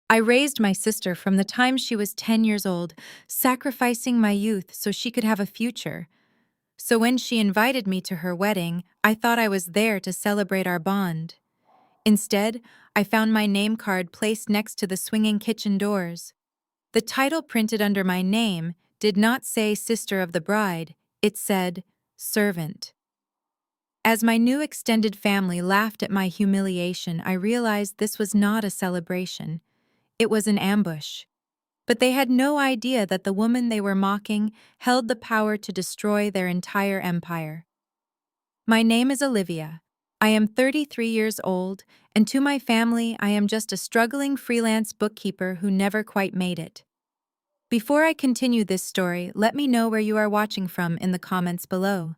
I raised my sister from the time she was 10 years old, sacrificing my youth so she could have a future. So when she invited me to her wedding, I thought I was there to celebrate our bond. Instead, I found my name card placed next to the swinging kitchen doors. The title printed under my name did not say Sister of the Bride, it said Servant. As my new extended family laughed at my humiliation, I realized this was not a celebration. It was an ambush. But they had no idea that the woman they were mocking held the power to destroy their entire empire. My name is Olivia. I am 33 years old, and to my family, I am just a struggling freelance bookkeeper who never quite made it. Before I continue this story, let me know where you are watching from in the comments below.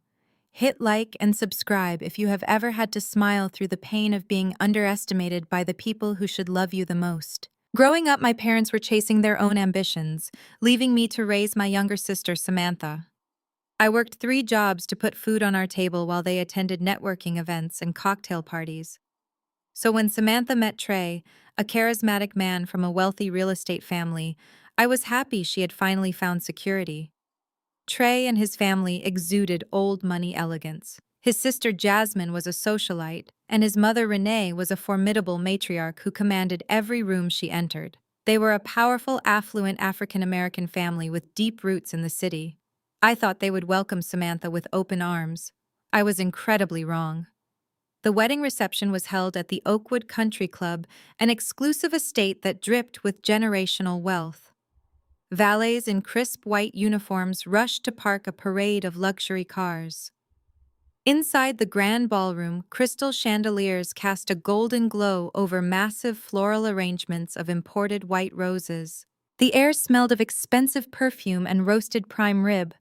Hit like and subscribe if you have ever had to smile through the pain of being underestimated by the people who should love you the most. Growing up, my parents were chasing their own ambitions, leaving me to raise my younger sister, Samantha. I worked 3 jobs to put food on our table while they attended networking events and cocktail parties. So when Samantha met Trey, a charismatic man from a wealthy real estate family, I was happy she had finally found security. Trey and his family exuded old money elegance. His sister Jasmine was a socialite, and his mother Renee was a formidable matriarch who commanded every room she entered. They were a powerful, affluent African-American family with deep roots in the city. I thought they would welcome Samantha with open arms. I was incredibly wrong. The wedding reception was held at the Oakwood Country Club, an exclusive estate that dripped with generational wealth. Valets in crisp white uniforms rushed to park a parade of luxury cars. Inside the grand ballroom, crystal chandeliers cast a golden glow over massive floral arrangements of imported white roses. The air smelled of expensive perfume and roasted prime rib.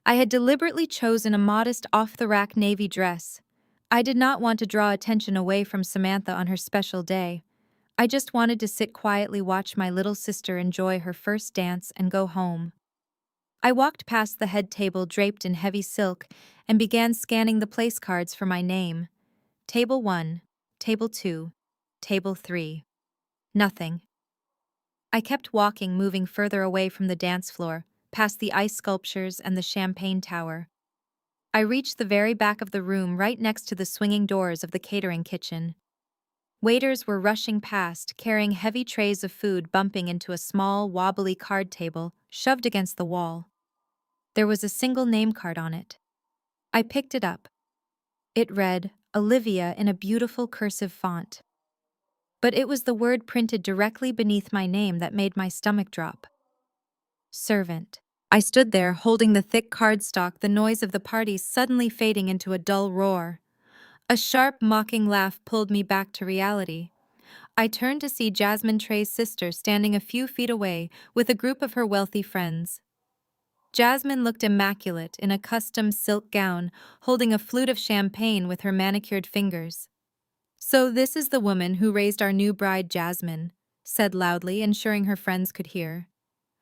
I had deliberately chosen a modest off-the-rack navy dress. I did not want to draw attention away from Samantha on her special day. I just wanted to sit quietly, watch my little sister enjoy her first dance, and go home. I walked past the head table draped in heavy silk and began scanning the place cards for my name. Table 1, Table 2, Table 3. Nothing. I kept walking, moving further away from the dance floor, past the ice sculptures and the champagne tower. I reached the very back of the room, right next to the swinging doors of the catering kitchen. Waiters were rushing past, carrying heavy trays of food, bumping into a small, wobbly card table shoved against the wall. There was a single name card on it. I picked it up. It read, Olivia, in a beautiful cursive font. But it was the word printed directly beneath my name that made my stomach drop. Servant. I stood there, holding the thick cardstock, the noise of the party suddenly fading into a dull roar. A sharp, mocking laugh pulled me back to reality. I turned to see Jasmine, Trey's sister, standing a few feet away with a group of her wealthy friends. Jasmine looked immaculate in a custom silk gown, holding a flute of champagne with her manicured fingers. "So this is the woman who raised our new bride, Jasmine," said loudly, ensuring her friends could hear.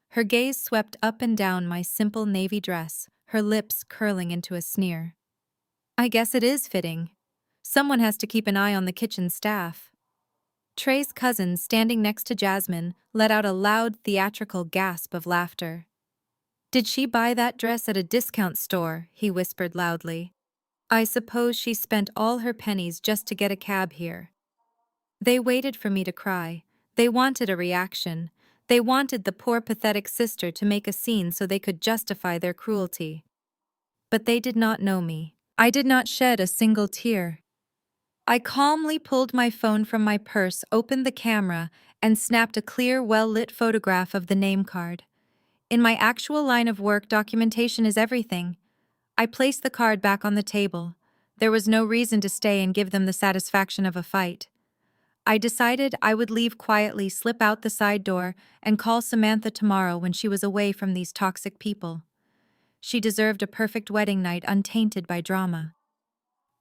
Her gaze swept up and down my simple navy dress, her lips curling into a sneer. "I guess it is fitting. Someone has to keep an eye on the kitchen staff." Trey's cousin, standing next to Jasmine, let out a loud, theatrical gasp of laughter. "Did she buy that dress at a discount store?" he whispered loudly. "I suppose she spent all her pennies just to get a cab here." They waited for me to cry. They wanted a reaction. They wanted the poor, pathetic sister to make a scene so they could justify their cruelty. But they did not know me. I did not shed a single tear. I calmly pulled my phone from my purse, opened the camera, and snapped a clear, well-lit photograph of the name card. In my actual line of work, documentation is everything. I placed the card back on the table. There was no reason to stay and give them the satisfaction of a fight. I decided I would leave quietly, slip out the side door, and call Samantha tomorrow when she was away from these toxic people. She deserved a perfect wedding night untainted by drama.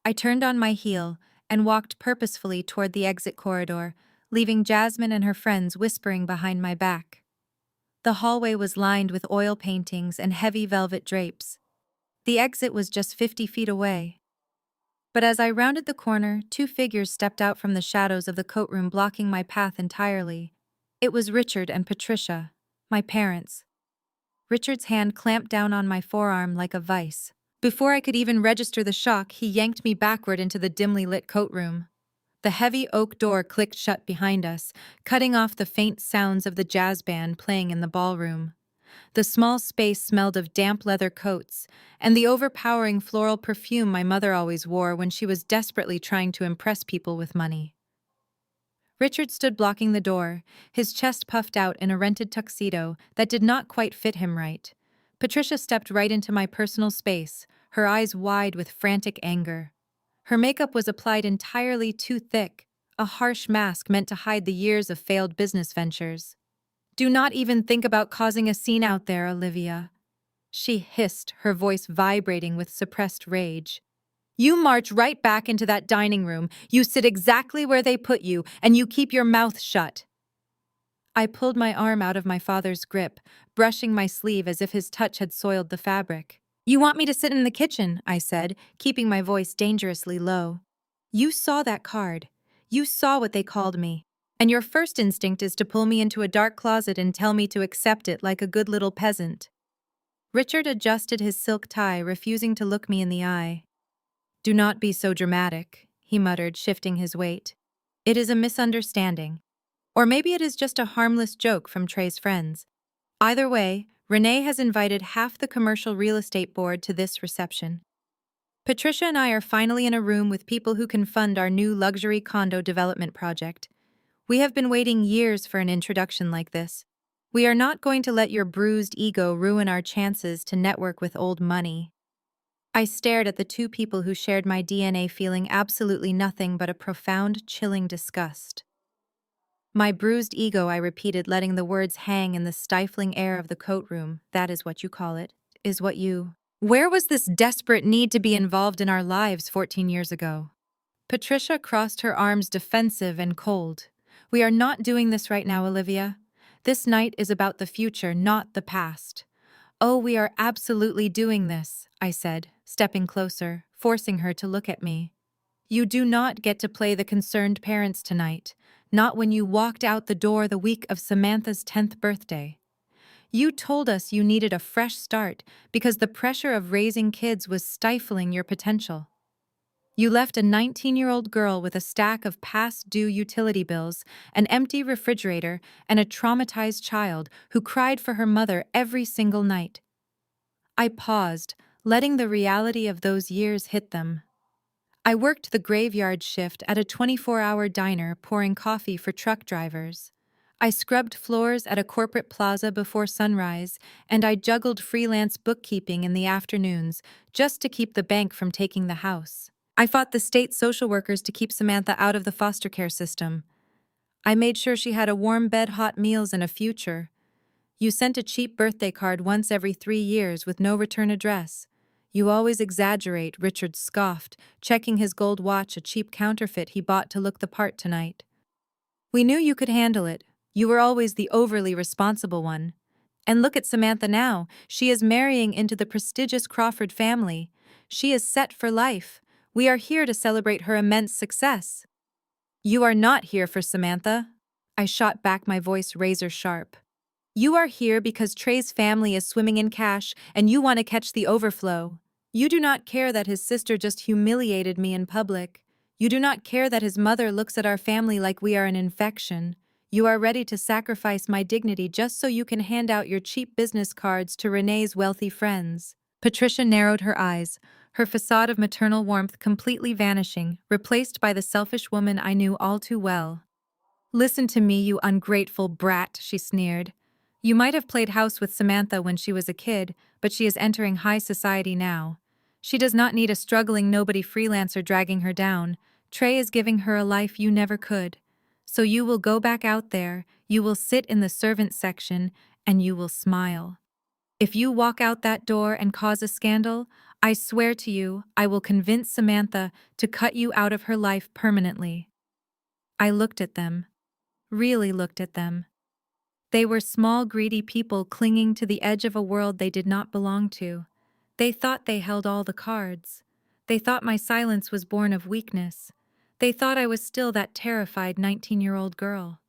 I turned on my heel and walked purposefully toward the exit corridor, leaving Jasmine and her friends whispering behind my back. The hallway was lined with oil paintings and heavy velvet drapes. The exit was just 50 feet away. But as I rounded the corner, 2 figures stepped out from the shadows of the coat room, blocking my path entirely. It was Richard and Patricia, my parents. Richard's hand clamped down on my forearm like a vice. Before I could even register the shock, he yanked me backward into the dimly lit coat room. The heavy oak door clicked shut behind us, cutting off the faint sounds of the jazz band playing in the ballroom. The small space smelled of damp leather coats and the overpowering floral perfume my mother always wore when she was desperately trying to impress people with money. Richard stood blocking the door, his chest puffed out in a rented tuxedo that did not quite fit him right. Patricia stepped right into my personal space, her eyes wide with frantic anger. Her makeup was applied entirely too thick, a harsh mask meant to hide the years of failed business ventures. "Do not even think about causing a scene out there, Olivia," she hissed, her voice vibrating with suppressed rage. "You march right back into that dining room, you sit exactly where they put you, and you keep your mouth shut." I pulled my arm out of my father's grip, brushing my sleeve as if his touch had soiled the fabric. "You want me to sit in the kitchen," I said, keeping my voice dangerously low. "You saw that card. You saw what they called me. And your first instinct is to pull me into a dark closet and tell me to accept it like a good little peasant." Richard adjusted his silk tie, refusing to look me in the eye. "Do not be so dramatic," he muttered, shifting his weight. "It is a misunderstanding. Or maybe it is just a harmless joke from Trey's friends. Either way, Renee has invited half the commercial real estate board to this reception. Patricia and I are finally in a room with people who can fund our new luxury condo development project. We have been waiting years for an introduction like this. We are not going to let your bruised ego ruin our chances to network with old money." I stared at the two people who shared my DNA, feeling absolutely nothing but a profound, chilling disgust. "My bruised ego," I repeated, letting the words hang in the stifling air of the coat room. "That is what you call it, is what you—" Where was this desperate need to be involved in our lives 14 years ago? Patricia crossed her arms, defensive and cold. "We are not doing this right now, Olivia. This night is about the future, not the past." "Oh, we are absolutely doing this," I said, stepping closer, forcing her to look at me. "You do not get to play the concerned parents tonight, not when you walked out the door the week of Samantha's 10th birthday. You told us you needed a fresh start because the pressure of raising kids was stifling your potential. You left a 19-year-old girl with a stack of past-due utility bills, an empty refrigerator, and a traumatized child who cried for her mother every single night." I paused, letting the reality of those years hit them. I worked the graveyard shift at a 24-hour diner pouring coffee for truck drivers. I scrubbed floors at a corporate plaza before sunrise, and I juggled freelance bookkeeping in the afternoons just to keep the bank from taking the house. I fought the state social workers to keep Samantha out of the foster care system. I made sure she had a warm bed, hot meals, and a future. You sent a cheap birthday card once every 3 years with no return address. "You always exaggerate," Richard scoffed, checking his gold watch, a cheap counterfeit he bought to look the part tonight. "We knew you could handle it. You were always the overly responsible one. And look at Samantha now. She is marrying into the prestigious Crawford family. She is set for life. We are here to celebrate her immense success." "You are not here for Samantha," I shot back, my voice razor sharp. "You are here because Trey's family is swimming in cash and you want to catch the overflow. You do not care that his sister just humiliated me in public. You do not care that his mother looks at our family like we are an infection. You are ready to sacrifice my dignity just so you can hand out your cheap business cards to Renee's wealthy friends." Patricia narrowed her eyes, her facade of maternal warmth completely vanishing, replaced by the selfish woman I knew all too well. "Listen to me, you ungrateful brat," she sneered. "You might have played house with Samantha when she was a kid, but she is entering high society now. She does not need a struggling nobody freelancer dragging her down. Trey is giving her a life you never could. So you will go back out there, you will sit in the servant section, and you will smile. If you walk out that door and cause a scandal, I swear to you, I will convince Samantha to cut you out of her life permanently." I looked at them. Really looked at them. They were small, greedy people clinging to the edge of a world they did not belong to. They thought they held all the cards. They thought my silence was born of weakness. They thought I was still that terrified 19-year-old girl.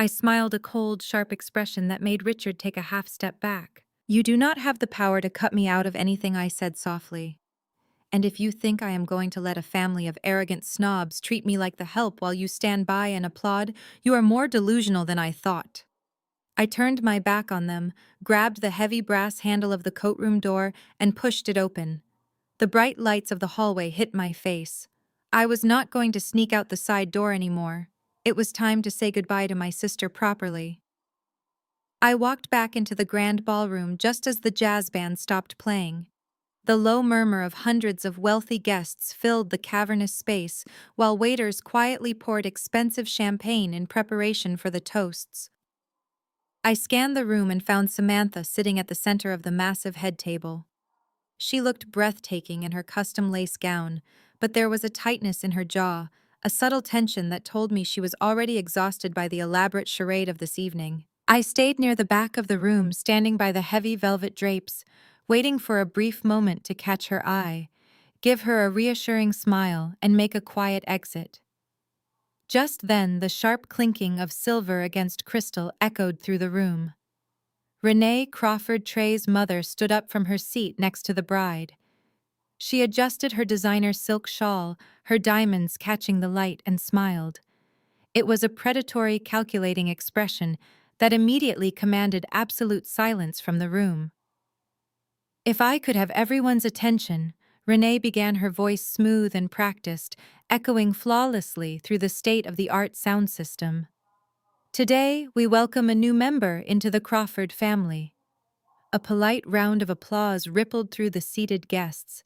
I smiled a cold, sharp expression that made Richard take a half step back. You do not have the power to cut me out of anything, I said softly. And if you think I am going to let a family of arrogant snobs treat me like the help while you stand by and applaud, you are more delusional than I thought. I turned my back on them, grabbed the heavy brass handle of the coatroom door, and pushed it open. The bright lights of the hallway hit my face. I was not going to sneak out the side door anymore. It was time to say goodbye to my sister properly. I walked back into the grand ballroom just as the jazz band stopped playing. The low murmur of hundreds of wealthy guests filled the cavernous space, while waiters quietly poured expensive champagne in preparation for the toasts. I scanned the room and found Samantha sitting at the center of the massive head table. She looked breathtaking in her custom lace gown, but there was a tightness in her jaw, a subtle tension that told me she was already exhausted by the elaborate charade of this evening. I stayed near the back of the room, standing by the heavy velvet drapes, waiting for a brief moment to catch her eye, give her a reassuring smile, and make a quiet exit. Just then, the sharp clinking of silver against crystal echoed through the room. Renee Crawford Trey's mother stood up from her seat next to the bride. She adjusted her designer silk shawl, her diamonds catching the light, and smiled. It was a predatory, calculating expression that immediately commanded absolute silence from the room. If I could have everyone's attention, Renee began, her voice smooth and practiced, echoing flawlessly through the state-of-the-art sound system. Today, we welcome a new member into the Crawford family. A polite round of applause rippled through the seated guests.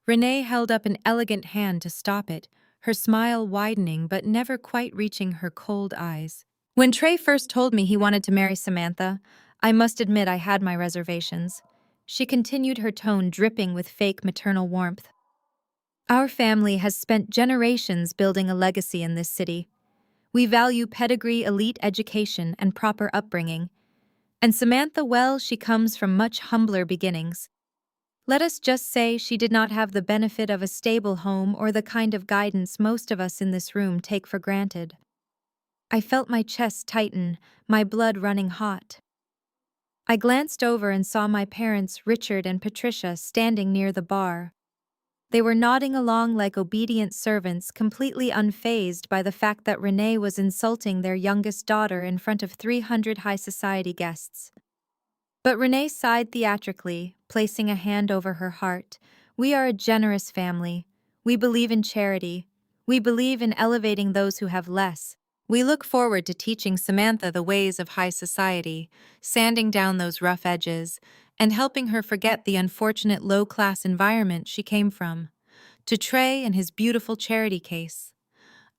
Renee held up an elegant hand to stop it, her smile widening but never quite reaching her cold eyes. When Trey first told me he wanted to marry Samantha, I must admit I had my reservations. She continued, her tone dripping with fake maternal warmth. Our family has spent generations building a legacy in this city. We value pedigree, elite education, and proper upbringing. And Samantha, well, she comes from much humbler beginnings. Let us just say she did not have the benefit of a stable home or the kind of guidance most of us in this room take for granted. I felt my chest tighten, my blood running hot. I glanced over and saw my parents, Richard and Patricia, standing near the bar. They were nodding along like obedient servants, completely unfazed by the fact that Renee was insulting their youngest daughter in front of 300 high society guests. But Renee sighed theatrically, placing a hand over her heart. We are a generous family. We believe in charity. We believe in elevating those who have less. We look forward to teaching Samantha the ways of high society, sanding down those rough edges, and helping her forget the unfortunate low-class environment she came from. To Trey and his beautiful charity case.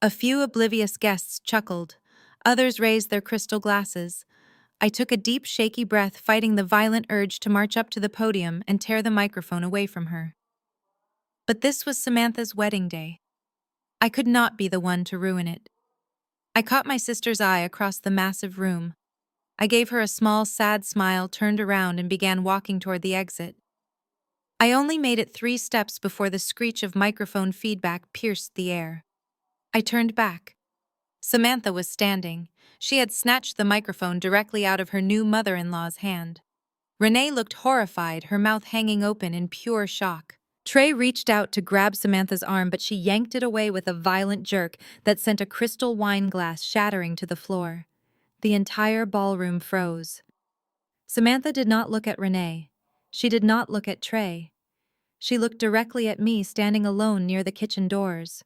A few oblivious guests chuckled. Others raised their crystal glasses. I took a deep, shaky breath, fighting the violent urge to march up to the podium and tear the microphone away from her. But this was Samantha's wedding day. I could not be the one to ruin it. I caught my sister's eye across the massive room. I gave her a small, sad smile, turned around, and began walking toward the exit. I only made it 3 steps before the screech of microphone feedback pierced the air. I turned back. Samantha was standing. She had snatched the microphone directly out of her new mother-in-law's hand. Renee looked horrified, her mouth hanging open in pure shock. Trey reached out to grab Samantha's arm, but she yanked it away with a violent jerk that sent a crystal wine glass shattering to the floor. The entire ballroom froze. Samantha did not look at Renee. She did not look at Trey. She looked directly at me, standing alone near the kitchen doors.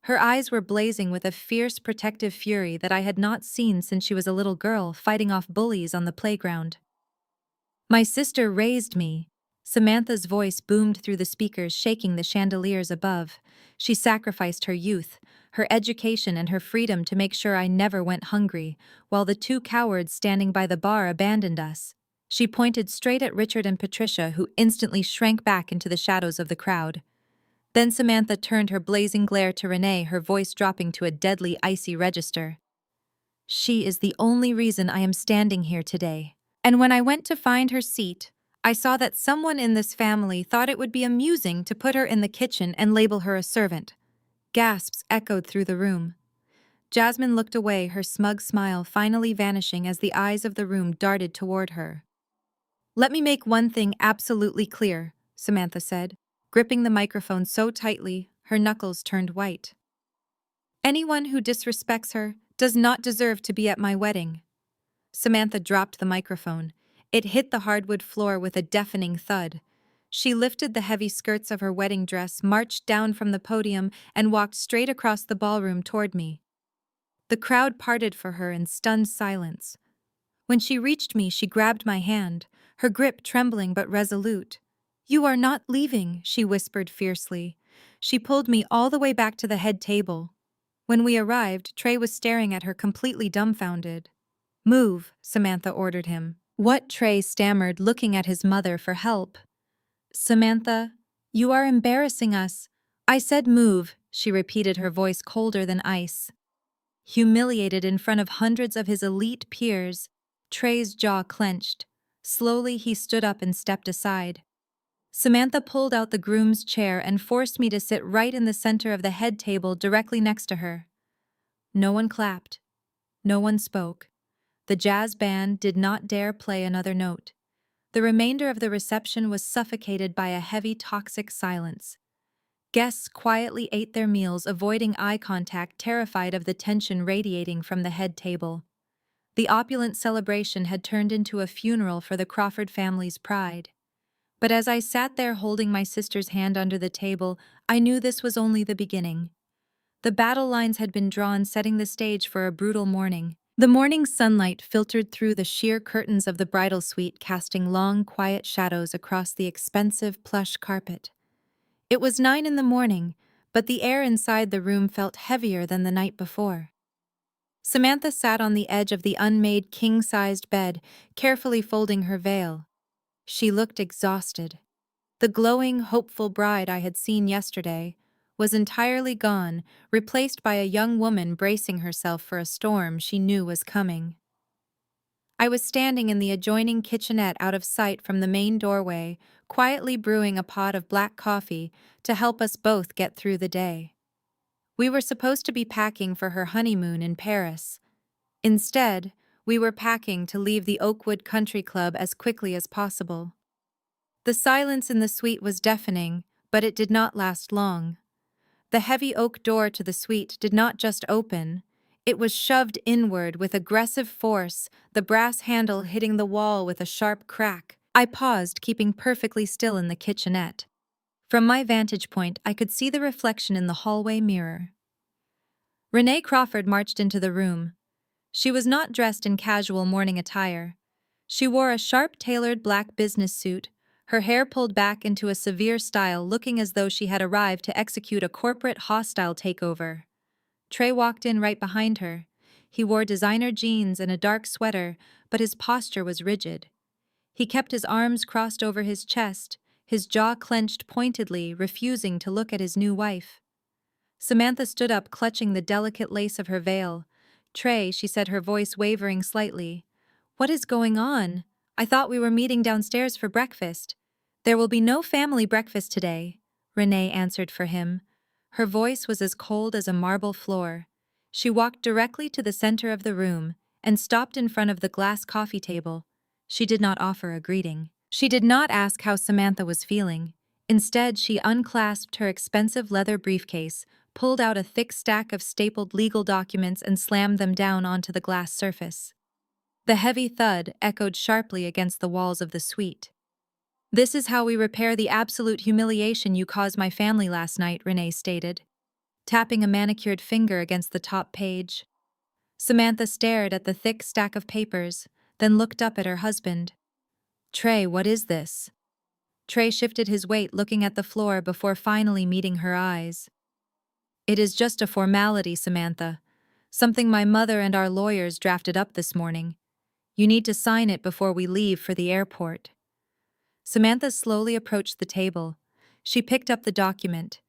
Her eyes were blazing with a fierce, protective fury that I had not seen since she was a little girl fighting off bullies on the playground. My sister raised me. Samantha's voice boomed through the speakers, shaking the chandeliers above. She sacrificed her youth, her education, and her freedom to make sure I never went hungry, while the 2 cowards standing by the bar abandoned us. She pointed straight at Richard and Patricia, who instantly shrank back into the shadows of the crowd. Then Samantha turned her blazing glare to Renee, her voice dropping to a deadly, icy register. She is the only reason I am standing here today. And when I went to find her seat, I saw that someone in this family thought it would be amusing to put her in the kitchen and label her a servant. Gasps echoed through the room. Jasmine looked away, her smug smile finally vanishing as the eyes of the room darted toward her. "Let me make one thing absolutely clear," Samantha said, gripping the microphone so tightly her knuckles turned white. "Anyone who disrespects her does not deserve to be at my wedding." Samantha dropped the microphone. It hit the hardwood floor with a deafening thud. She lifted the heavy skirts of her wedding dress, marched down from the podium, and walked straight across the ballroom toward me. The crowd parted for her in stunned silence. When she reached me, she grabbed my hand, her grip trembling but resolute. "You are not leaving," she whispered fiercely. She pulled me all the way back to the head table. When we arrived, Trey was staring at her completely dumbfounded. "Move," Samantha ordered him. "What?" Trey stammered, looking at his mother for help. "Samantha, you are embarrassing us." "I said move," she repeated, her voice colder than ice. Humiliated in front of hundreds of his elite peers, Trey's jaw clenched. Slowly, he stood up and stepped aside. Samantha pulled out the groom's chair and forced me to sit right in the center of the head table directly next to her. No one clapped. No one spoke. The jazz band did not dare play another note. The remainder of the reception was suffocated by a heavy, toxic silence. Guests quietly ate their meals, avoiding eye contact, terrified of the tension radiating from the head table. The opulent celebration had turned into a funeral for the Crawford family's pride. But as I sat there holding my sister's hand under the table, I knew this was only the beginning. The battle lines had been drawn, setting the stage for a brutal morning. The morning sunlight filtered through the sheer curtains of the bridal suite, casting long, quiet shadows across the expensive plush carpet. It was 9 in the morning, but the air inside the room felt heavier than the night before. Samantha sat on the edge of the unmade king-sized bed, carefully folding her veil. She looked exhausted. The glowing, hopeful bride I had seen yesterday was entirely gone, replaced by a young woman bracing herself for a storm she knew was coming. I was standing in the adjoining kitchenette, out of sight from the main doorway, quietly brewing a pot of black coffee to help us both get through the day. We were supposed to be packing for her honeymoon in Paris. Instead, we were packing to leave the Oakwood Country Club as quickly as possible. The silence in the suite was deafening, but it did not last long. The heavy oak door to the suite did not just open, it was shoved inward with aggressive force, the brass handle hitting the wall with a sharp crack. I paused, keeping perfectly still in the kitchenette. From my vantage point, I could see the reflection in the hallway mirror. Renee Crawford marched into the room. She was not dressed in casual morning attire. She wore a sharp-tailored black business suit, her hair pulled back into a severe style, looking as though she had arrived to execute a corporate hostile takeover. Trey walked in right behind her. He wore designer jeans and a dark sweater, but his posture was rigid. He kept his arms crossed over his chest, his jaw clenched pointedly, refusing to look at his new wife. Samantha stood up, clutching the delicate lace of her veil. "Trey," she said, her voice wavering slightly. "What is going on? I thought we were meeting downstairs for breakfast." "There will be no family breakfast today," Renee answered for him. Her voice was as cold as a marble floor. She walked directly to the center of the room and stopped in front of the glass coffee table. She did not offer a greeting. She did not ask how Samantha was feeling. Instead, she unclasped her expensive leather briefcase, pulled out a thick stack of stapled legal documents, and slammed them down onto the glass surface. The heavy thud echoed sharply against the walls of the suite. "This is how we repair the absolute humiliation you caused my family last night," Renee stated, tapping a manicured finger against the top page. Samantha stared at the thick stack of papers, then looked up at her husband. "Trey, what is this?" Trey shifted his weight, looking at the floor before finally meeting her eyes. "It is just a formality, Samantha. Something my mother and our lawyers drafted up this morning. You need to sign it before we leave for the airport." Samantha slowly approached the table. She picked up the document.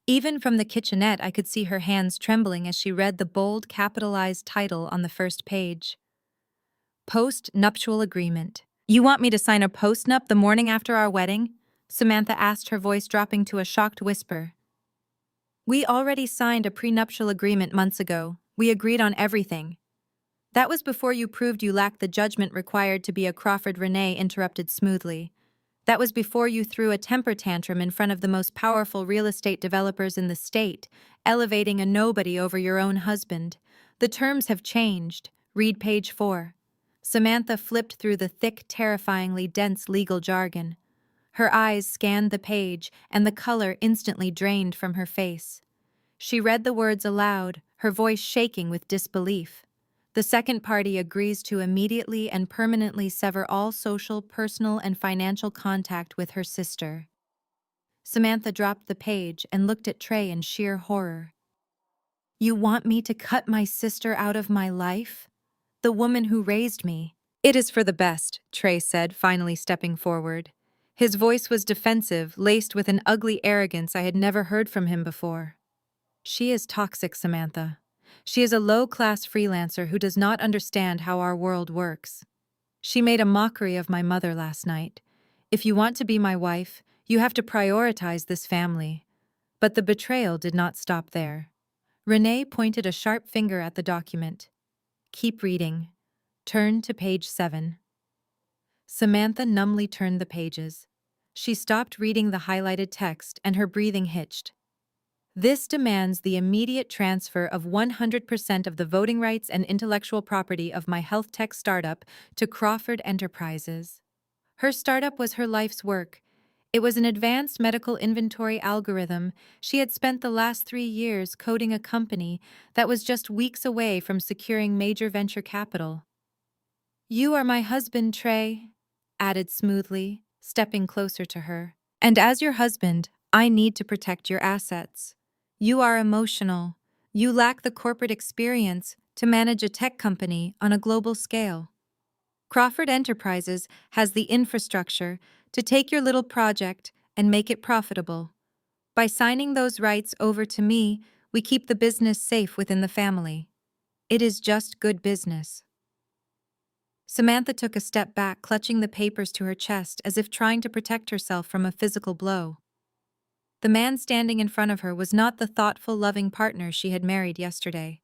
Even from the kitchenette, I could see her hands trembling as she read the bold, capitalized title on the first page. "Post-nuptial agreement." "You want me to sign a post-nup the morning after our wedding?" Samantha asked, her voice dropping to a shocked whisper. "We already signed a prenuptial agreement months ago," We agreed on everything. That was before you proved you lacked the judgment required to be a Crawford. Renee interrupted smoothly. That was before you threw a temper tantrum in front of the most powerful real estate developers in the state, elevating a nobody over your own husband. The terms have changed. Read page 4. Samantha flipped through the thick, terrifyingly dense legal jargon. Her eyes scanned the page, and the color instantly drained from her face. She read the words aloud, her voice shaking with disbelief. The second party agrees to immediately and permanently sever all social, personal, and financial contact with her sister. Samantha dropped the page and looked at Trey in sheer horror. You want me to cut my sister out of my life? The woman who raised me. It is for the best, Trey said, finally stepping forward. His voice was defensive, laced with an ugly arrogance I had never heard from him before. She is toxic, Samantha. She is a low-class freelancer who does not understand how our world works. She made a mockery of my mother last night. If you want to be my wife, you have to prioritize this family. But the betrayal did not stop there. Renee pointed a sharp finger at the document. Keep reading. Turn to page 7. Samantha numbly turned the pages. She stopped reading the highlighted text and her breathing hitched. This demands the immediate transfer of 100% of the voting rights and intellectual property of my health tech startup to Crawford Enterprises. Her startup was her life's work. It was an advanced medical inventory algorithm. She had spent the last 3 years coding a company that was just weeks away from securing major venture capital. You are my husband, Trey, added smoothly, stepping closer to her. And as your husband, I need to protect your assets. You are emotional. You lack the corporate experience to manage a tech company on a global scale. Crawford Enterprises has the infrastructure to take your little project and make it profitable. By signing those rights over to me, we keep the business safe within the family. It is just good business. Samantha took a step back, clutching the papers to her chest as if trying to protect herself from a physical blow. The man standing in front of her was not the thoughtful, loving partner she had married yesterday.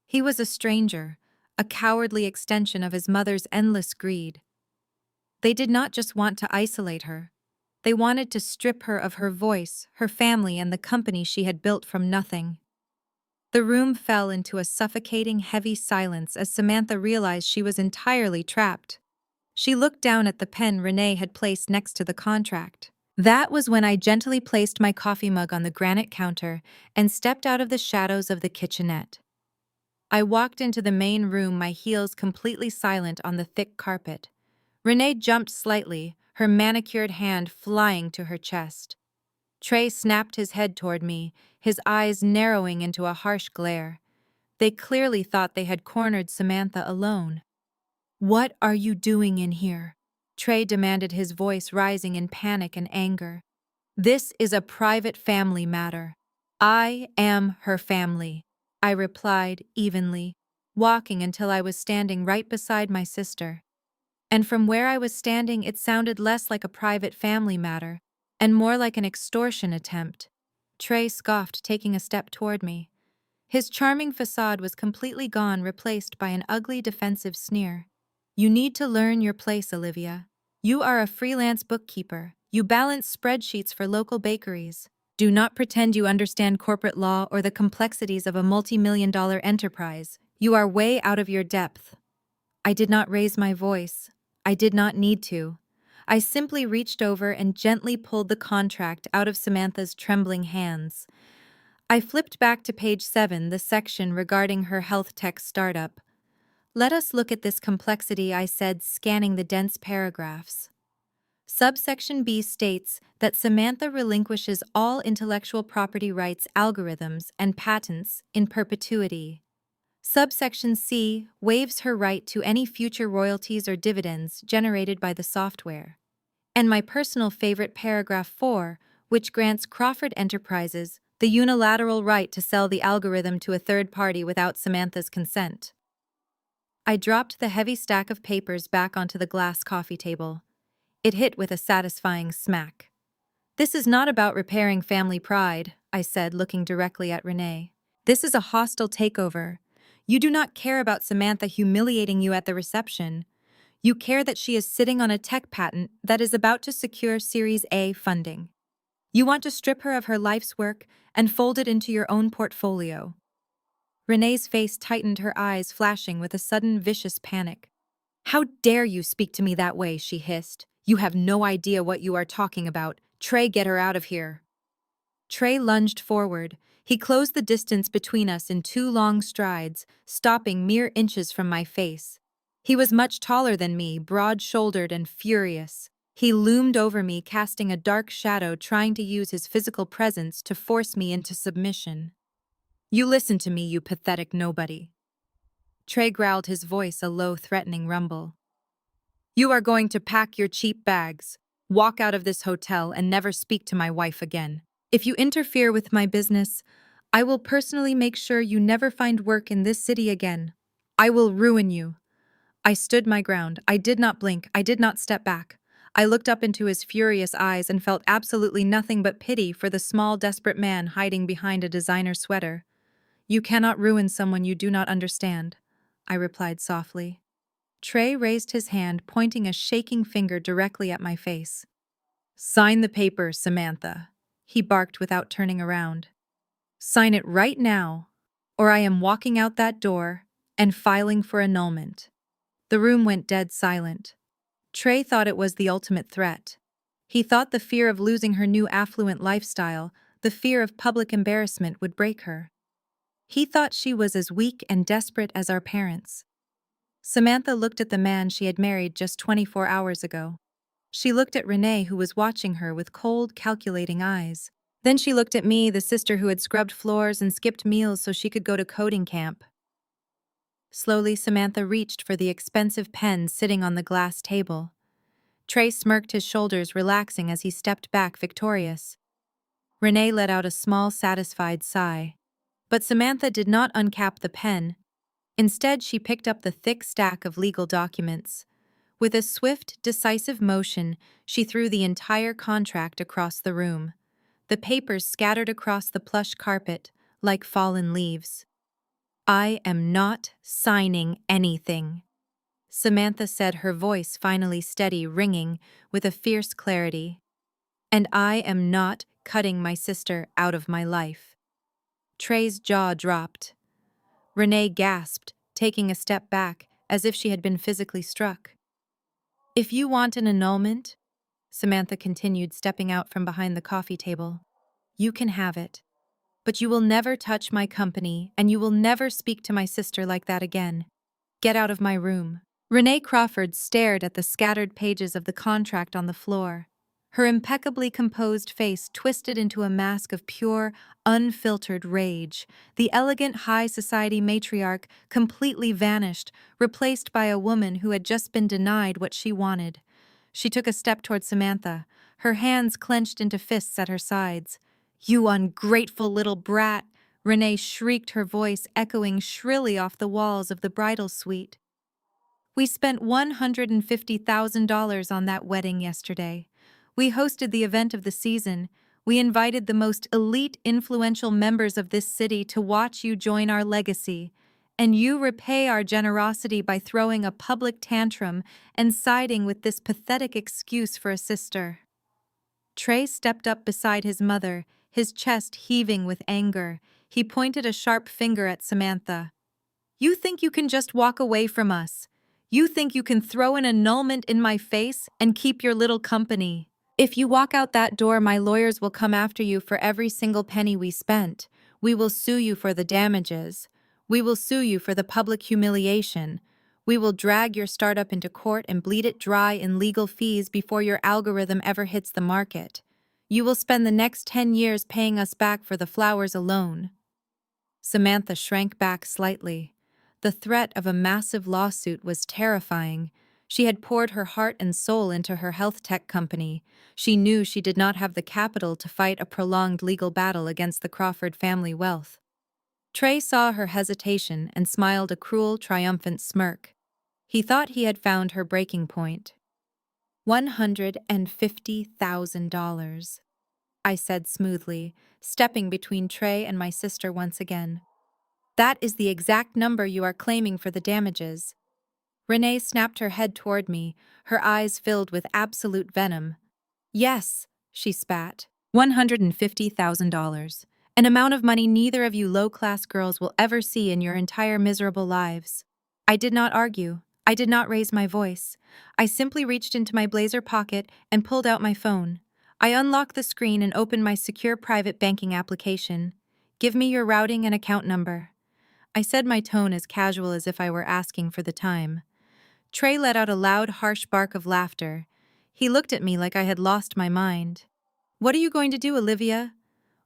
He was a stranger, a cowardly extension of his mother's endless greed. They did not just want to isolate her. They wanted to strip her of her voice, her family, and the company she had built from nothing. The room fell into a suffocating, heavy silence as Samantha realized she was entirely trapped. She looked down at the pen Renee had placed next to the contract. That was when I gently placed my coffee mug on the granite counter and stepped out of the shadows of the kitchenette. I walked into the main room, my heels completely silent on the thick carpet. Renee jumped slightly, her manicured hand flying to her chest. Trey snapped his head toward me, his eyes narrowing into a harsh glare. They clearly thought they had cornered Samantha alone. What are you doing in here? Trey demanded, his voice rising in panic and anger. This is a private family matter. I am her family, I replied evenly, walking until I was standing right beside my sister. And from where I was standing, it sounded less like a private family matter and more like an extortion attempt. Trey scoffed, taking a step toward me. His charming facade was completely gone, replaced by an ugly defensive sneer. You need to learn your place, Olivia. You are a freelance bookkeeper. You balance spreadsheets for local bakeries. Do not pretend you understand corporate law or the complexities of a multi-million-dollar enterprise. You are way out of your depth. I did not raise my voice. I did not need to. I simply reached over and gently pulled the contract out of Samantha's trembling hands. I flipped back to page 7, the section regarding her health tech startup. Let us look at this complexity, I said, scanning the dense paragraphs. Subsection B states that Samantha relinquishes all intellectual property rights, algorithms, and patents in perpetuity. Subsection C waives her right to any future royalties or dividends generated by the software. And my personal favorite, paragraph 4, which grants Crawford Enterprises the unilateral right to sell the algorithm to a third party without Samantha's consent. I dropped the heavy stack of papers back onto the glass coffee table. It hit with a satisfying smack. This is not about repairing family pride, I said, looking directly at Renee. This is a hostile takeover. You do not care about Samantha humiliating you at the reception. You care that she is sitting on a tech patent that is about to secure Series A funding. You want to strip her of her life's work and fold it into your own portfolio. Renee's face tightened, her eyes flashing with a sudden vicious panic. How dare you speak to me that way, she hissed. You have no idea what you are talking about. Trey, get her out of here. Trey lunged forward. He closed the distance between us in 2 long strides, stopping mere inches from my face. He was much taller than me, broad-shouldered and furious. He loomed over me, casting a dark shadow, trying to use his physical presence to force me into submission. You listen to me, you pathetic nobody. Trey growled, his voice a low, threatening rumble. You are going to pack your cheap bags, walk out of this hotel, and never speak to my wife again. If you interfere with my business, I will personally make sure you never find work in this city again. I will ruin you. I stood my ground. I did not blink. I did not step back. I looked up into his furious eyes and felt absolutely nothing but pity for the small, desperate man hiding behind a designer sweater. You cannot ruin someone you do not understand, I replied softly. Trey raised his hand, pointing a shaking finger directly at my face. Sign the paper, Samantha, he barked without turning around. Sign it right now, or I am walking out that door and filing for annulment. The room went dead silent. Trey thought it was the ultimate threat. He thought the fear of losing her new affluent lifestyle, the fear of public embarrassment, would break her. He thought she was as weak and desperate as our parents. Samantha looked at the man she had married just 24 hours ago. She looked at Renee, who was watching her with cold, calculating eyes. Then she looked at me, the sister who had scrubbed floors and skipped meals so she could go to coding camp. Slowly, Samantha reached for the expensive pen sitting on the glass table. Trey smirked, his shoulders relaxing as he stepped back victorious. Renee let out a small, satisfied sigh. But Samantha did not uncap the pen. Instead, she picked up the thick stack of legal documents. With a swift, decisive motion, she threw the entire contract across the room. The papers scattered across the plush carpet like fallen leaves. I am not signing anything, Samantha said, her voice finally steady, ringing with a fierce clarity. And I am not cutting my sister out of my life. Trey's jaw dropped. Renee gasped, taking a step back, as if she had been physically struck. If you want an annulment, Samantha continued, stepping out from behind the coffee table, you can have it. But you will never touch my company, and you will never speak to my sister like that again. Get out of my room. Renee Crawford stared at the scattered pages of the contract on the floor. Her impeccably composed face twisted into a mask of pure, unfiltered rage. The elegant high society matriarch completely vanished, replaced by a woman who had just been denied what she wanted. She took a step toward Samantha, her hands clenched into fists at her sides. You ungrateful little brat! Renee shrieked, her voice echoing shrilly off the walls of the bridal suite. We spent $150,000 on that wedding yesterday. We hosted the event of the season. We invited the most elite, influential members of this city to watch you join our legacy. And you repay our generosity by throwing a public tantrum and siding with this pathetic excuse for a sister. Trey stepped up beside his mother, his chest heaving with anger. He pointed a sharp finger at Samantha. You think you can just walk away from us? You think you can throw an annulment in my face and keep your little company? If you walk out that door, my lawyers will come after you for every single penny we spent. We will sue you for the damages. We will sue you for the public humiliation. We will drag your startup into court and bleed it dry in legal fees before your algorithm ever hits the market. You will spend the next 10 years paying us back for the flowers alone. Samantha shrank back slightly. The threat of a massive lawsuit was terrifying. She had poured her heart and soul into her health tech company. She knew she did not have the capital to fight a prolonged legal battle against the Crawford family wealth. Trey saw her hesitation and smiled a cruel, triumphant smirk. He thought he had found her breaking point. $150,000, I said smoothly, stepping between Trey and my sister once again. That is the exact number you are claiming for the damages. Renee snapped her head toward me, her eyes filled with absolute venom. Yes, she spat. $150,000. An amount of money neither of you low-class girls will ever see in your entire miserable lives. I did not argue. I did not raise my voice. I simply reached into my blazer pocket and pulled out my phone. I unlocked the screen and opened my secure private banking application. Give me your routing and account number. I said, my tone as casual as if I were asking for the time. Trey let out a loud, harsh bark of laughter. He looked at me like I had lost my mind. What are you going to do, Olivia?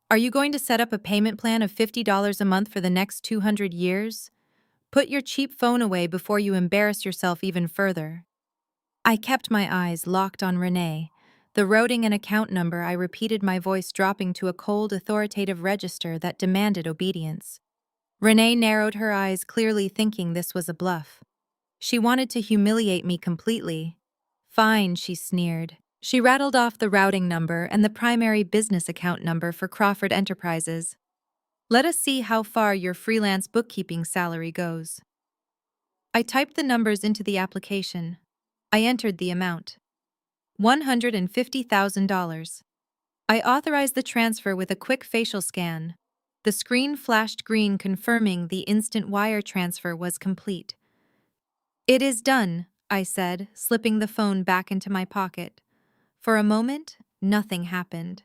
Are you going to set up a payment plan of $50 a month for the next 200 years? Put your cheap phone away before you embarrass yourself even further. I kept my eyes locked on Renee. The routing and account number, I repeated, my voice dropping to a cold, authoritative register that demanded obedience. Renee narrowed her eyes, clearly thinking this was a bluff. She wanted to humiliate me completely. Fine, she sneered. She rattled off the routing number and the primary business account number for Crawford Enterprises. Let us see how far your freelance bookkeeping salary goes. I typed the numbers into the application. I entered the amount. $150,000. I authorized the transfer with a quick facial scan. The screen flashed green, confirming the instant wire transfer was complete. It is done, I said, slipping the phone back into my pocket. For a moment, nothing happened.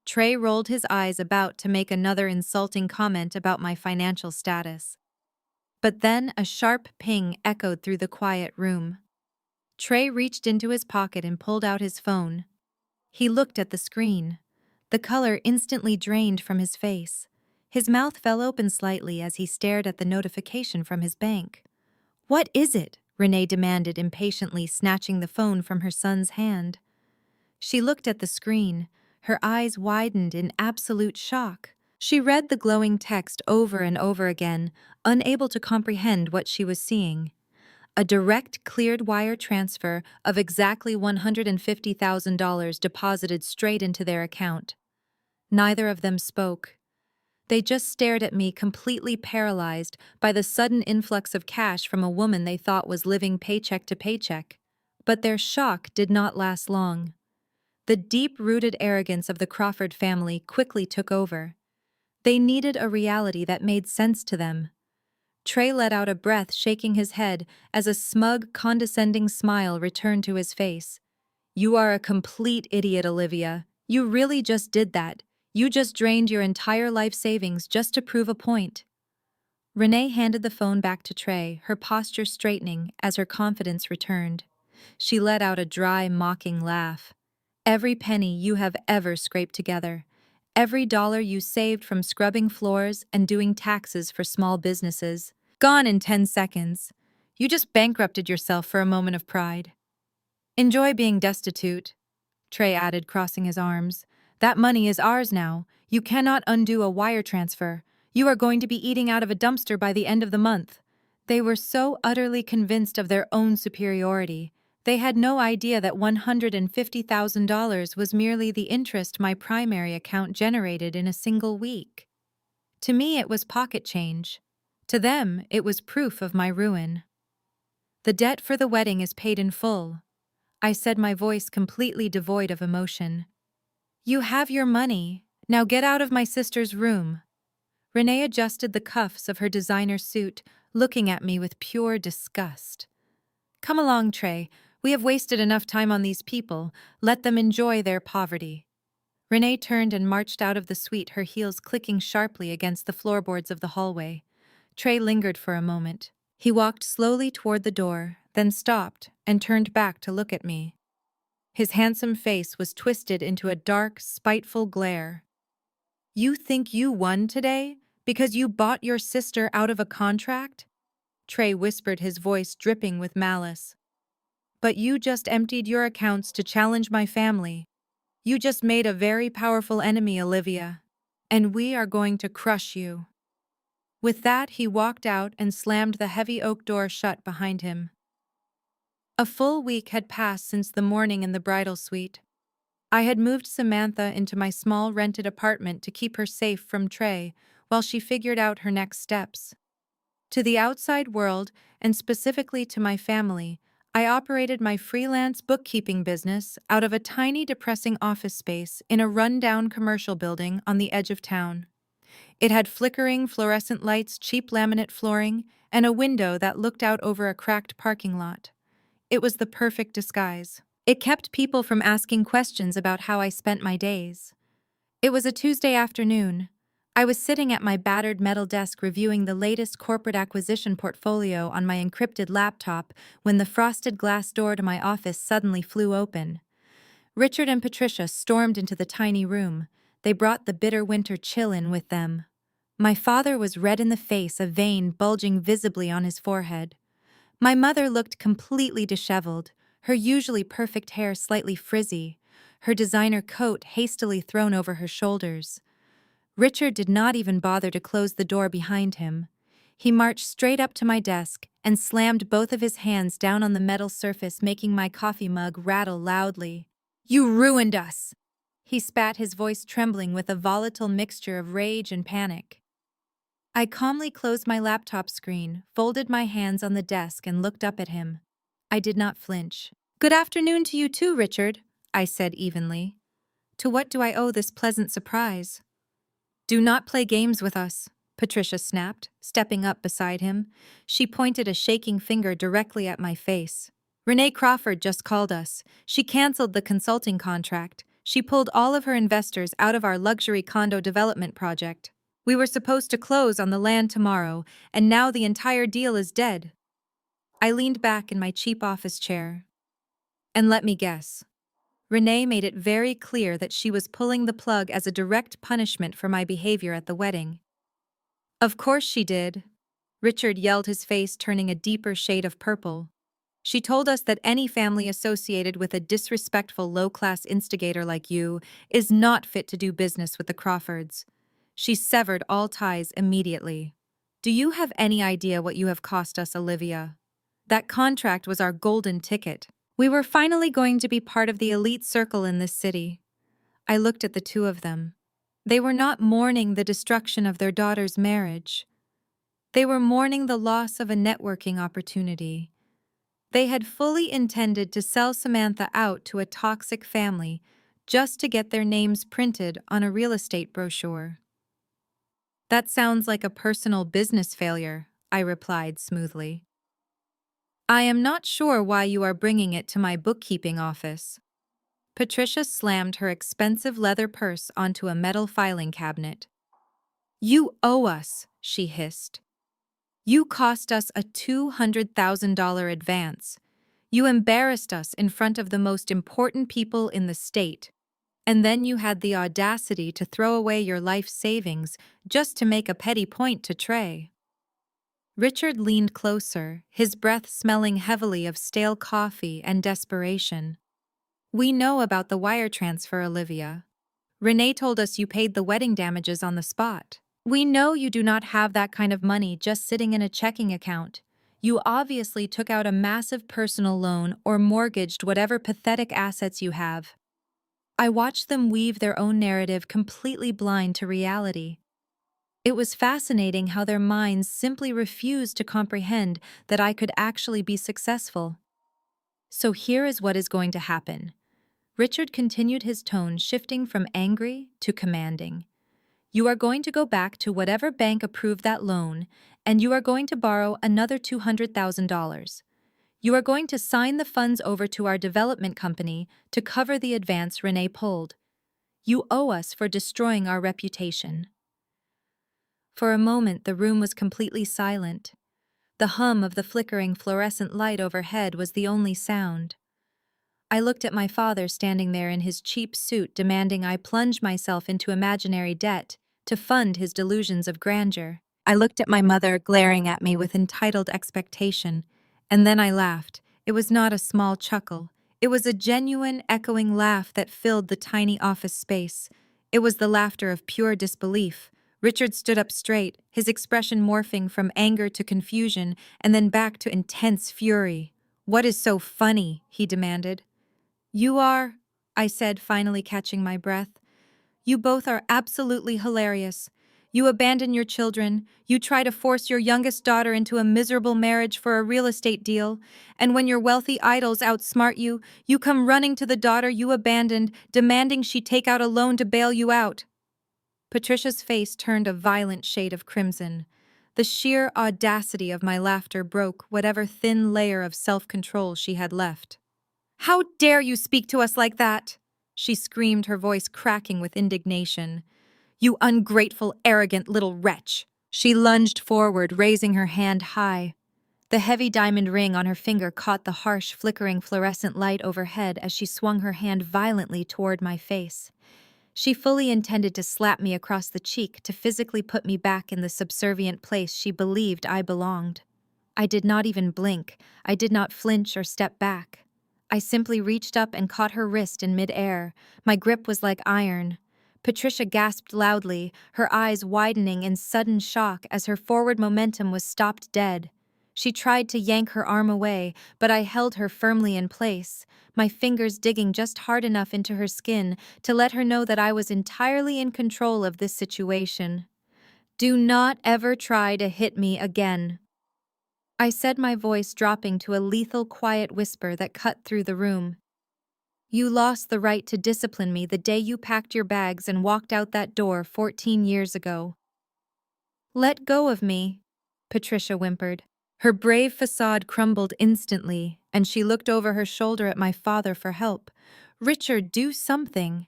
Trey rolled his eyes about to make another insulting comment about my financial status. But then a sharp ping echoed through the quiet room. Trey reached into his pocket and pulled out his phone. He looked at the screen. The color instantly drained from his face. His mouth fell open slightly as he stared at the notification from his bank. What is it? Renee demanded impatiently, snatching the phone from her son's hand. She looked at the screen. Her eyes widened in absolute shock. She read the glowing text over and over again, unable to comprehend what she was seeing. A direct cleared wire transfer of exactly $150,000 deposited straight into their account. Neither of them spoke. They just stared at me, completely paralyzed by the sudden influx of cash from a woman they thought was living paycheck to paycheck. But their shock did not last long. The deep-rooted arrogance of the Crawford family quickly took over. They needed a reality that made sense to them. Trey let out a breath, shaking his head as a smug, condescending smile returned to his face. You are a complete idiot, Olivia. You really just did that. You just drained your entire life savings just to prove a point. Renee handed the phone back to Trey, her posture straightening as her confidence returned. She let out a dry, mocking laugh. Every penny you have ever scraped together, every dollar you saved from scrubbing floors and doing taxes for small businesses, gone in 10 seconds. You just bankrupted yourself for a moment of pride. Enjoy being destitute, Trey added, crossing his arms. That money is ours now. You cannot undo a wire transfer. You are going to be eating out of a dumpster by the end of the month. They were so utterly convinced of their own superiority. They had no idea that $150,000 was merely the interest my primary account generated in a single week. To me, it was pocket change. To them, it was proof of my ruin. The debt for the wedding is paid in full, I said, my voice completely devoid of emotion. You have your money. Now get out of my sister's room. Renee adjusted the cuffs of her designer suit, looking at me with pure disgust. Come along, Trey. We have wasted enough time on these people. Let them enjoy their poverty. Renee turned and marched out of the suite, her heels clicking sharply against the floorboards of the hallway. Trey lingered for a moment. He walked slowly toward the door, then stopped and turned back to look at me. His handsome face was twisted into a dark, spiteful glare. You think you won today because you bought your sister out of a contract? Trey whispered, his voice dripping with malice. But you just emptied your accounts to challenge my family. You just made a very powerful enemy, Olivia. And we are going to crush you. With that, he walked out and slammed the heavy oak door shut behind him. A full week had passed since the morning in the bridal suite. I had moved Samantha into my small rented apartment to keep her safe from Trey, while she figured out her next steps. To the outside world, and specifically to my family, I operated my freelance bookkeeping business out of a tiny, depressing office space in a rundown commercial building on the edge of town. It had flickering fluorescent lights, cheap laminate flooring, and a window that looked out over a cracked parking lot. It was the perfect disguise. It kept people from asking questions about how I spent my days. It was a Tuesday afternoon. I was sitting at my battered metal desk reviewing the latest corporate acquisition portfolio on my encrypted laptop when the frosted glass door to my office suddenly flew open. Richard and Patricia stormed into the tiny room. They brought the bitter winter chill in with them. My father was red in the face, a vein bulging visibly on his forehead. My mother looked completely disheveled, her usually perfect hair slightly frizzy, her designer coat hastily thrown over her shoulders. Richard did not even bother to close the door behind him. He marched straight up to my desk and slammed both of his hands down on the metal surface, making my coffee mug rattle loudly. "You ruined us!" He spat, his voice trembling with a volatile mixture of rage and panic. I calmly closed my laptop screen, folded my hands on the desk, and looked up at him. I did not flinch. "Good afternoon to you too, Richard," I said evenly. "To what do I owe this pleasant surprise?" "Do not play games with us," Patricia snapped, stepping up beside him. She pointed a shaking finger directly at my face. "Renee Crawford just called us. She canceled the consulting contract. She pulled all of her investors out of our luxury condo development project. We were supposed to close on the land tomorrow, and now the entire deal is dead." I leaned back in my cheap office chair. "And let me guess. Renee made it very clear that she was pulling the plug as a direct punishment for my behavior at the wedding." "Of course she did," Richard yelled, his face turning a deeper shade of purple. "She told us that any family associated with a disrespectful low-class instigator like you is not fit to do business with the Crawfords. She severed all ties immediately. Do you have any idea what you have cost us, Olivia? That contract was our golden ticket. We were finally going to be part of the elite circle in this city." I looked at the two of them. They were not mourning the destruction of their daughter's marriage. They were mourning the loss of a networking opportunity. They had fully intended to sell Samantha out to a toxic family just to get their names printed on a real estate brochure. "That sounds like a personal business failure," I replied smoothly. "I am not sure why you are bringing it to my bookkeeping office." Patricia slammed her expensive leather purse onto a metal filing cabinet. "You owe us," she hissed. "You cost us a $200,000 advance. You embarrassed us in front of the most important people in the state. And then you had the audacity to throw away your life savings just to make a petty point to Trey." Richard leaned closer, his breath smelling heavily of stale coffee and desperation. "We know about the wire transfer, Olivia. Renee told us you paid the wedding damages on the spot. We know you do not have that kind of money just sitting in a checking account. You obviously took out a massive personal loan or mortgaged whatever pathetic assets you have." I watched them weave their own narrative, completely blind to reality. It was fascinating how their minds simply refused to comprehend that I could actually be successful. "So here is what is going to happen." Richard continued, his tone shifting from angry to commanding. "You are going to go back to whatever bank approved that loan, and you are going to borrow another $200,000. You are going to sign the funds over to our development company to cover the advance Renee pulled. You owe us for destroying our reputation." For a moment, the room was completely silent. The hum of the flickering fluorescent light overhead was the only sound. I looked at my father standing there in his cheap suit, demanding I plunge myself into imaginary debt to fund his delusions of grandeur. I looked at my mother, glaring at me with entitled expectation, and then I laughed. It was not a small chuckle. It was a genuine, echoing laugh that filled the tiny office space. It was the laughter of pure disbelief. Richard stood up straight, his expression morphing from anger to confusion and then back to intense fury. "What is so funny?" he demanded. "You are," I said, finally catching my breath. "You both are absolutely hilarious. You abandon your children, you try to force your youngest daughter into a miserable marriage for a real estate deal, and when your wealthy idols outsmart you, you come running to the daughter you abandoned, demanding she take out a loan to bail you out. Patricia's face turned a violent shade of crimson. The sheer audacity of my laughter broke whatever thin layer of self-control she had left. "How dare you speak to us like that?" she screamed, her voice cracking with indignation. "You ungrateful, arrogant little wretch!" She lunged forward, raising her hand high. The heavy diamond ring on her finger caught the harsh, flickering fluorescent light overhead as she swung her hand violently toward my face. She fully intended to slap me across the cheek to physically put me back in the subservient place she believed I belonged. I did not even blink. I did not flinch or step back. I simply reached up and caught her wrist in midair. My grip was like iron. Patricia gasped loudly, her eyes widening in sudden shock as her forward momentum was stopped dead. She tried to yank her arm away, but I held her firmly in place, my fingers digging just hard enough into her skin to let her know that I was entirely in control of this situation. "Do not ever try to hit me again," I said, my voice dropping to a lethal, quiet whisper that cut through the room. "You lost the right to discipline me the day you packed your bags and walked out that door 14 years ago." "Let go of me," Patricia whimpered. Her brave facade crumbled instantly, and she looked over her shoulder at my father for help. "Richard, do something."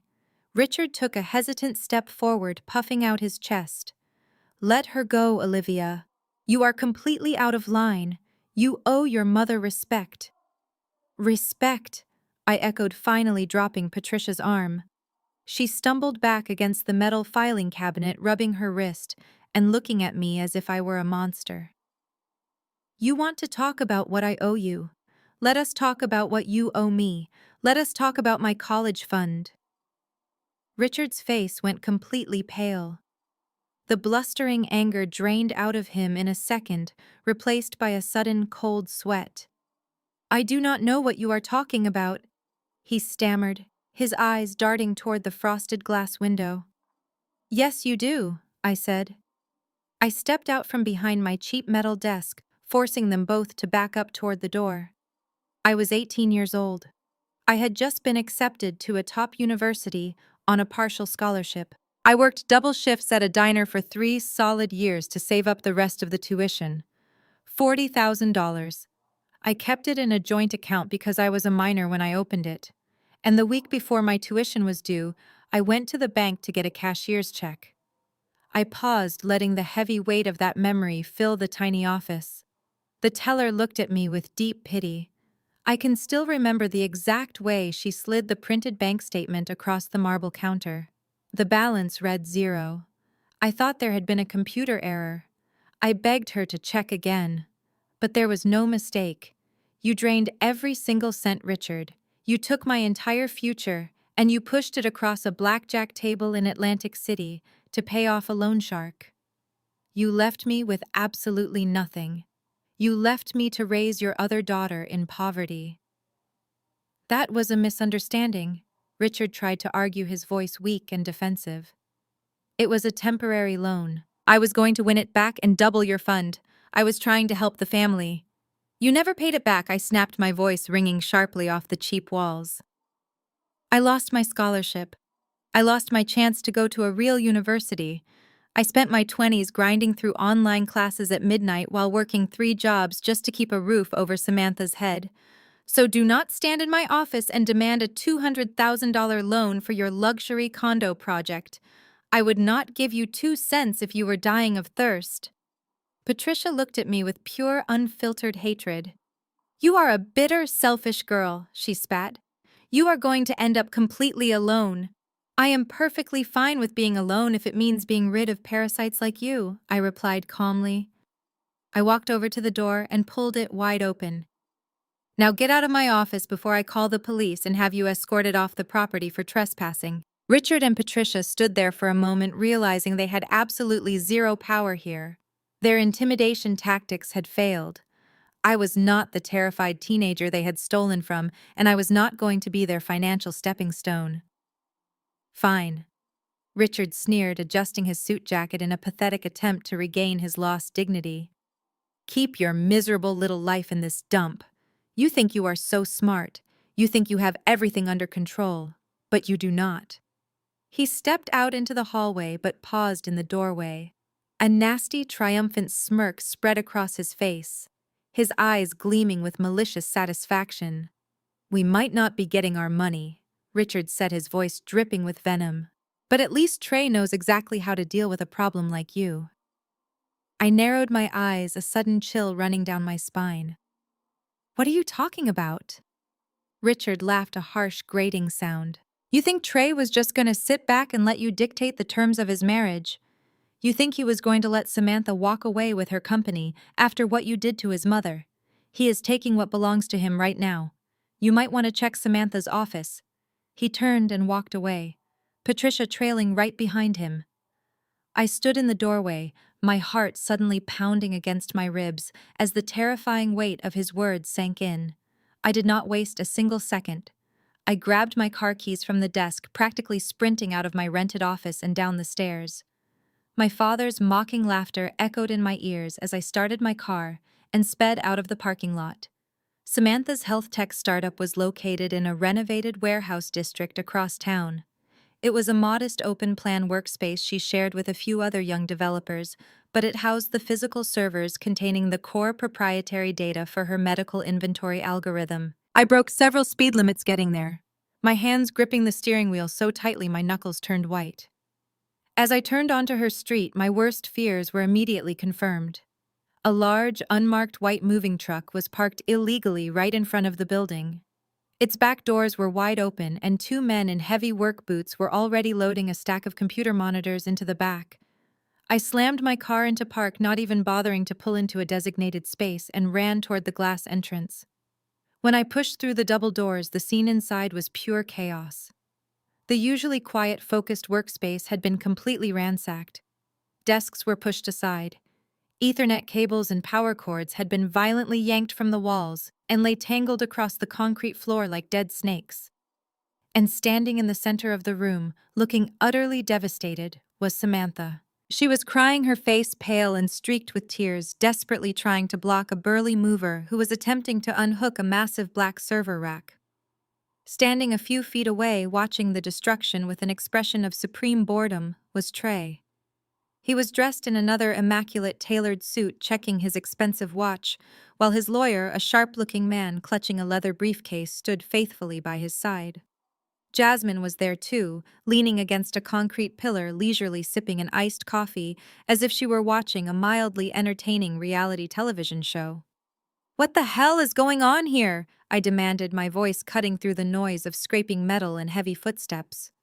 Richard took a hesitant step forward, puffing out his chest. "Let her go, Olivia. You are completely out of line. You owe your mother respect." "Respect," I echoed, finally dropping Patricia's arm. She stumbled back against the metal filing cabinet, rubbing her wrist and looking at me as if I were a monster. "You want to talk about what I owe you. Let us talk about what you owe me. Let us talk about my college fund." Richard's face went completely pale. The blustering anger drained out of him in a second, replaced by a sudden cold sweat. "I do not know what you are talking about," he stammered, his eyes darting toward the frosted glass window. "Yes, you do," I said. I stepped out from behind my cheap metal desk, forcing them both to back up toward the door. I was 18 years old. I had just been accepted to a top university on a partial scholarship. I worked double shifts at a diner for 3 solid years to save up the rest of the tuition. $40,000. I kept it in a joint account because I was a minor when I opened it. And the week before my tuition was due, I went to the bank to get a cashier's check. I paused, letting the heavy weight of that memory fill the tiny office. The teller looked at me with deep pity. I can still remember the exact way she slid the printed bank statement across the marble counter. The balance read 0. I thought there had been a computer error. I begged her to check again. But there was no mistake. "You drained every single cent, Richard. You took my entire future, and you pushed it across a blackjack table in Atlantic City to pay off a loan shark. You left me with absolutely nothing. You left me to raise your other daughter in poverty." "That was a misunderstanding," Richard tried to argue, his voice weak and defensive. "It was a temporary loan. I was going to win it back and double your fund. I was trying to help the family." "You never paid it back," I snapped, my voice ringing sharply off the cheap walls. "I lost my scholarship. I lost my chance to go to a real university. I spent my 20s grinding through online classes at midnight while working 3 jobs just to keep a roof over Samantha's head. So do not stand in my office and demand a $200,000 loan for your luxury condo project. I would not give you 2 cents if you were dying of thirst." Patricia looked at me with pure, unfiltered hatred. "You are a bitter, selfish girl," she spat. "You are going to end up completely alone." "I am perfectly fine with being alone if it means being rid of parasites like you," I replied calmly. I walked over to the door and pulled it wide open. "Now get out of my office before I call the police and have you escorted off the property for trespassing." Richard and Patricia stood there for a moment, realizing they had absolutely zero power here. Their intimidation tactics had failed. I was not the terrified teenager they had stolen from, and I was not going to be their financial stepping stone. "Fine." Richard sneered, adjusting his suit jacket in a pathetic attempt to regain his lost dignity. Keep your miserable little life in this dump. You think you are so smart. You think you have everything under control. But you do not. He stepped out into the hallway but paused in the doorway. A nasty, triumphant smirk spread across his face, his eyes gleaming with malicious satisfaction. We might not be getting our money, Richard said, his voice dripping with venom. But at least Trey knows exactly how to deal with a problem like you. I narrowed my eyes, a sudden chill running down my spine. What are you talking about? Richard laughed, a harsh, grating sound. You think Trey was just going to sit back and let you dictate the terms of his marriage? You think he was going to let Samantha walk away with her company after what you did to his mother? He is taking what belongs to him right now. You might want to check Samantha's office. He turned and walked away, Patricia trailing right behind him. I stood in the doorway, my heart suddenly pounding against my ribs as the terrifying weight of his words sank in. I did not waste a single second. I grabbed my car keys from the desk, practically sprinting out of my rented office and down the stairs. My father's mocking laughter echoed in my ears as I started my car and sped out of the parking lot. Samantha's health tech startup was located in a renovated warehouse district across town. It was a modest open-plan workspace she shared with a few other young developers, but it housed the physical servers containing the core proprietary data for her medical inventory algorithm. I broke several speed limits getting there, my hands gripping the steering wheel so tightly my knuckles turned white. As I turned onto her street, my worst fears were immediately confirmed. A large, unmarked white moving truck was parked illegally right in front of the building. Its back doors were wide open, and two men in heavy work boots were already loading a stack of computer monitors into the back. I slammed my car into park, not even bothering to pull into a designated space, and ran toward the glass entrance. When I pushed through the double doors, the scene inside was pure chaos. The usually quiet, focused workspace had been completely ransacked. Desks were pushed aside. Ethernet cables and power cords had been violently yanked from the walls and lay tangled across the concrete floor like dead snakes. And standing in the center of the room, looking utterly devastated, was Samantha. She was crying, her face pale and streaked with tears, desperately trying to block a burly mover who was attempting to unhook a massive black server rack. Standing a few feet away, watching the destruction with an expression of supreme boredom, was Trey. He was dressed in another immaculate tailored suit, checking his expensive watch, while his lawyer, a sharp-looking man clutching a leather briefcase, stood faithfully by his side. Jasmine was there too, leaning against a concrete pillar, leisurely sipping an iced coffee as if she were watching a mildly entertaining reality television show. "What the hell is going on here?" I demanded, my voice cutting through the noise of scraping metal and heavy footsteps.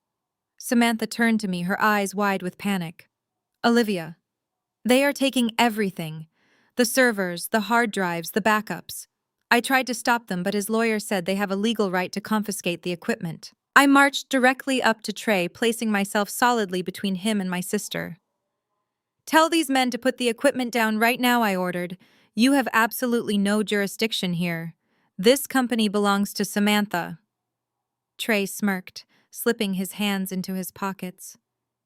Samantha turned to me, her eyes wide with panic. "Olivia, they are taking everything. The servers, the hard drives, the backups. I tried to stop them, but his lawyer said they have a legal right to confiscate the equipment." I marched directly up to Trey, placing myself solidly between him and my sister. "Tell these men to put the equipment down right now," I ordered. "You have absolutely no jurisdiction here. This company belongs to Samantha." Trey smirked, slipping his hands into his pockets.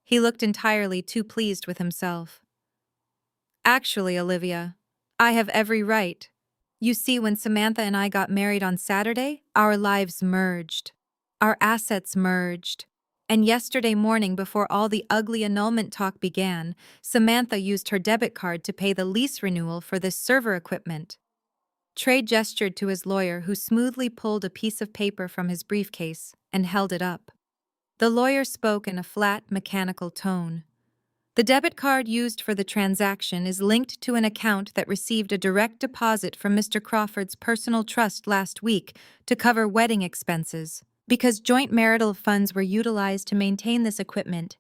He looked entirely too pleased with himself. "Actually, Olivia, I have every right. You see, when Samantha and I got married on Saturday, our lives merged. Our assets merged. And yesterday morning, before all the ugly annulment talk began, Samantha used her debit card to pay the lease renewal for this server equipment." Trey gestured to his lawyer, who smoothly pulled a piece of paper from his briefcase and held it up. The lawyer spoke in a flat, mechanical tone. "The debit card used for the transaction is linked to an account that received a direct deposit from Mr. Crawford's personal trust last week to cover wedding expenses. Because joint marital funds were utilized to maintain this equipment,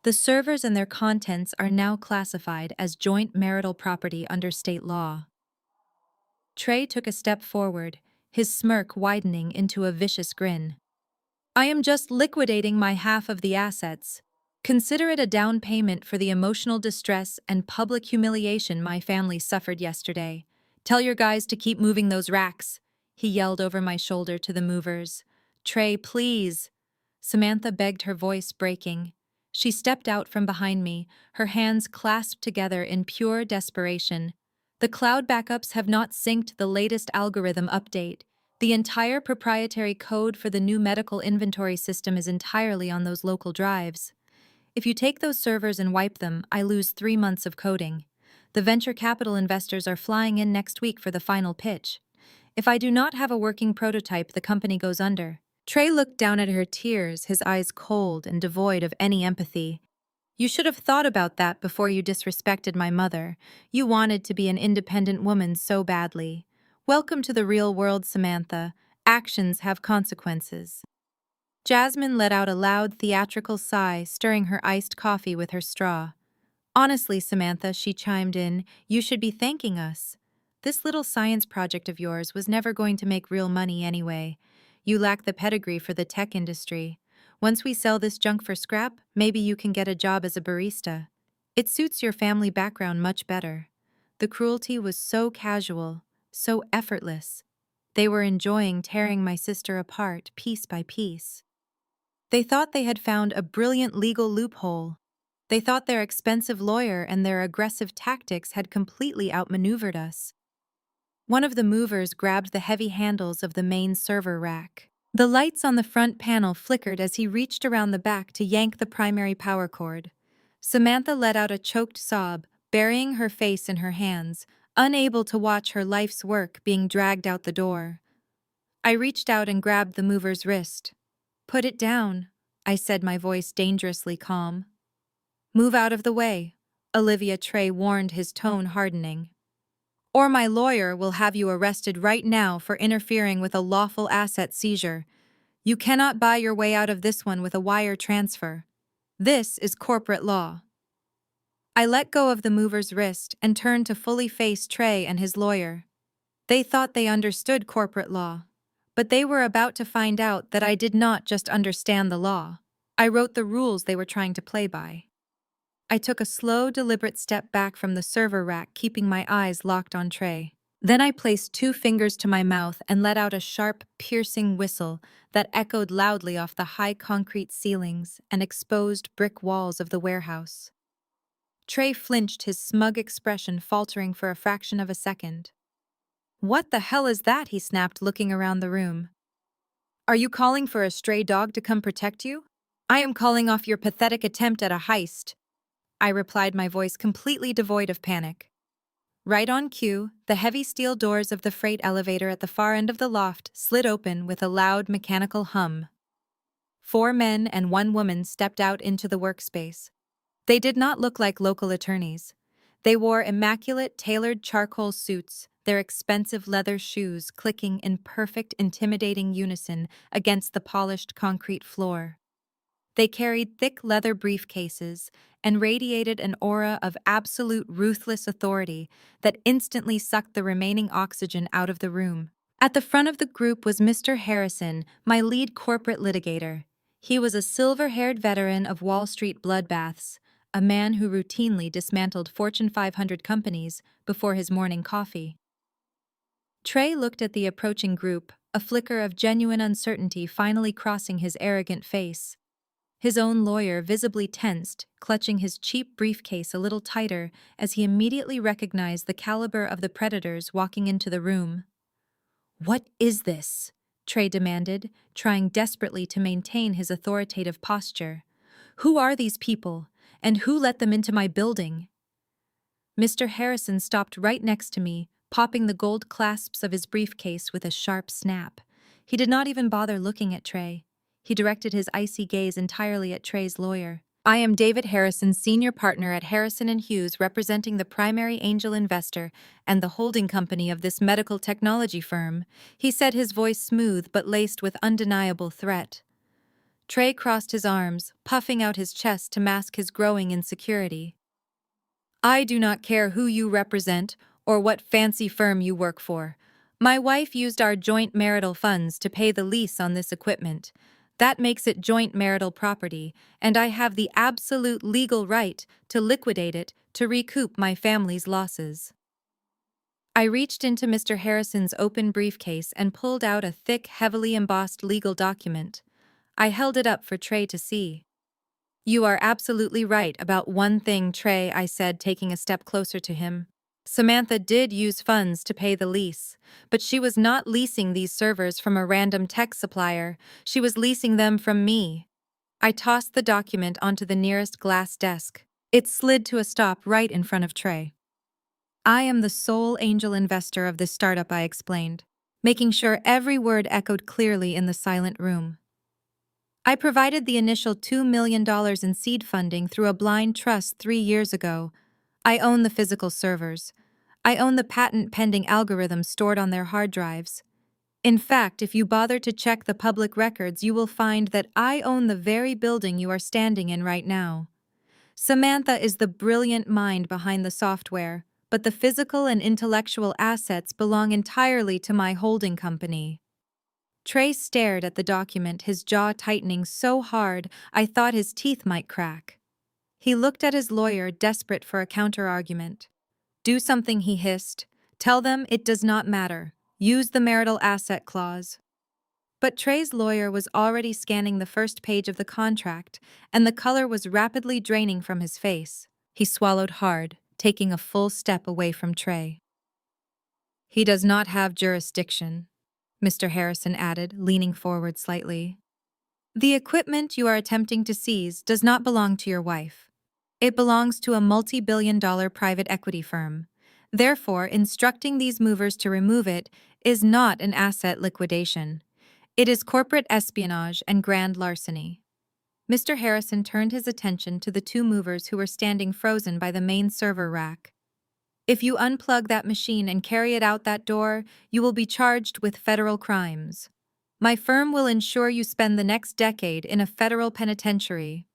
the servers and their contents are now classified as joint marital property under state law." Trey took a step forward, his smirk widening into a vicious grin. "I am just liquidating my half of the assets. Consider it a down payment for the emotional distress and public humiliation my family suffered yesterday. Tell your guys to keep moving those racks," he yelled over my shoulder to the movers. "Trey, please." Samantha begged, her voice breaking. She stepped out from behind me, her hands clasped together in pure desperation. The cloud backups have not synced the latest algorithm update. The entire proprietary code for the new medical inventory system is entirely on those local drives. If you take those servers and wipe them, I lose 3 months of coding. The venture capital investors are flying in next week for the final pitch. If I do not have a working prototype, the company goes under. Trey looked down at her tears, his eyes cold and devoid of any empathy. You should have thought about that before you disrespected my mother. You wanted to be an independent woman so badly. Welcome to the real world, Samantha. Actions have consequences. Jasmine let out a loud theatrical sigh, stirring her iced coffee with her straw. Honestly, Samantha, she chimed in, you should be thanking us. This little science project of yours was never going to make real money anyway. You lack the pedigree for the tech industry. Once we sell this junk for scrap, maybe you can get a job as a barista. It suits your family background much better. The cruelty was so casual, so effortless. They were enjoying tearing my sister apart piece by piece. They thought they had found a brilliant legal loophole. They thought their expensive lawyer and their aggressive tactics had completely outmaneuvered us. One of the movers grabbed the heavy handles of the main server rack. The lights on the front panel flickered as he reached around the back to yank the primary power cord. Samantha let out a choked sob, burying her face in her hands, unable to watch her life's work being dragged out the door. I reached out and grabbed the mover's wrist. "Put it down," I said, my voice dangerously calm. "Move out of the way," Olivia Trey warned, his tone hardening. "Or my lawyer will have you arrested right now for interfering with a lawful asset seizure. You cannot buy your way out of this one with a wire transfer. This is corporate law." I let go of the mover's wrist and turned to fully face Trey and his lawyer. They thought they understood corporate law, but they were about to find out that I did not just understand the law. I wrote the rules they were trying to play by. I took a slow, deliberate step back from the server rack, keeping my eyes locked on Trey. Then I placed 2 fingers to my mouth and let out a sharp, piercing whistle that echoed loudly off the high concrete ceilings and exposed brick walls of the warehouse. Trey flinched, his smug expression faltering for a fraction of a second. "What the hell is that?" he snapped, looking around the room. "Are you calling for a stray dog to come protect you?" "I am calling off your pathetic attempt at a heist," I replied, my voice completely devoid of panic. Right on cue, the heavy steel doors of the freight elevator at the far end of the loft slid open with a loud mechanical hum. 4 men and 1 woman stepped out into the workspace. They did not look like local attorneys. They wore immaculate, tailored charcoal suits, their expensive leather shoes clicking in perfect, intimidating unison against the polished concrete floor. They carried thick leather briefcases and radiated an aura of absolute ruthless authority that instantly sucked the remaining oxygen out of the room. At the front of the group was Mr. Harrison, my lead corporate litigator. He was a silver-haired veteran of Wall Street bloodbaths, a man who routinely dismantled Fortune 500 companies before his morning coffee. Trey looked at the approaching group, a flicker of genuine uncertainty finally crossing his arrogant face. His own lawyer visibly tensed, clutching his cheap briefcase a little tighter as he immediately recognized the caliber of the predators walking into the room. "What is this?" Trey demanded, trying desperately to maintain his authoritative posture. "Who are these people, and who let them into my building?" Mr. Harrison stopped right next to me, popping the gold clasps of his briefcase with a sharp snap. He did not even bother looking at Trey. He directed his icy gaze entirely at Trey's lawyer. "I am David Harrison, senior partner at Harrison & Hughes, representing the primary angel investor and the holding company of this medical technology firm," he said, his voice smooth but laced with undeniable threat. Trey crossed his arms, puffing out his chest to mask his growing insecurity. "I do not care who you represent or what fancy firm you work for. My wife used our joint marital funds to pay the lease on this equipment. That makes it joint marital property, and I have the absolute legal right to liquidate it to recoup my family's losses." I reached into Mr. Harrison's open briefcase and pulled out a thick, heavily embossed legal document. I held it up for Trey to see. You are absolutely right about one thing, Trey, I said, taking a step closer to him. Samantha did use funds to pay the lease, but she was not leasing these servers from a random tech supplier. She was leasing them from me. I tossed the document onto the nearest glass desk. It slid to a stop right in front of Trey. I am the sole angel investor of this startup, I explained, making sure every word echoed clearly in the silent room. I provided the initial $2 million in seed funding through a blind trust 3 years ago. I own the physical servers. I own the patent-pending algorithms stored on their hard drives. In fact, if you bother to check the public records, you will find that I own the very building you are standing in right now. Samantha is the brilliant mind behind the software, but the physical and intellectual assets belong entirely to my holding company. Trey stared at the document, his jaw tightening so hard I thought his teeth might crack. He looked at his lawyer, desperate for a counterargument. Do something, he hissed. Tell them it does not matter. Use the marital asset clause. But Trey's lawyer was already scanning the first page of the contract, and the color was rapidly draining from his face. He swallowed hard, taking a full step away from Trey. He does not have jurisdiction, Mr. Harrison added, leaning forward slightly. The equipment you are attempting to seize does not belong to your wife. It belongs to a multi-billion-dollar private equity firm. Therefore, instructing these movers to remove it is not an asset liquidation. It is corporate espionage and grand larceny. Mr. Harrison turned his attention to the two movers who were standing frozen by the main server rack. If you unplug that machine and carry it out that door, you will be charged with federal crimes. My firm will ensure you spend the next decade in a federal penitentiary.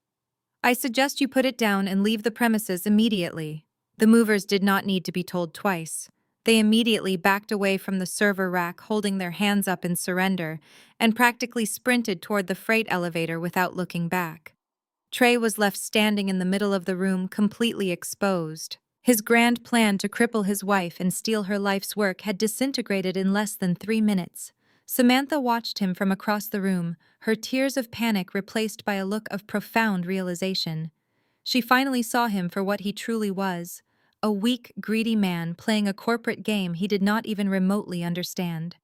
I suggest you put it down and leave the premises immediately. The movers did not need to be told twice. They immediately backed away from the server rack, holding their hands up in surrender, and practically sprinted toward the freight elevator without looking back. Trey was left standing in the middle of the room, completely exposed. His grand plan to cripple his wife and steal her life's work had disintegrated in less than 3 minutes. Samantha watched him from across the room, her tears of panic replaced by a look of profound realization. She finally saw him for what he truly was, a weak, greedy man playing a corporate game he did not even remotely understand.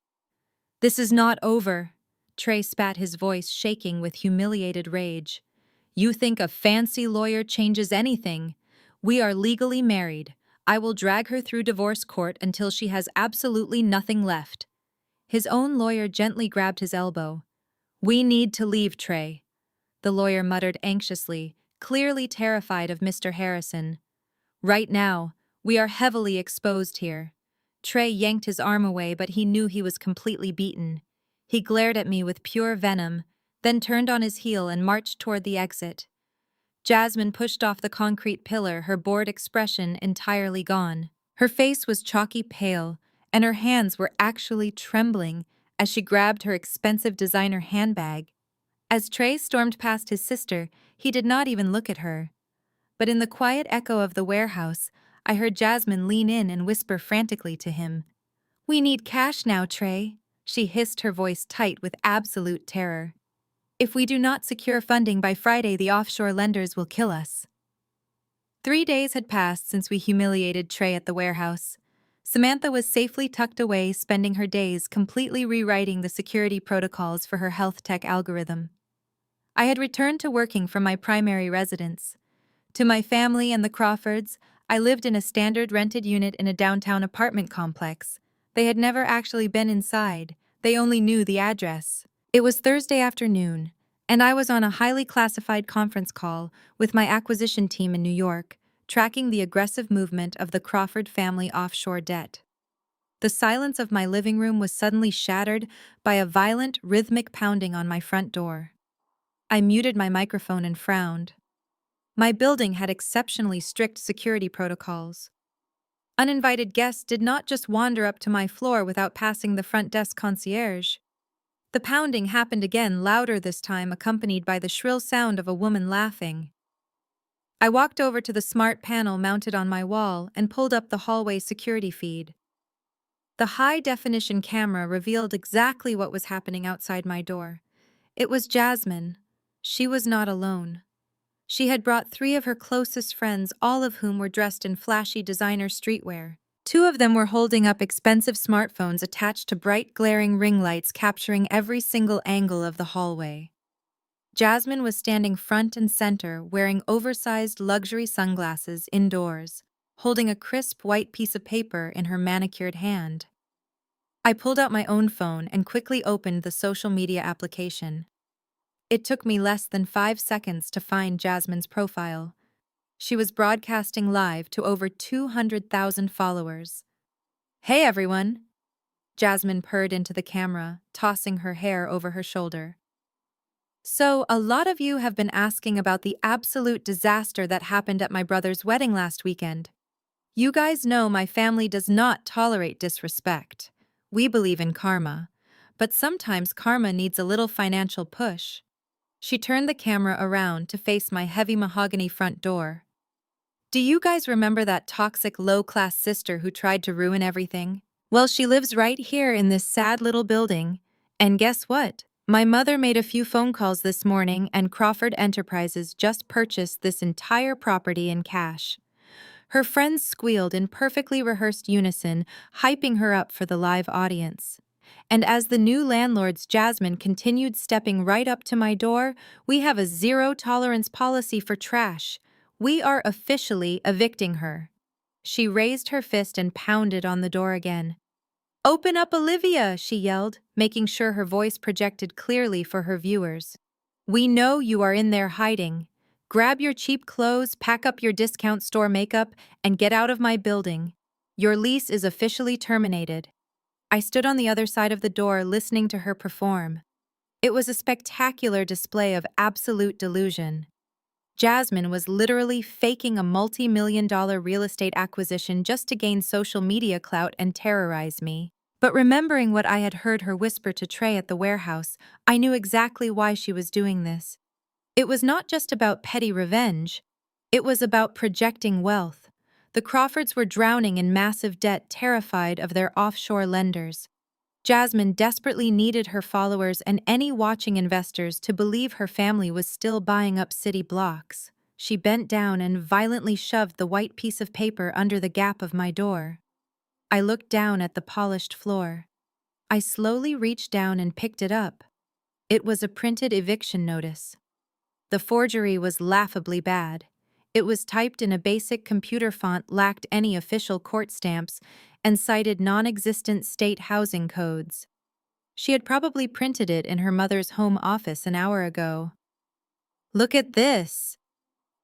This is not over, Trey spat, his voice shaking with humiliated rage. You think a fancy lawyer changes anything? We are legally married. I will drag her through divorce court until she has absolutely nothing left. His own lawyer gently grabbed his elbow. We need to leave, Trey, the lawyer muttered anxiously, clearly terrified of Mr. Harrison. Right now, we are heavily exposed here. Trey yanked his arm away, but he knew he was completely beaten. He glared at me with pure venom, then turned on his heel and marched toward the exit. Jasmine pushed off the concrete pillar, her bored expression entirely gone. Her face was chalky pale, and her hands were actually trembling as she grabbed her expensive designer handbag. As Trey stormed past his sister, he did not even look at her. But in the quiet echo of the warehouse, I heard Jasmine lean in and whisper frantically to him. We need cash now, Trey, she hissed, her voice tight with absolute terror. If we do not secure funding by Friday, the offshore lenders will kill us. 3 days had passed since we humiliated Trey at the warehouse. Samantha was safely tucked away, spending her days completely rewriting the security protocols for her health tech algorithm. I had returned to working from my primary residence. To my family and the Crawfords, I lived in a standard rented unit in a downtown apartment complex. They had never actually been inside, they only knew the address. It was Thursday afternoon, and I was on a highly classified conference call with my acquisition team in New York, tracking the aggressive movement of the Crawford family offshore debt. The silence of my living room was suddenly shattered by a violent, rhythmic pounding on my front door. I muted my microphone and frowned. My building had exceptionally strict security protocols. Uninvited guests did not just wander up to my floor without passing the front desk concierge. The pounding happened again, louder this time, accompanied by the shrill sound of a woman laughing. I walked over to the smart panel mounted on my wall and pulled up the hallway security feed. The high-definition camera revealed exactly what was happening outside my door. It was Jasmine. She was not alone. She had brought 3 of her closest friends, all of whom were dressed in flashy designer streetwear. 2 of them were holding up expensive smartphones attached to bright, glaring ring lights capturing every single angle of the hallway. Jasmine was standing front and center, wearing oversized luxury sunglasses indoors, holding a crisp white piece of paper in her manicured hand. I pulled out my own phone and quickly opened the social media application. It took me less than 5 seconds to find Jasmine's profile. She was broadcasting live to over 200,000 followers. "Hey everyone!" Jasmine purred into the camera, tossing her hair over her shoulder. "So, a lot of you have been asking about the absolute disaster that happened at my brother's wedding last weekend. You guys know my family does not tolerate disrespect. We believe in karma. But sometimes karma needs a little financial push." She turned the camera around to face my heavy mahogany front door. "Do you guys remember that toxic low-class sister who tried to ruin everything? Well, she lives right here in this sad little building. And guess what? My mother made a few phone calls this morning and Crawford Enterprises just purchased this entire property in cash." Her friends squealed in perfectly rehearsed unison, hyping her up for the live audience. And as the new landlord's Jasmine continued stepping right up to my door, "We have a zero-tolerance policy for trash. We are officially evicting her." She raised her fist and pounded on the door again. "Open up, Olivia!" she yelled, making sure her voice projected clearly for her viewers. "We know you are in there hiding. Grab your cheap clothes, pack up your discount store makeup, and get out of my building. Your lease is officially terminated." I stood on the other side of the door listening to her perform. It was a spectacular display of absolute delusion. Jasmine was literally faking a multi-million-dollar real estate acquisition just to gain social media clout and terrorize me. But remembering what I had heard her whisper to Trey at the warehouse, I knew exactly why she was doing this. It was not just about petty revenge. It was about projecting wealth. The Crawfords were drowning in massive debt, terrified of their offshore lenders. Jasmine desperately needed her followers and any watching investors to believe her family was still buying up city blocks. She bent down and violently shoved the white piece of paper under the gap of my door. I looked down at the polished floor. I slowly reached down and picked it up. It was a printed eviction notice. The forgery was laughably bad. It was typed in a basic computer font, lacked any official court stamps, and cited non-existent state housing codes. She had probably printed it in her mother's home office an hour ago. "Look at this!"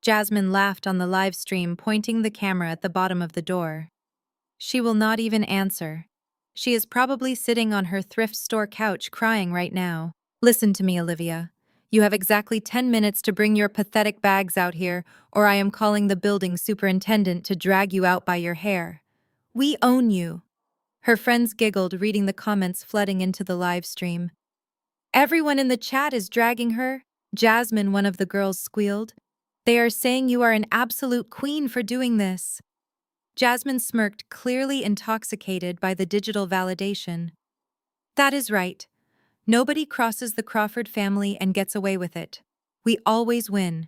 Jasmine laughed on the live stream, pointing the camera at the bottom of the door. "She will not even answer. She is probably sitting on her thrift store couch crying right now." "Listen to me, Olivia. You have exactly 10 minutes to bring your pathetic bags out here, or I am calling the building superintendent to drag you out by your hair. We own you." Her friends giggled, reading the comments flooding into the live stream. "Everyone in the chat is dragging her," Jasmine, one of the girls, squealed. "They are saying you are an absolute queen for doing this." Jasmine smirked, clearly intoxicated by the digital validation. "That is right. Nobody crosses the Crawford family and gets away with it. We always win."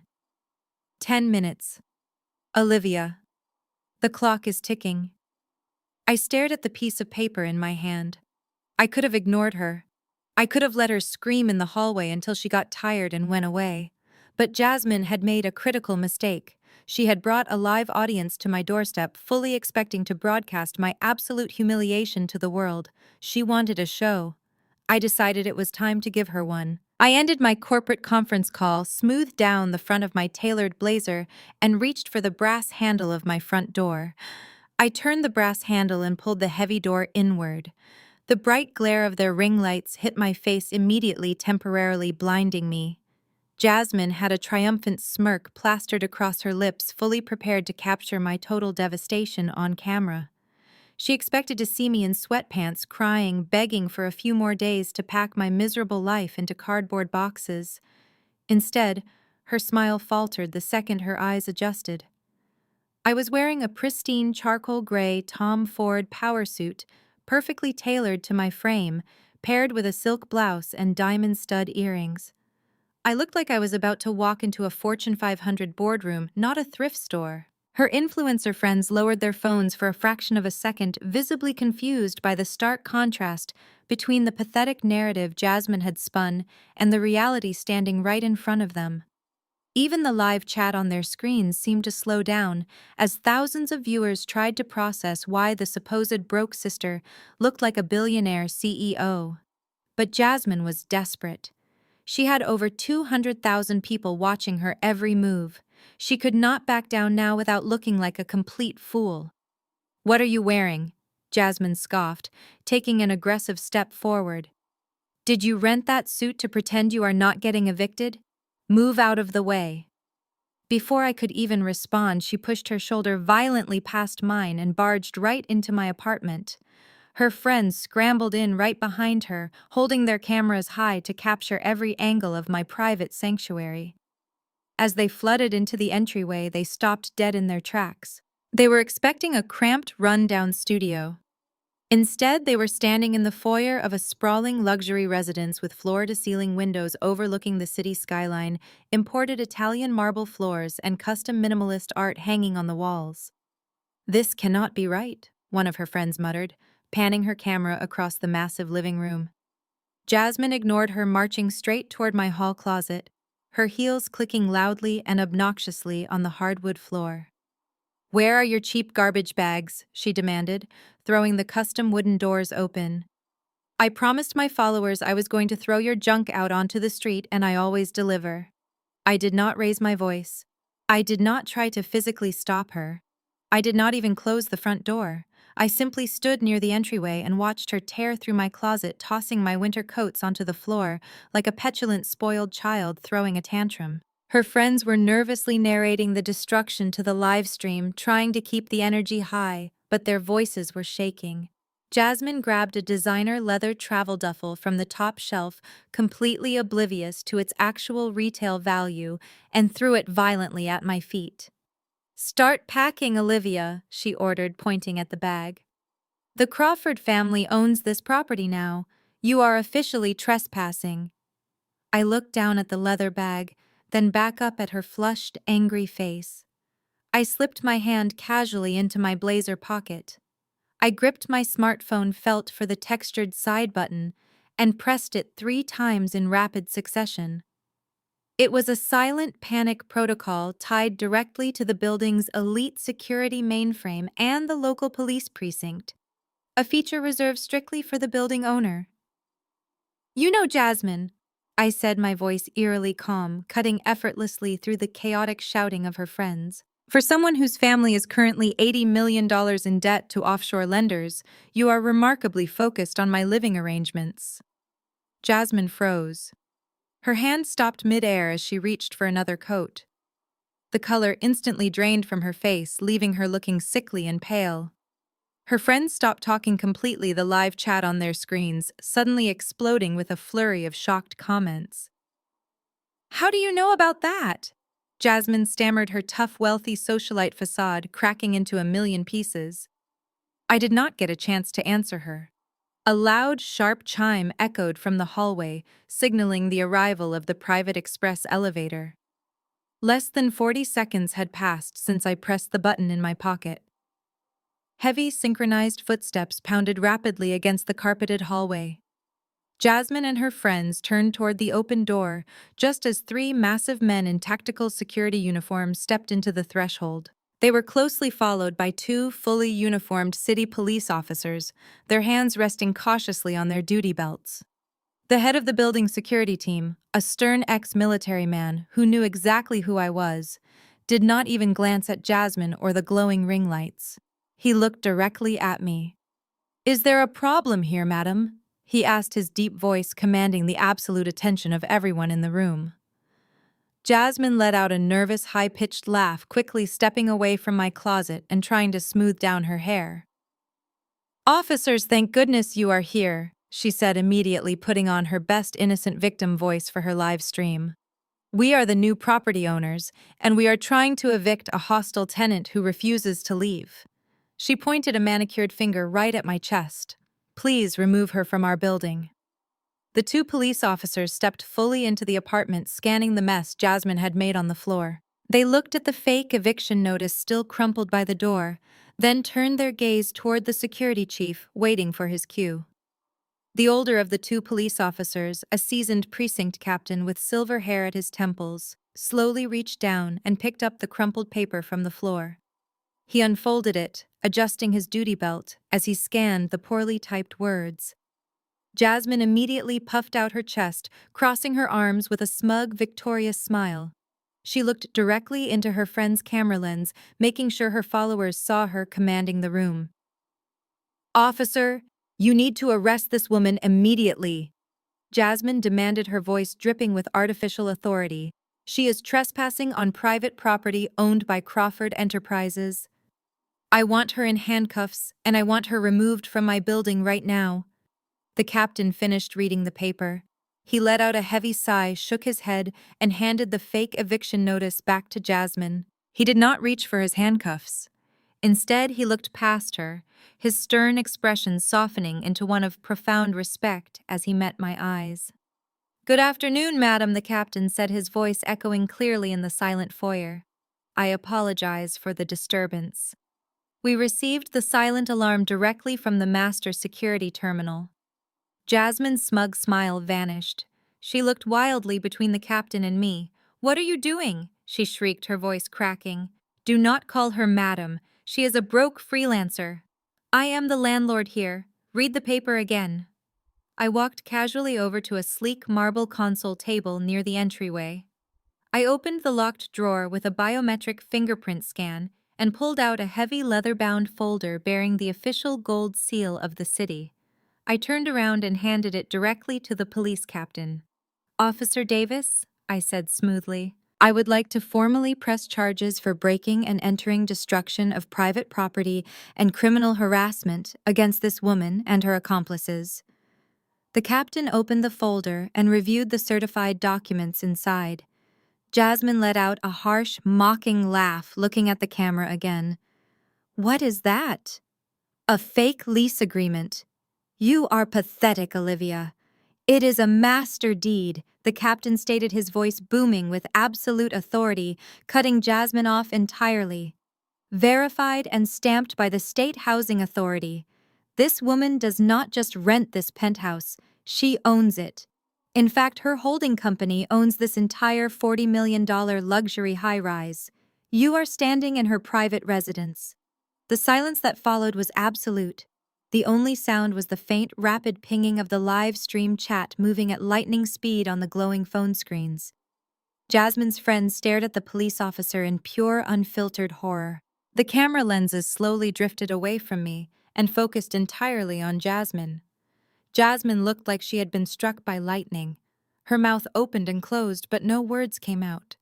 10 minutes. Olivia. The clock is ticking. I stared at the piece of paper in my hand. I could have ignored her. I could have let her scream in the hallway until she got tired and went away. But Jasmine had made a critical mistake. She had brought a live audience to my doorstep, fully expecting to broadcast my absolute humiliation to the world. She wanted a show. I decided it was time to give her one. I ended my corporate conference call, smoothed down the front of my tailored blazer, and reached for the brass handle of my front door. I turned the brass handle and pulled the heavy door inward. The bright glare of their ring lights hit my face immediately, temporarily blinding me. Jasmine had a triumphant smirk plastered across her lips, fully prepared to capture my total devastation on camera. She expected to see me in sweatpants, crying, begging for a few more days to pack my miserable life into cardboard boxes. Instead, her smile faltered the second her eyes adjusted. I was wearing a pristine charcoal gray Tom Ford power suit, perfectly tailored to my frame, paired with a silk blouse and diamond stud earrings. I looked like I was about to walk into a Fortune 500 boardroom, not a thrift store. Her influencer friends lowered their phones for a fraction of a second, visibly confused by the stark contrast between the pathetic narrative Jasmine had spun and the reality standing right in front of them. Even the live chat on their screens seemed to slow down as thousands of viewers tried to process why the supposed broke sister looked like a billionaire CEO. But Jasmine was desperate. She had over 200,000 people watching her every move. She could not back down now without looking like a complete fool. "What are you wearing?" Jasmine scoffed, taking an aggressive step forward. "Did you rent that suit to pretend you are not getting evicted? Move out of the way." Before I could even respond, she pushed her shoulder violently past mine and barged right into my apartment. Her friends scrambled in right behind her, holding their cameras high to capture every angle of my private sanctuary. As they flooded into the entryway, they stopped dead in their tracks. They were expecting a cramped, run-down studio. Instead, they were standing in the foyer of a sprawling luxury residence with floor-to-ceiling windows overlooking the city skyline, imported Italian marble floors, and custom minimalist art hanging on the walls. "This cannot be right," one of her friends muttered, panning her camera across the massive living room. Jasmine ignored her, marching straight toward my hall closet, her heels clicking loudly and obnoxiously on the hardwood floor. "Where are your cheap garbage bags?" she demanded, throwing the custom wooden doors open. "I promised my followers I was going to throw your junk out onto the street, and I always deliver." I did not raise my voice. I did not try to physically stop her. I did not even close the front door. I simply stood near the entryway and watched her tear through my closet, tossing my winter coats onto the floor like a petulant, spoiled child throwing a tantrum. Her friends were nervously narrating the destruction to the live stream, trying to keep the energy high, but their voices were shaking. Jasmine grabbed a designer leather travel duffel from the top shelf, completely oblivious to its actual retail value, and threw it violently at my feet. "Start packing, Olivia," she ordered, pointing at the bag. "The Crawford family owns this property now. You are officially trespassing." I looked down at the leather bag, then back up at her flushed, angry face. I slipped my hand casually into my blazer pocket. I gripped my smartphone, felt for the textured side button, and pressed it 3 times in rapid succession. It was a silent panic protocol tied directly to the building's elite security mainframe and the local police precinct, a feature reserved strictly for the building owner. "You know Jasmine," I said, my voice eerily calm, cutting effortlessly through the chaotic shouting of her friends. "For someone whose family is currently $80 million in debt to offshore lenders, you are remarkably focused on my living arrangements." Jasmine froze. Her hand stopped mid-air as she reached for another coat. The color instantly drained from her face, leaving her looking sickly and pale. Her friends stopped talking completely, the live chat on their screens suddenly exploding with a flurry of shocked comments. "How do you know about that?" Jasmine stammered, her tough, wealthy socialite facade cracking into a million pieces. I did not get a chance to answer her. A loud, sharp chime echoed from the hallway, signaling the arrival of the private express elevator. Less than 40 seconds had passed since I pressed the button in my pocket. Heavy, synchronized footsteps pounded rapidly against the carpeted hallway. Jasmine and her friends turned toward the open door just as 3 massive men in tactical security uniforms stepped into the threshold. They were closely followed by 2 fully uniformed city police officers, their hands resting cautiously on their duty belts. The head of the building's security team, a stern ex-military man who knew exactly who I was, did not even glance at Jasmine or the glowing ring lights. He looked directly at me. "Is there a problem here, madam?" he asked, his deep voice commanding the absolute attention of everyone in the room. Jasmine let out a nervous, high-pitched laugh, quickly stepping away from my closet and trying to smooth down her hair. "Officers, thank goodness you are here," she said, immediately putting on her best innocent victim voice for her live stream. "We are the new property owners, and we are trying to evict a hostile tenant who refuses to leave." She pointed a manicured finger right at my chest. "Please remove her from our building." The two police officers stepped fully into the apartment, scanning the mess Jasmine had made on the floor. They looked at the fake eviction notice still crumpled by the door, then turned their gaze toward the security chief, waiting for his cue. The older of the two police officers, a seasoned precinct captain with silver hair at his temples, slowly reached down and picked up the crumpled paper from the floor. He unfolded it, adjusting his duty belt as he scanned the poorly typed words. Jasmine immediately puffed out her chest, crossing her arms with a smug, victorious smile. She looked directly into her friend's camera lens, making sure her followers saw her commanding the room. "Officer, you need to arrest this woman immediately," Jasmine demanded, her voice dripping with artificial authority. "She is trespassing on private property owned by Crawford Enterprises. I want her in handcuffs, and I want her removed from my building right now." The captain finished reading the paper. He let out a heavy sigh, shook his head, and handed the fake eviction notice back to Jasmine. He did not reach for his handcuffs. Instead, he looked past her, his stern expression softening into one of profound respect as he met my eyes. "Good afternoon, madam," the captain said, his voice echoing clearly in the silent foyer. "I apologize for the disturbance." We received the silent alarm directly from the master security terminal. Jasmine's smug smile vanished. She looked wildly between the captain and me. "What are you doing?" she shrieked, her voice cracking. "Do not call her madam. She is a broke freelancer. I am the landlord here. Read the paper again." I walked casually over to a sleek marble console table near the entryway. I opened the locked drawer with a biometric fingerprint scan and pulled out a heavy leather-bound folder bearing the official gold seal of the city. I turned around and handed it directly to the police captain. "Officer Davis," I said smoothly, "I would like to formally press charges for breaking and entering destruction of private property and criminal harassment against this woman and her accomplices." The captain opened the folder and reviewed the certified documents inside. Jasmine let out a harsh, mocking laugh, looking at the camera again. "What is that?" "A fake lease agreement. You are pathetic, Olivia." "It is a master deed," the captain stated, his voice booming with absolute authority, cutting Jasmine off entirely. "Verified and stamped by the State Housing Authority. This woman does not just rent this penthouse, she owns it. In fact, her holding company owns this entire $40 million luxury high-rise. You are standing in her private residence." The silence that followed was absolute. The only sound was the faint, rapid pinging of the live stream chat moving at lightning speed on the glowing phone screens. Jasmine's friend stared at the police officer in pure, unfiltered horror. The camera lenses slowly drifted away from me and focused entirely on Jasmine. Jasmine looked like she had been struck by lightning. Her mouth opened and closed, but no words came out.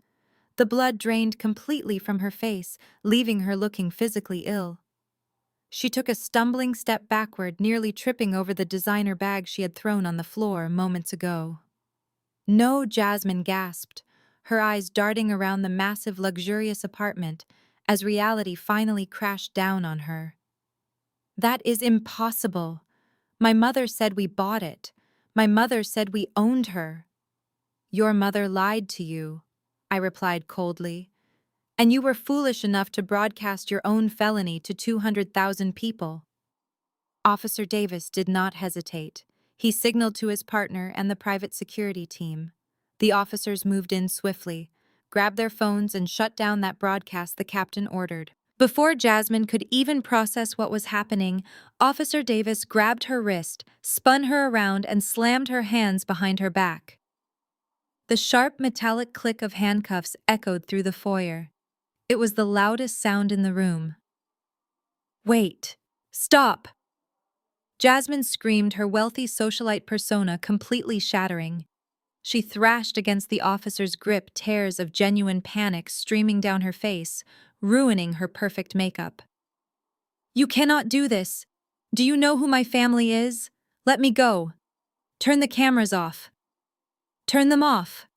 The blood drained completely from her face, leaving her looking physically ill. She took a stumbling step backward, nearly tripping over the designer bag she had thrown on the floor moments ago. "No," Jasmine gasped, her eyes darting around the massive, luxurious apartment as reality finally crashed down on her. "That is impossible. My mother said we bought it. My mother said we owned her." "Your mother lied to you," I replied coldly. "And you were foolish enough to broadcast your own felony to 200,000 people." Officer Davis did not hesitate. He signaled to his partner and the private security team. The officers moved in swiftly, grabbed their phones, and shut down that broadcast the captain ordered. Before Jasmine could even process what was happening, Officer Davis grabbed her wrist, spun her around, and slammed her hands behind her back. The sharp metallic click of handcuffs echoed through the foyer. It was the loudest sound in the room. "Wait! Stop!" Jasmine screamed, her wealthy socialite persona completely shattering. She thrashed against the officer's grip, tears of genuine panic streaming down her face, ruining her perfect makeup. "You cannot do this! Do you know who my family is? Let me go! Turn the cameras off! Turn them off!"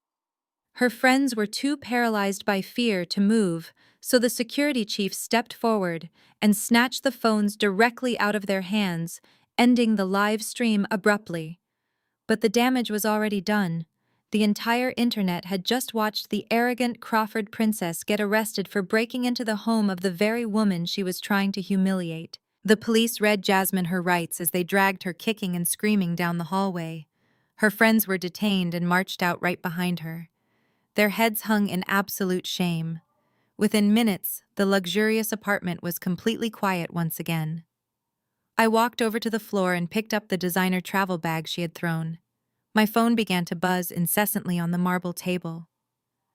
Her friends were too paralyzed by fear to move, so the security chief stepped forward and snatched the phones directly out of their hands, ending the live stream abruptly. But the damage was already done. The entire internet had just watched the arrogant Crawford princess get arrested for breaking into the home of the very woman she was trying to humiliate. The police read Jasmine her rights as they dragged her kicking and screaming down the hallway. Her friends were detained and marched out right behind her. Their heads hung in absolute shame. Within minutes, the luxurious apartment was completely quiet once again. I walked over to the floor and picked up the designer travel bag she had thrown. My phone began to buzz incessantly on the marble table.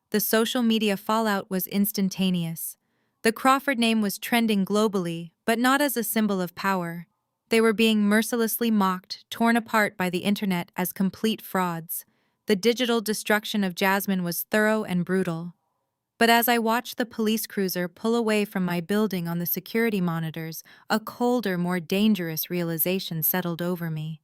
The social media fallout was instantaneous. The Crawford name was trending globally, but not as a symbol of power. They were being mercilessly mocked, torn apart by the internet as complete frauds. The digital destruction of Jasmine was thorough and brutal. But as I watched the police cruiser pull away from my building on the security monitors, a colder, more dangerous realization settled over me.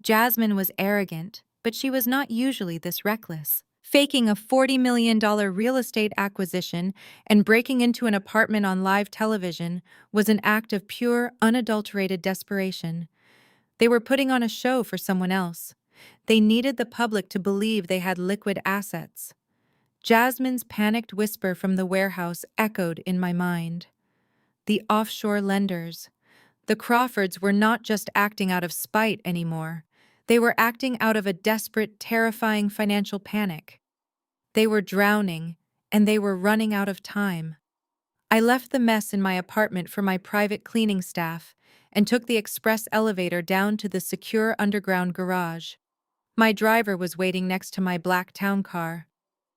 Jasmine was arrogant, but she was not usually this reckless. Faking a $40 million real estate acquisition and breaking into an apartment on live television was an act of pure, unadulterated desperation. They were putting on a show for someone else. They needed the public to believe they had liquid assets. Jasmine's panicked whisper from the warehouse echoed in my mind. The offshore lenders. The Crawfords were not just acting out of spite anymore. They were acting out of a desperate, terrifying financial panic. They were drowning, and they were running out of time. I left the mess in my apartment for my private cleaning staff and took the express elevator down to the secure underground garage. My driver was waiting next to my black town car.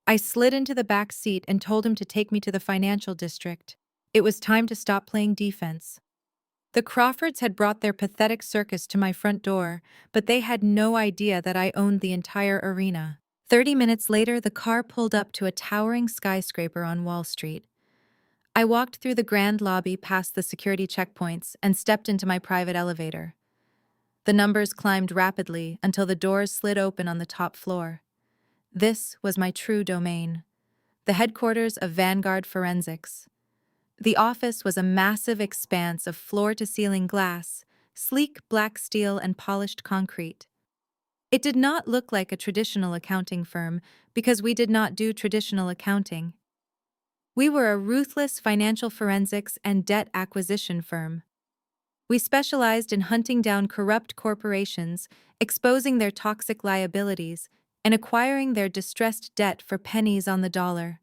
I slid into the back seat and told him to take me to the financial district. It was time to stop playing defense. The Crawfords had brought their pathetic circus to my front door, but they had no idea that I owned the entire arena. 30 minutes later, the car pulled up to a towering skyscraper on Wall Street. I walked through the grand lobby past the security checkpoints and stepped into my private elevator. The numbers climbed rapidly until the doors slid open on the top floor. This was my true domain, the headquarters of Vanguard Forensics. The office was a massive expanse of floor-to-ceiling glass, sleek black steel and polished concrete. It did not look like a traditional accounting firm because we did not do traditional accounting. We were a ruthless financial forensics and debt acquisition firm. We specialized in hunting down corrupt corporations, exposing their toxic liabilities, and acquiring their distressed debt for pennies on the dollar.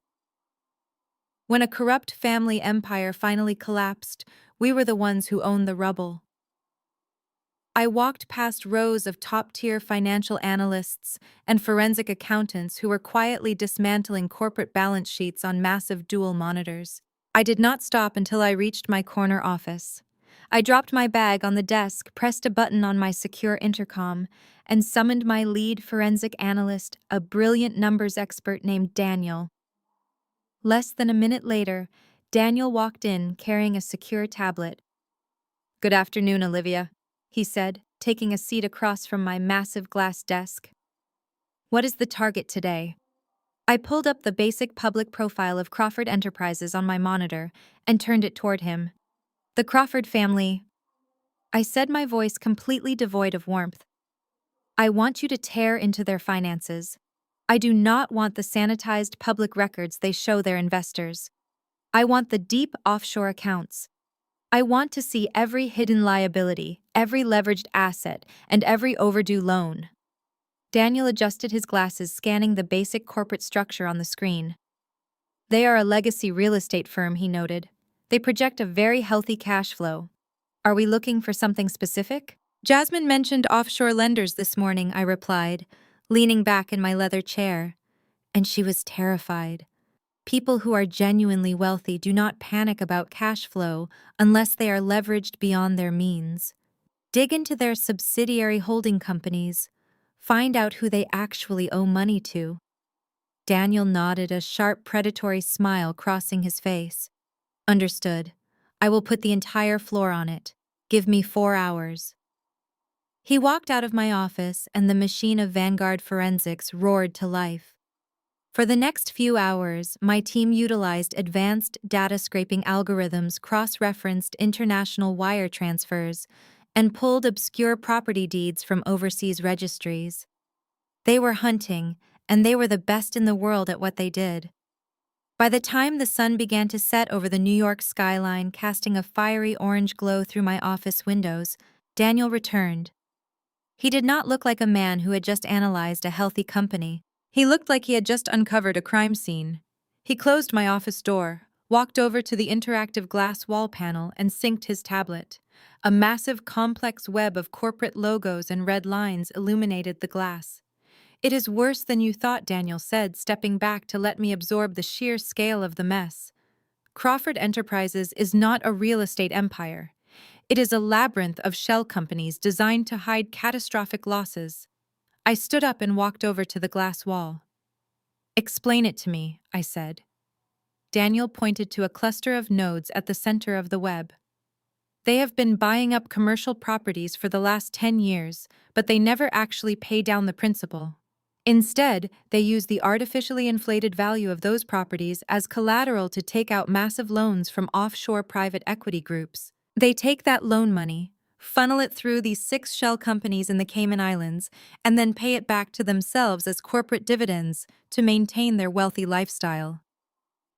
When a corrupt family empire finally collapsed, we were the ones who owned the rubble. I walked past rows of top-tier financial analysts and forensic accountants who were quietly dismantling corporate balance sheets on massive dual monitors. I did not stop until I reached my corner office. I dropped my bag on the desk, pressed a button on my secure intercom, and summoned my lead forensic analyst, a brilliant numbers expert named Daniel. Less than a minute later, Daniel walked in carrying a secure tablet. "Good afternoon, Olivia," he said, taking a seat across from my massive glass desk. "What is the target today?" I pulled up the basic public profile of Crawford Enterprises on my monitor and turned it toward him. "The Crawford family," I said, my voice completely devoid of warmth. "I want you to tear into their finances. I do not want the sanitized public records they show their investors. I want the deep offshore accounts. I want to see every hidden liability, every leveraged asset, and every overdue loan." Daniel adjusted his glasses, scanning the basic corporate structure on the screen. "They are a legacy real estate firm," he noted. "They project a very healthy cash flow. Are we looking for something specific?" "Jasmine mentioned offshore lenders this morning," I replied, leaning back in my leather chair. And she was terrified. People who are genuinely wealthy do not panic about cash flow unless they are leveraged beyond their means. Dig into their subsidiary holding companies. Find out who they actually owe money to. Daniel nodded, a sharp predatory smile crossing his face. "Understood. I will put the entire floor on it. Give me 4 hours." He walked out of my office, and the machine of Vanguard Forensics roared to life. For the next few hours, my team utilized advanced data scraping algorithms, cross-referenced international wire transfers, and pulled obscure property deeds from overseas registries. They were hunting, and they were the best in the world at what they did. By the time the sun began to set over the New York skyline, casting a fiery orange glow through my office windows, Daniel returned. He did not look like a man who had just analyzed a healthy company. He looked like he had just uncovered a crime scene. He closed my office door, walked over to the interactive glass wall panel, and synced his tablet. A massive, complex web of corporate logos and red lines illuminated the glass. "It is worse than you thought," Daniel said, stepping back to let me absorb the sheer scale of the mess. "Crawford Enterprises is not a real estate empire. It is a labyrinth of shell companies designed to hide catastrophic losses." I stood up and walked over to the glass wall. "Explain it to me," I said. Daniel pointed to a cluster of nodes at the center of the web. "They have been buying up commercial properties for the last 10 years, but they never actually pay down the principal. Instead, they use the artificially inflated value of those properties as collateral to take out massive loans from offshore private equity groups. They take that loan money, funnel it through these 6 shell companies in the Cayman Islands, and then pay it back to themselves as corporate dividends to maintain their wealthy lifestyle."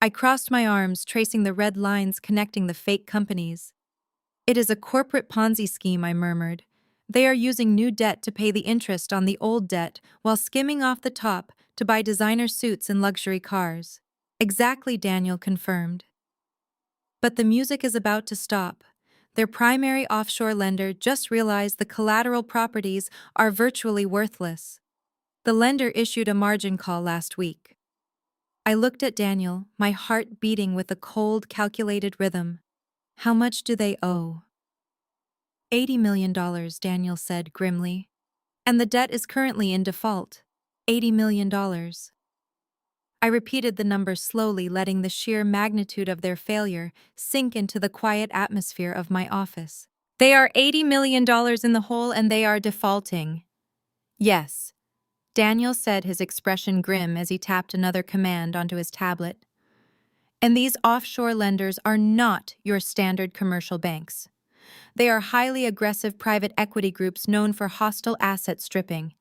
I crossed my arms, tracing the red lines connecting the fake companies. "It is a corporate Ponzi scheme," I murmured. "They are using new debt to pay the interest on the old debt while skimming off the top to buy designer suits and luxury cars." "Exactly," Daniel confirmed. "But the music is about to stop. Their primary offshore lender just realized the collateral properties are virtually worthless. The lender issued a margin call last week." I looked at Daniel, my heart beating with a cold, calculated rhythm. "How much do they owe?" $80 million, Daniel said grimly. "And the debt is currently in default. $80 million. I repeated the number slowly, letting the sheer magnitude of their failure sink into the quiet atmosphere of my office. "They are $80 million in the hole and they are defaulting." "Yes," Daniel said, his expression grim as he tapped another command onto his tablet. "And these offshore lenders are not your standard commercial banks. They are highly aggressive private equity groups known for hostile asset stripping.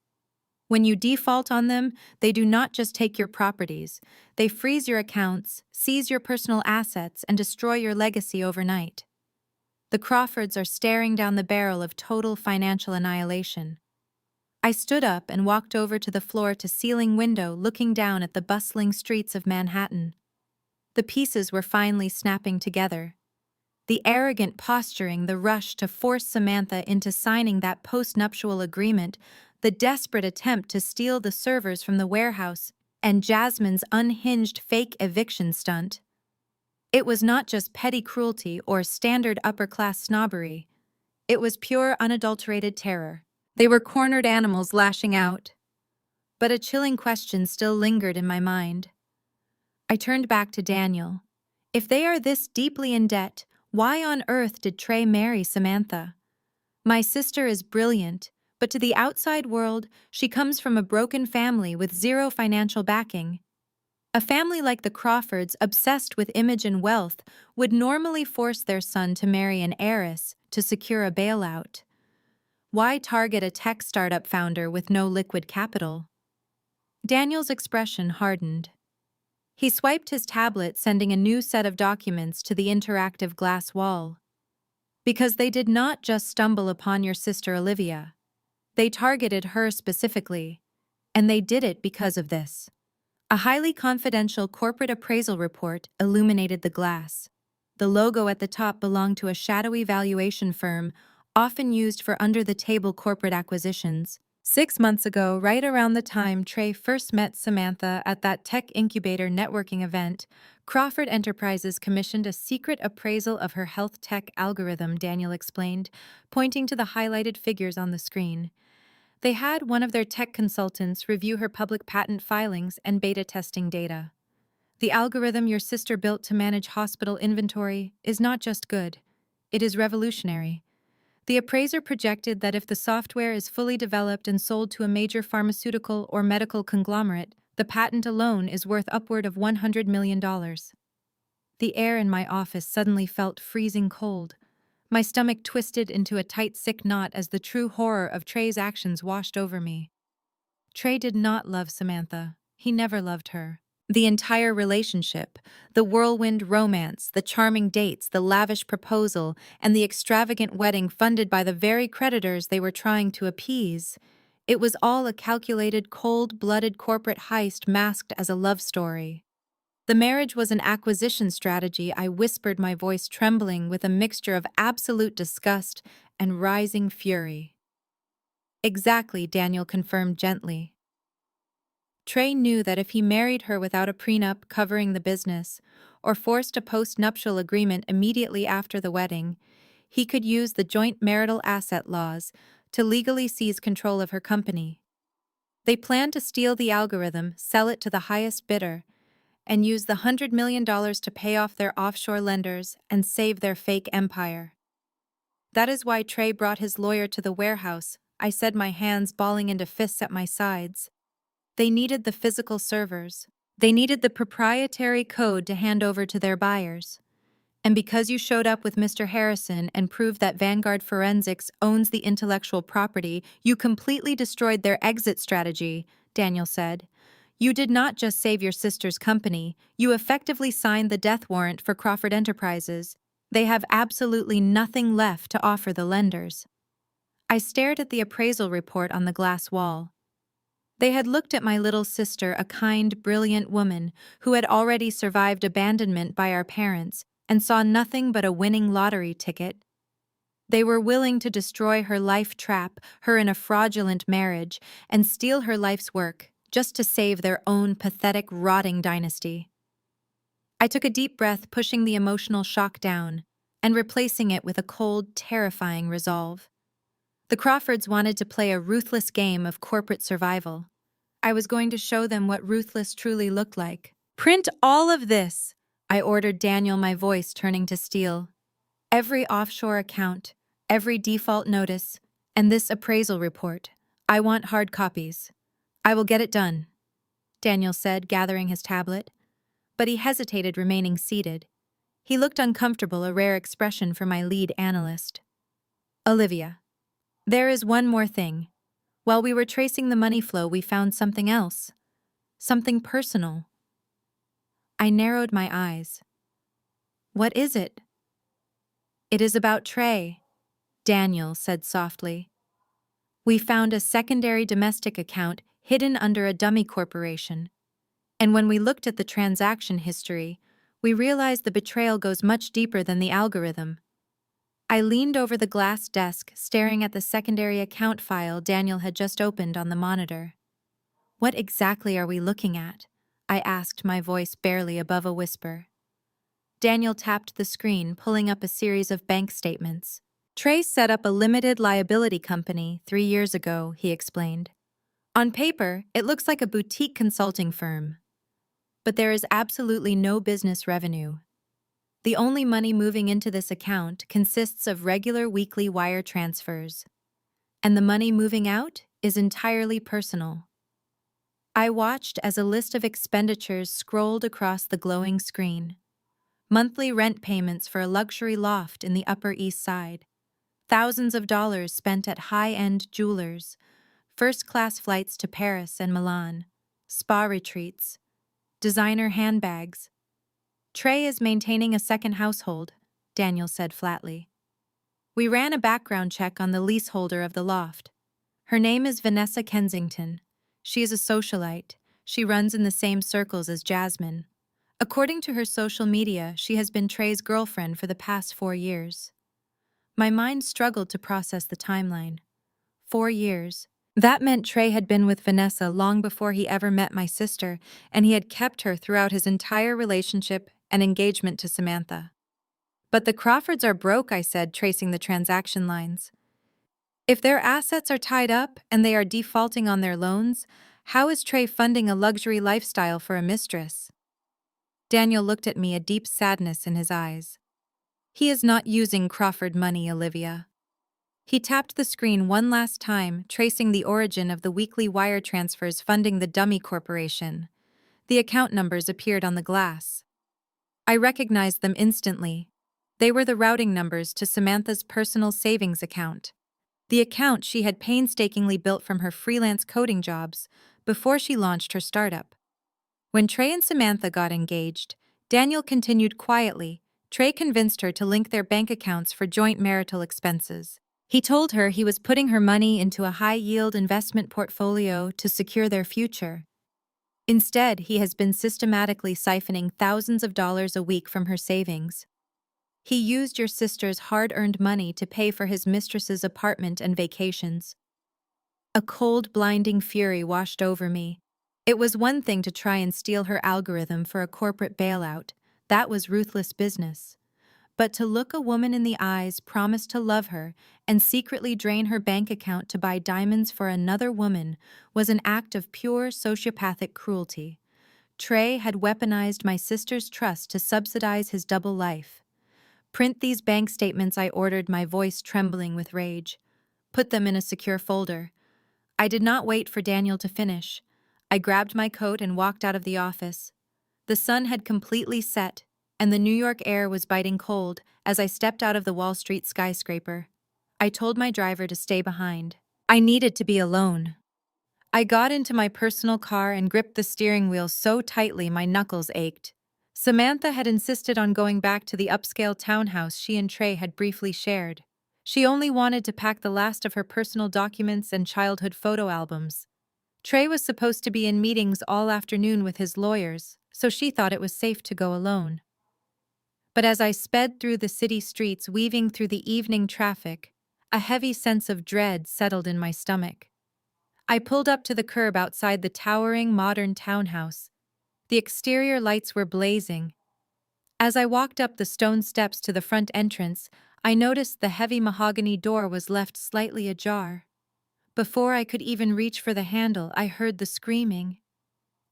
When you default on them, they do not just take your properties, they freeze your accounts, seize your personal assets, and destroy your legacy overnight. The Crawfords are staring down the barrel of total financial annihilation." I stood up and walked over to the floor-to-ceiling window, looking down at the bustling streets of Manhattan. The pieces were finally snapping together. The arrogant posturing, the rush to force Samantha into signing that post-nuptial agreement, the desperate attempt to steal the servers from the warehouse, and Jasmine's unhinged fake eviction stunt. It was not just petty cruelty or standard upper-class snobbery. It was pure, unadulterated terror. They were cornered animals lashing out. But a chilling question still lingered in my mind. I turned back to Daniel. If they are this deeply in debt, why on earth did Trey marry Samantha? My sister is brilliant, but to the outside world, she comes from a broken family with zero financial backing. A family like the Crawfords, obsessed with image and wealth, would normally force their son to marry an heiress to secure a bailout. Why target a tech startup founder with no liquid capital? Daniel's expression hardened. He swiped his tablet, sending a new set of documents to the interactive glass wall. "Because they did not just stumble upon your sister Olivia. They targeted her specifically, and they did it because of this." A highly confidential corporate appraisal report illuminated the glass. The logo at the top belonged to a shadowy valuation firm, often used for under-the-table corporate acquisitions. 6 months ago, right around the time Trey first met Samantha at that tech incubator networking event, Crawford Enterprises commissioned a secret appraisal of her health tech algorithm, Daniel explained, pointing to the highlighted figures on the screen. They had one of their tech consultants review her public patent filings and beta testing data. "The algorithm your sister built to manage hospital inventory is not just good, it is revolutionary." The appraiser projected that if the software is fully developed and sold to a major pharmaceutical or medical conglomerate, the patent alone is worth upward of $100 million. The air in my office suddenly felt freezing cold. My stomach twisted into a tight, sick knot as the true horror of Trey's actions washed over me. Trey did not love Samantha. He never loved her. The entire relationship, the whirlwind romance, the charming dates, the lavish proposal, and the extravagant wedding funded by the very creditors they were trying to appease. It was all a calculated, cold-blooded corporate heist masked as a love story. The marriage was an acquisition strategy, I whispered, my voice trembling with a mixture of absolute disgust and rising fury. Exactly, Daniel confirmed gently. Trey knew that if he married her without a prenup covering the business, or forced a post-nuptial agreement immediately after the wedding, he could use the joint marital asset laws to legally seize control of her company. They planned to steal the algorithm, sell it to the highest bidder, and use the $100 million to pay off their offshore lenders and save their fake empire. That is why Trey brought his lawyer to the warehouse, I said, my hands balling into fists at my sides. They needed the physical servers. They needed the proprietary code to hand over to their buyers. And because you showed up with Mr. Harrison and proved that Vanguard Forensics owns the intellectual property, you completely destroyed their exit strategy, Daniel said. You did not just save your sister's company, you effectively signed the death warrant for Crawford Enterprises. They have absolutely nothing left to offer the lenders. I stared at the appraisal report on the glass wall. They had looked at my little sister, a kind, brilliant woman who had already survived abandonment by our parents, and saw nothing but a winning lottery ticket. They were willing to destroy her life, trap her in a fraudulent marriage, and steal her life's work, just to save their own pathetic, rotting dynasty. I took a deep breath, pushing the emotional shock down, and replacing it with a cold, terrifying resolve. The Crawfords wanted to play a ruthless game of corporate survival. I was going to show them what ruthless truly looked like. Print all of this, I ordered Daniel, my voice turning to steel. Every offshore account, every default notice, and this appraisal report. I want hard copies. I will get it done, Daniel said, gathering his tablet. But he hesitated, remaining seated. He looked uncomfortable, a rare expression for my lead analyst. Olivia. There is one more thing. While we were tracing the money flow, we found something else. Something personal. I narrowed my eyes. What is it? It is about Trey, Daniel said softly. We found a secondary domestic account hidden under a dummy corporation. And when we looked at the transaction history, we realized the betrayal goes much deeper than the algorithm. I leaned over the glass desk, staring at the secondary account file Daniel had just opened on the monitor. What exactly are we looking at? I asked, my voice barely above a whisper. Daniel tapped the screen, pulling up a series of bank statements. Trey set up a limited liability company 3 years ago, he explained. On paper, it looks like a boutique consulting firm. But there is absolutely no business revenue. The only money moving into this account consists of regular weekly wire transfers. And the money moving out is entirely personal. I watched as a list of expenditures scrolled across the glowing screen. Monthly rent payments for a luxury loft in the Upper East Side. Thousands of dollars spent at high-end jewelers. First-class flights to Paris and Milan. Spa retreats. Designer handbags. Trey is maintaining a second household, Daniel said flatly. We ran a background check on the leaseholder of the loft. Her name is Vanessa Kensington. She is a socialite. She runs in the same circles as Jasmine. According to her social media, she has been Trey's girlfriend for the past 4 years. My mind struggled to process the timeline. 4 years. That meant Trey had been with Vanessa long before he ever met my sister, and he had kept her throughout his entire relationship and engagement to Samantha. But the Crawfords are broke, I said, tracing the transaction lines. If their assets are tied up and they are defaulting on their loans, how is Trey funding a luxury lifestyle for a mistress? Daniel looked at me, a deep sadness in his eyes. He is not using Crawford money, Olivia. He tapped the screen one last time, tracing the origin of the weekly wire transfers funding the dummy corporation. The account numbers appeared on the glass. I recognized them instantly. They were the routing numbers to Samantha's personal savings account. the account she had painstakingly built from her freelance coding jobs before she launched her startup. When Trey and Samantha got engaged, Daniel continued quietly. Trey convinced her to link their bank accounts for joint marital expenses. He told her he was putting her money into a high-yield investment portfolio to secure their future. Instead, he has been systematically siphoning thousands of dollars a week from her savings. He used your sister's hard-earned money to pay for his mistress's apartment and vacations. A cold, blinding fury washed over me. It was one thing to try and steal her algorithm for a corporate bailout. That was ruthless business. But to look a woman in the eyes, promise to love her, and secretly drain her bank account to buy diamonds for another woman was an act of pure sociopathic cruelty. Trey had weaponized my sister's trust to subsidize his double life. "Print these bank statements," I ordered, my voice trembling with rage. "Put them in a secure folder." I did not wait for Daniel to finish. I grabbed my coat and walked out of the office. The sun had completely set, and the New York air was biting cold as I stepped out of the Wall Street skyscraper. I told my driver to stay behind. I needed to be alone. I got into my personal car and gripped the steering wheel so tightly my knuckles ached. Samantha had insisted on going back to the upscale townhouse she and Trey had briefly shared. She only wanted to pack the last of her personal documents and childhood photo albums. Trey was supposed to be in meetings all afternoon with his lawyers, so she thought it was safe to go alone. But as I sped through the city streets weaving through the evening traffic, a heavy sense of dread settled in my stomach. I pulled up to the curb outside the towering modern townhouse. The exterior lights were blazing. As I walked up the stone steps to the front entrance, I noticed the heavy mahogany door was left slightly ajar. Before I could even reach for the handle, I heard the screaming.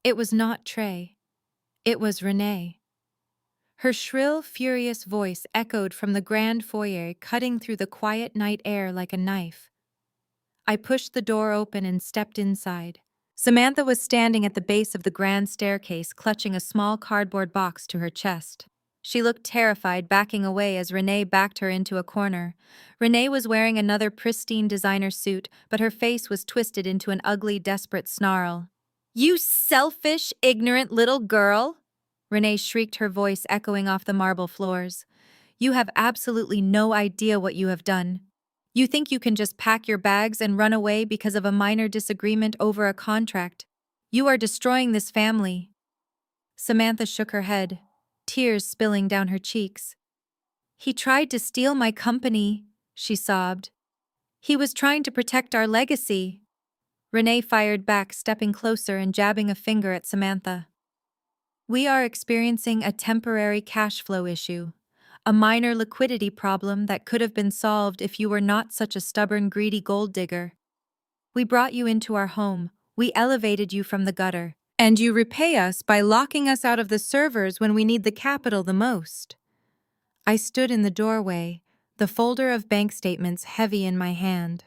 It was not Trey. It was Renee. Her shrill, furious voice echoed from the grand foyer, cutting through the quiet night air like a knife. I pushed the door open and stepped inside. Samantha was standing at the base of the grand staircase, clutching a small cardboard box to her chest. She looked terrified, backing away as Renee backed her into a corner. Renee was wearing another pristine designer suit, but her face was twisted into an ugly, desperate snarl. "You selfish, ignorant little girl!" Renee shrieked, her voice echoing off the marble floors. "You have absolutely no idea what you have done. You think you can just pack your bags and run away because of a minor disagreement over a contract. You are destroying this family." Samantha shook her head, tears spilling down her cheeks. "He tried to steal my company," she sobbed. "He was trying to protect our legacy." Renee fired back, stepping closer and jabbing a finger at Samantha. "We are experiencing a temporary cash flow issue. A minor liquidity problem that could have been solved if you were not such a stubborn, greedy gold digger. We brought you into our home, we elevated you from the gutter, and you repay us by locking us out of the servers when we need the capital the most." I stood in the doorway, the folder of bank statements heavy in my hand.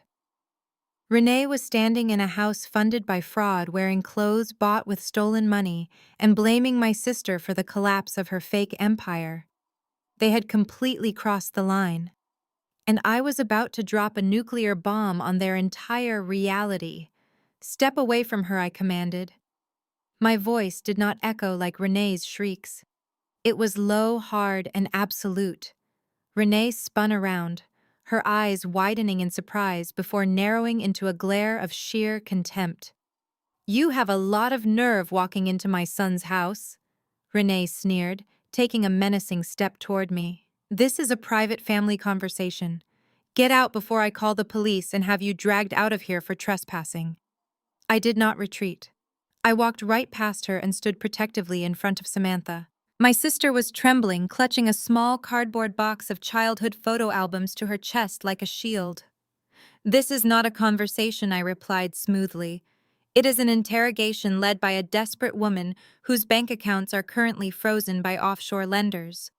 Renee was standing in a house funded by fraud, wearing clothes bought with stolen money, and blaming my sister for the collapse of her fake empire. They had completely crossed the line. And I was about to drop a nuclear bomb on their entire reality. "Step away from her," I commanded. My voice did not echo like Renee's shrieks. It was low, hard, and absolute. Renee spun around, her eyes widening in surprise before narrowing into a glare of sheer contempt. "You have a lot of nerve walking into my son's house," Renee sneered, taking a menacing step toward me. "This is a private family conversation. Get out before I call the police and have you dragged out of here for trespassing." I did not retreat. I walked right past her and stood protectively in front of Samantha. My sister was trembling, clutching a small cardboard box of childhood photo albums to her chest like a shield. "This is not a conversation," I replied smoothly. "It is an interrogation led by a desperate woman whose bank accounts are currently frozen by offshore lenders."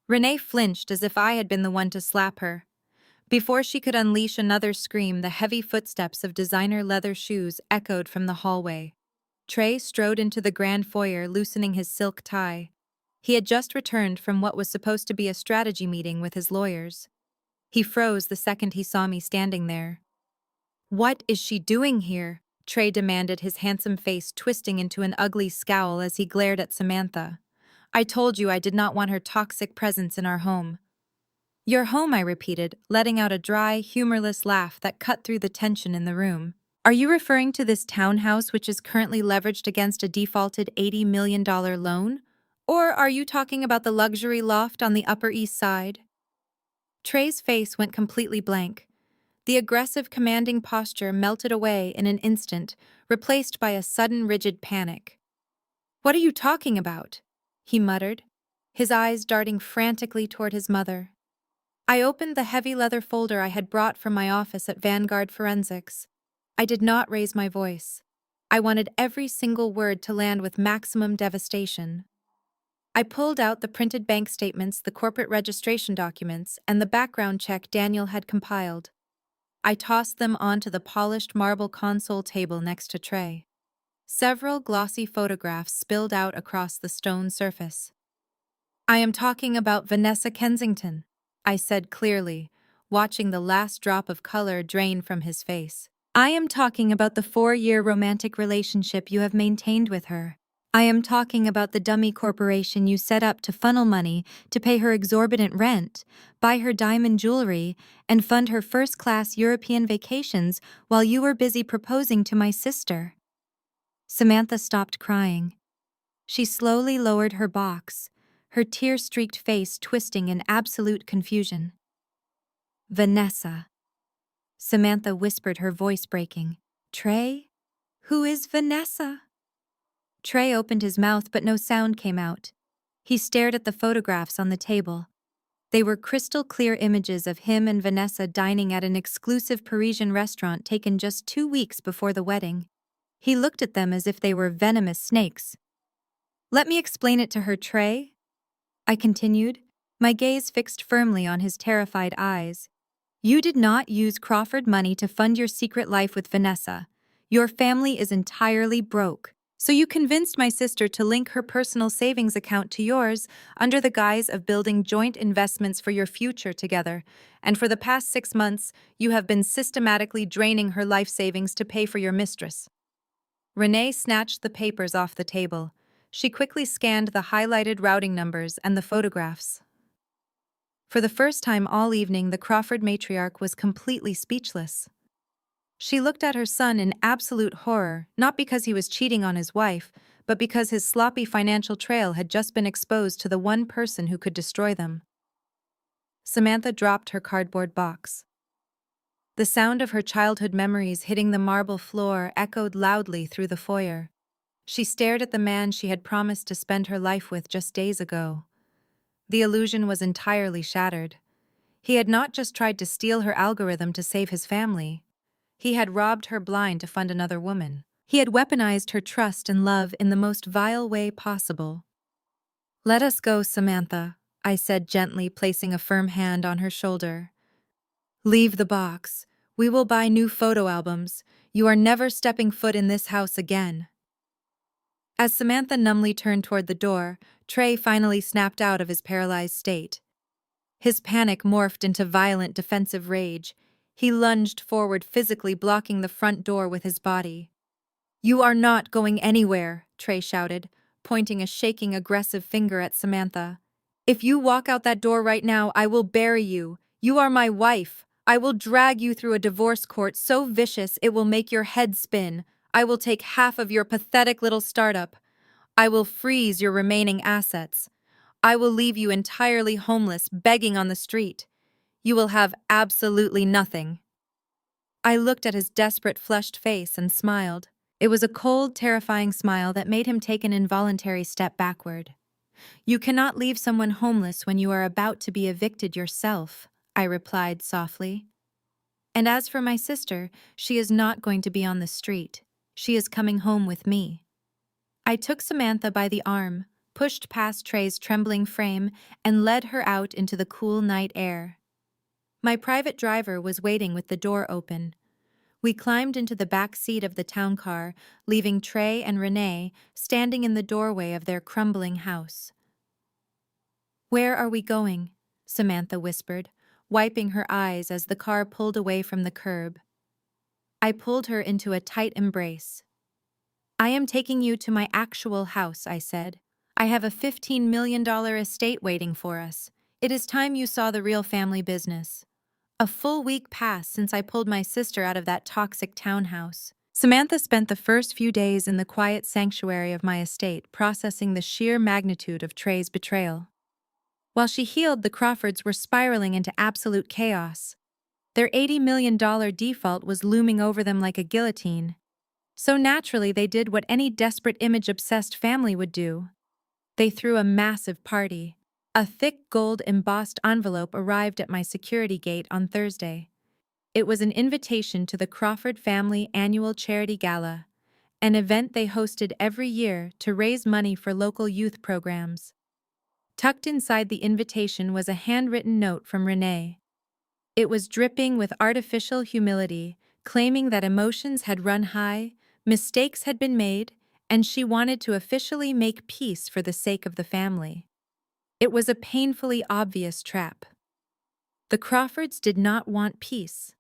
Renee flinched as if I had been the one to slap her. Before she could unleash another scream, the heavy footsteps of designer leather shoes echoed from the hallway. Trey strode into the grand foyer, loosening his silk tie. He had just returned from what was supposed to be a strategy meeting with his lawyers. He froze the second he saw me standing there. "What is she doing here?" Trey demanded, his handsome face twisting into an ugly scowl as he glared at Samantha. "I told you I did not want her toxic presence in our home." "Your home," I repeated, letting out a dry, humorless laugh that cut through the tension in the room. "Are you referring to this townhouse which is currently leveraged against a defaulted $80 million loan? Or are you talking about the luxury loft on the Upper East Side?" Trey's face went completely blank. The aggressive, commanding posture melted away in an instant, replaced by a sudden, rigid panic. "What are you talking about?" he muttered, his eyes darting frantically toward his mother. I opened the heavy leather folder I had brought from my office at Vanguard Forensics. I did not raise my voice. I wanted every single word to land with maximum devastation. I pulled out the printed bank statements, the corporate registration documents, and the background check Daniel had compiled. I tossed them onto the polished marble console table next to Trey. Several glossy photographs spilled out across the stone surface. "I am talking about Vanessa Kensington," I said clearly, watching the last drop of color drain from his face. "I am talking about the 4-year romantic relationship you have maintained with her. I am talking about the dummy corporation you set up to funnel money to pay her exorbitant rent, buy her diamond jewelry, and fund her first-class European vacations while you were busy proposing to my sister." Samantha stopped crying. She slowly lowered her box, her tear-streaked face twisting in absolute confusion. "Vanessa," Samantha whispered, her voice breaking. "Trey? Who is Vanessa?" Trey opened his mouth, but no sound came out. He stared at the photographs on the table. They were crystal-clear images of him and Vanessa dining at an exclusive Parisian restaurant taken just 2 weeks before the wedding. He looked at them as if they were venomous snakes. "Let me explain it to her, Trey," I continued, my gaze fixed firmly on his terrified eyes. "You did not use Crawford money to fund your secret life with Vanessa. Your family is entirely broke. So you convinced my sister to link her personal savings account to yours under the guise of building joint investments for your future together, and for the past 6 months, you have been systematically draining her life savings to pay for your mistress." Renee snatched the papers off the table. She quickly scanned the highlighted routing numbers and the photographs. For the first time all evening, the Crawford matriarch was completely speechless. She looked at her son in absolute horror, not because he was cheating on his wife, but because his sloppy financial trail had just been exposed to the one person who could destroy them. Samantha dropped her cardboard box. The sound of her childhood memories hitting the marble floor echoed loudly through the foyer. She stared at the man she had promised to spend her life with just days ago. The illusion was entirely shattered. He had not just tried to steal her algorithm to save his family. He had robbed her blind to fund another woman. He had weaponized her trust and love in the most vile way possible. "Let us go, Samantha," I said gently, placing a firm hand on her shoulder. "Leave the box. We will buy new photo albums. You are never stepping foot in this house again." As Samantha numbly turned toward the door, Trey finally snapped out of his paralyzed state. His panic morphed into violent defensive rage. He lunged forward, physically blocking the front door with his body. "You are not going anywhere," Trey shouted, pointing a shaking, aggressive finger at Samantha. "If you walk out that door right now, I will bury you. You are my wife. I will drag you through a divorce court so vicious it will make your head spin. I will take half of your pathetic little startup. I will freeze your remaining assets. I will leave you entirely homeless, begging on the street. You will have absolutely nothing." I looked at his desperate, flushed face and smiled. It was a cold, terrifying smile that made him take an involuntary step backward. "You cannot leave someone homeless when you are about to be evicted yourself," I replied softly. "And as for my sister, she is not going to be on the street. She is coming home with me." I took Samantha by the arm, pushed past Trey's trembling frame, and led her out into the cool night air. My private driver was waiting with the door open. We climbed into the back seat of the town car, leaving Trey and Renee standing in the doorway of their crumbling house. "Where are we going?" Samantha whispered, wiping her eyes as the car pulled away from the curb. I pulled her into a tight embrace. "I am taking you to my actual house," I said. "I have a $15 million estate waiting for us. It is time you saw the real family business." A full week passed since I pulled my sister out of that toxic townhouse. Samantha spent the first few days in the quiet sanctuary of my estate, processing the sheer magnitude of Trey's betrayal. While she healed, the Crawfords were spiraling into absolute chaos. Their $80 million default was looming over them like a guillotine. So naturally, they did what any desperate image-obsessed family would do. They threw a massive party. A thick gold-embossed envelope arrived at my security gate on Thursday. It was an invitation to the Crawford family annual charity gala, an event they hosted every year to raise money for local youth programs. Tucked inside the invitation was a handwritten note from Renee. It was dripping with artificial humility, claiming that emotions had run high, mistakes had been made, and she wanted to officially make peace for the sake of the family. It was a painfully obvious trap. The Crawfords did not want peace.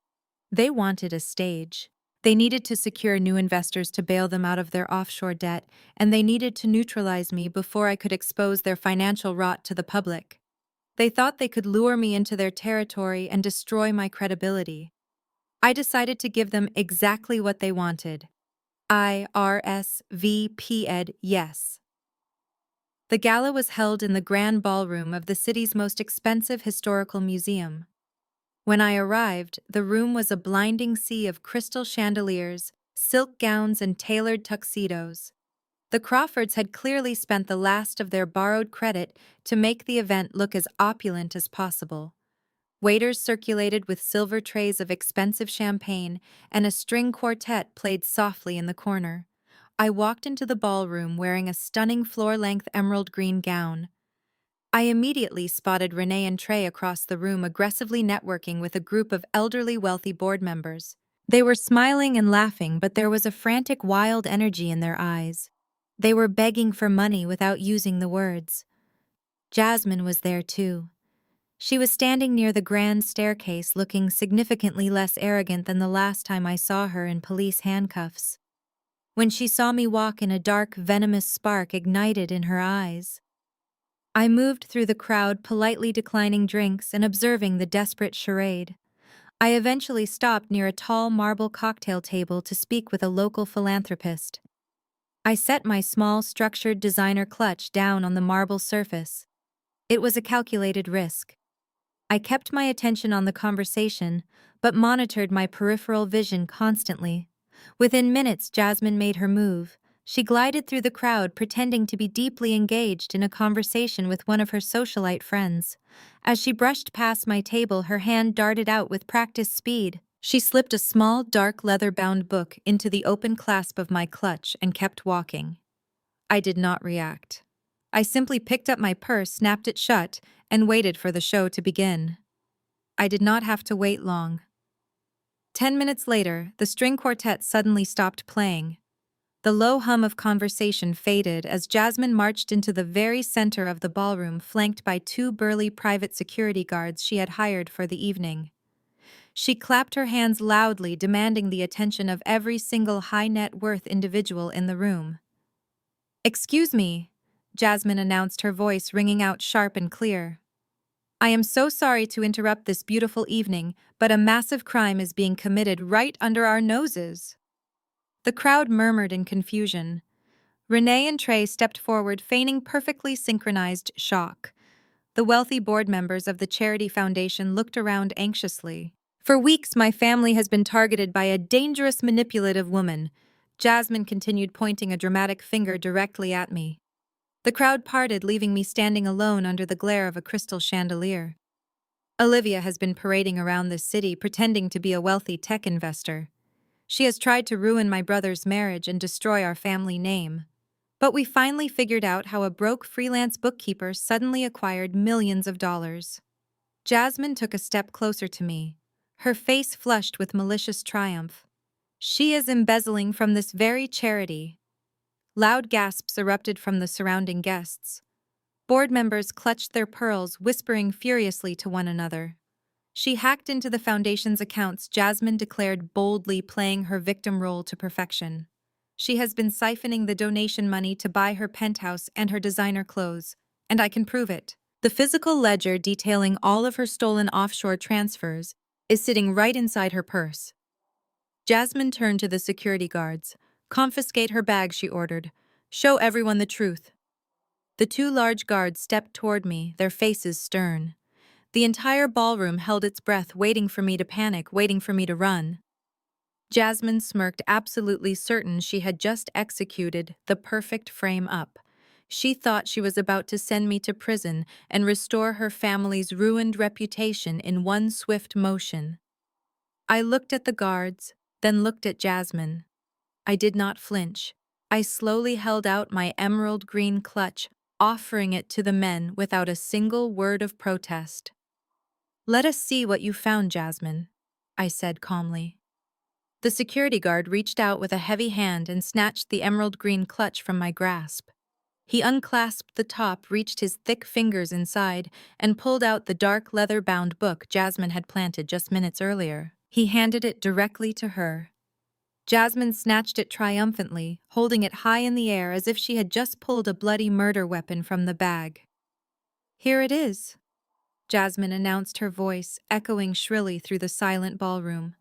They wanted a stage. They needed to secure new investors to bail them out of their offshore debt, and they needed to neutralize me before I could expose their financial rot to the public. They thought they could lure me into their territory and destroy my credibility. I decided to give them exactly what they wanted. IRSVP'd yes. The gala was held in the grand ballroom of the city's most expensive historical museum. When I arrived, the room was a blinding sea of crystal chandeliers, silk gowns, and tailored tuxedos. The Crawfords had clearly spent the last of their borrowed credit to make the event look as opulent as possible. Waiters circulated with silver trays of expensive champagne, and a string quartet played softly in the corner. I walked into the ballroom wearing a stunning floor-length emerald green gown. I immediately spotted Renee and Trey across the room aggressively networking with a group of elderly wealthy board members. They were smiling and laughing, but there was a frantic, wild energy in their eyes. They were begging for money without using the words. Jasmine was there too. She was standing near the grand staircase, looking significantly less arrogant than the last time I saw her in police handcuffs. When she saw me walk in, a dark, venomous spark ignited in her eyes. I moved through the crowd, politely declining drinks and observing the desperate charade. I eventually stopped near a tall marble cocktail table to speak with a local philanthropist. I set my small, structured designer clutch down on the marble surface. It was a calculated risk. I kept my attention on the conversation, but monitored my peripheral vision constantly. Within minutes, Jasmine made her move. She glided through the crowd, pretending to be deeply engaged in a conversation with one of her socialite friends. As she brushed past my table, her hand darted out with practiced speed. She slipped a small, dark leather-bound book into the open clasp of my clutch and kept walking. I did not react. I simply picked up my purse, snapped it shut, and waited for the show to begin. I did not have to wait long. 10 minutes later, the string quartet suddenly stopped playing. The low hum of conversation faded as Jasmine marched into the very center of the ballroom, flanked by two burly private security guards she had hired for the evening. She clapped her hands loudly, demanding the attention of every single high-net-worth individual in the room. "Excuse me," Jasmine announced, her voice ringing out sharp and clear. "I am so sorry to interrupt this beautiful evening, but a massive crime is being committed right under our noses." The crowd murmured in confusion. Renee and Trey stepped forward, feigning perfectly synchronized shock. The wealthy board members of the charity foundation looked around anxiously. "For weeks, my family has been targeted by a dangerous, manipulative woman," Jasmine continued, pointing a dramatic finger directly at me. The crowd parted, leaving me standing alone under the glare of a crystal chandelier. "Olivia has been parading around this city, pretending to be a wealthy tech investor. She has tried to ruin my brother's marriage and destroy our family name. But we finally figured out how a broke freelance bookkeeper suddenly acquired millions of dollars." Jasmine took a step closer to me, her face flushed with malicious triumph. "She is embezzling from this very charity." Loud gasps erupted from the surrounding guests. Board members clutched their pearls, whispering furiously to one another. She hacked into the foundation's accounts, Jasmine declared boldly, playing her victim role to perfection. She has been siphoning the donation money to buy her penthouse and her designer clothes, and I can prove it. The physical ledger detailing all of her stolen offshore transfers is sitting right inside her purse. Jasmine turned to the security guards. "Confiscate her bag," she ordered. "Show everyone the truth." The two large guards stepped toward me, their faces stern. The entire ballroom held its breath, waiting for me to panic, waiting for me to run. Jasmine smirked, absolutely certain she had just executed the perfect frame-up. She thought she was about to send me to prison and restore her family's ruined reputation in one swift motion. I looked at the guards, then looked at Jasmine. I did not flinch. I slowly held out my emerald green clutch, offering it to the men without a single word of protest. "Let us see what you found, Jasmine," I said calmly. The security guard reached out with a heavy hand and snatched the emerald green clutch from my grasp. He unclasped the top, reached his thick fingers inside, and pulled out the dark leather-bound book Jasmine had planted just minutes earlier. He handed it directly to her. Jasmine snatched it triumphantly, holding it high in the air as if she had just pulled a bloody murder weapon from the bag. "Here it is," Jasmine announced, her voice echoing shrilly through the silent ballroom.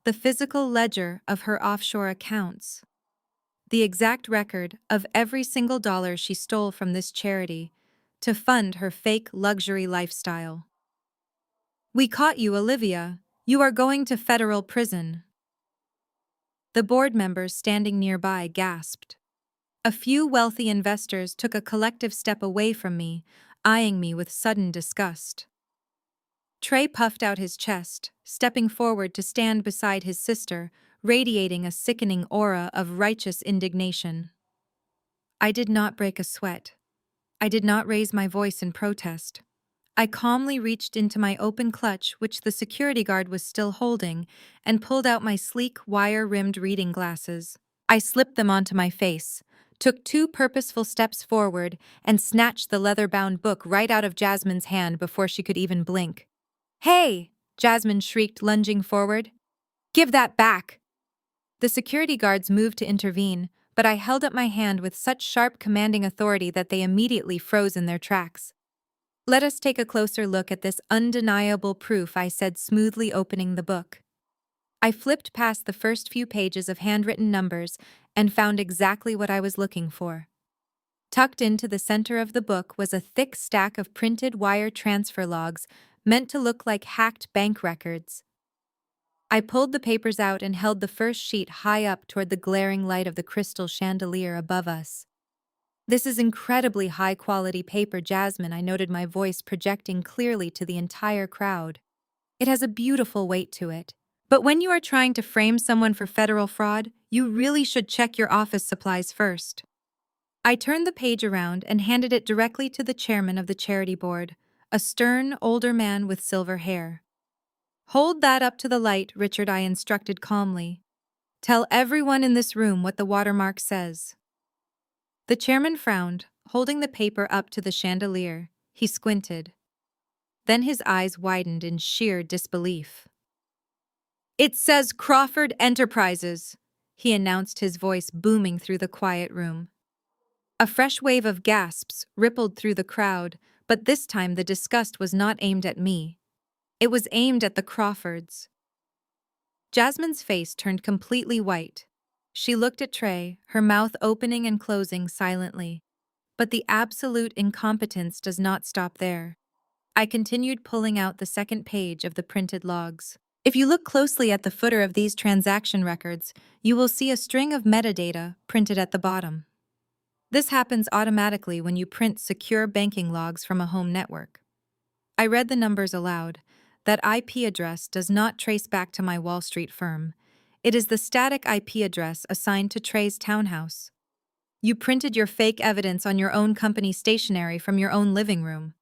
"The physical ledger of her offshore accounts. The exact record of every single dollar she stole from this charity to fund her fake luxury lifestyle. We caught you, Olivia. You are going to federal prison." The board members standing nearby gasped. A few wealthy investors took a collective step away from me, eyeing me with sudden disgust. Trey puffed out his chest, stepping forward to stand beside his sister, radiating a sickening aura of righteous indignation. I did not break a sweat. I did not raise my voice in protest. I calmly reached into my open clutch, which the security guard was still holding, and pulled out my sleek, wire-rimmed reading glasses. I slipped them onto my face, took 2 purposeful steps forward, and snatched the leather-bound book right out of Jasmine's hand before she could even blink. "Hey!" Jasmine shrieked, lunging forward. "Give that back!" The security guards moved to intervene, but I held up my hand with such sharp, commanding authority that they immediately froze in their tracks. "Let us take a closer look at this undeniable proof," I said, smoothly opening the book. I flipped past the first few pages of handwritten numbers and found exactly what I was looking for. Tucked into the center of the book was a thick stack of printed wire transfer logs meant to look like hacked bank records. I pulled the papers out and held the first sheet high up toward the glaring light of the crystal chandelier above us. "This is incredibly high-quality paper, Jasmine," I noted, my voice projecting clearly to the entire crowd. "It has a beautiful weight to it. But when you are trying to frame someone for federal fraud, you really should check your office supplies first." I turned the page around and handed it directly to the chairman of the charity board, a stern, older man with silver hair. "Hold that up to the light, Richard," I instructed calmly. "Tell everyone in this room what the watermark says." The chairman frowned, holding the paper up to the chandelier. He squinted. Then his eyes widened in sheer disbelief. "It says Crawford Enterprises," he announced, his voice booming through the quiet room. A fresh wave of gasps rippled through the crowd, but this time the disgust was not aimed at me. It was aimed at the Crawfords. Jasmine's face turned completely white. She looked at Trey, her mouth opening and closing silently. But the absolute incompetence does not stop there. I continued pulling out the second page of the printed logs. If you look closely at the footer of these transaction records, you will see a string of metadata printed at the bottom. This happens automatically when you print secure banking logs from a home network. I read the numbers aloud. That IP address does not trace back to my Wall Street firm. It is the static IP address assigned to Trey's townhouse. You printed your fake evidence on your own company stationery from your own living room.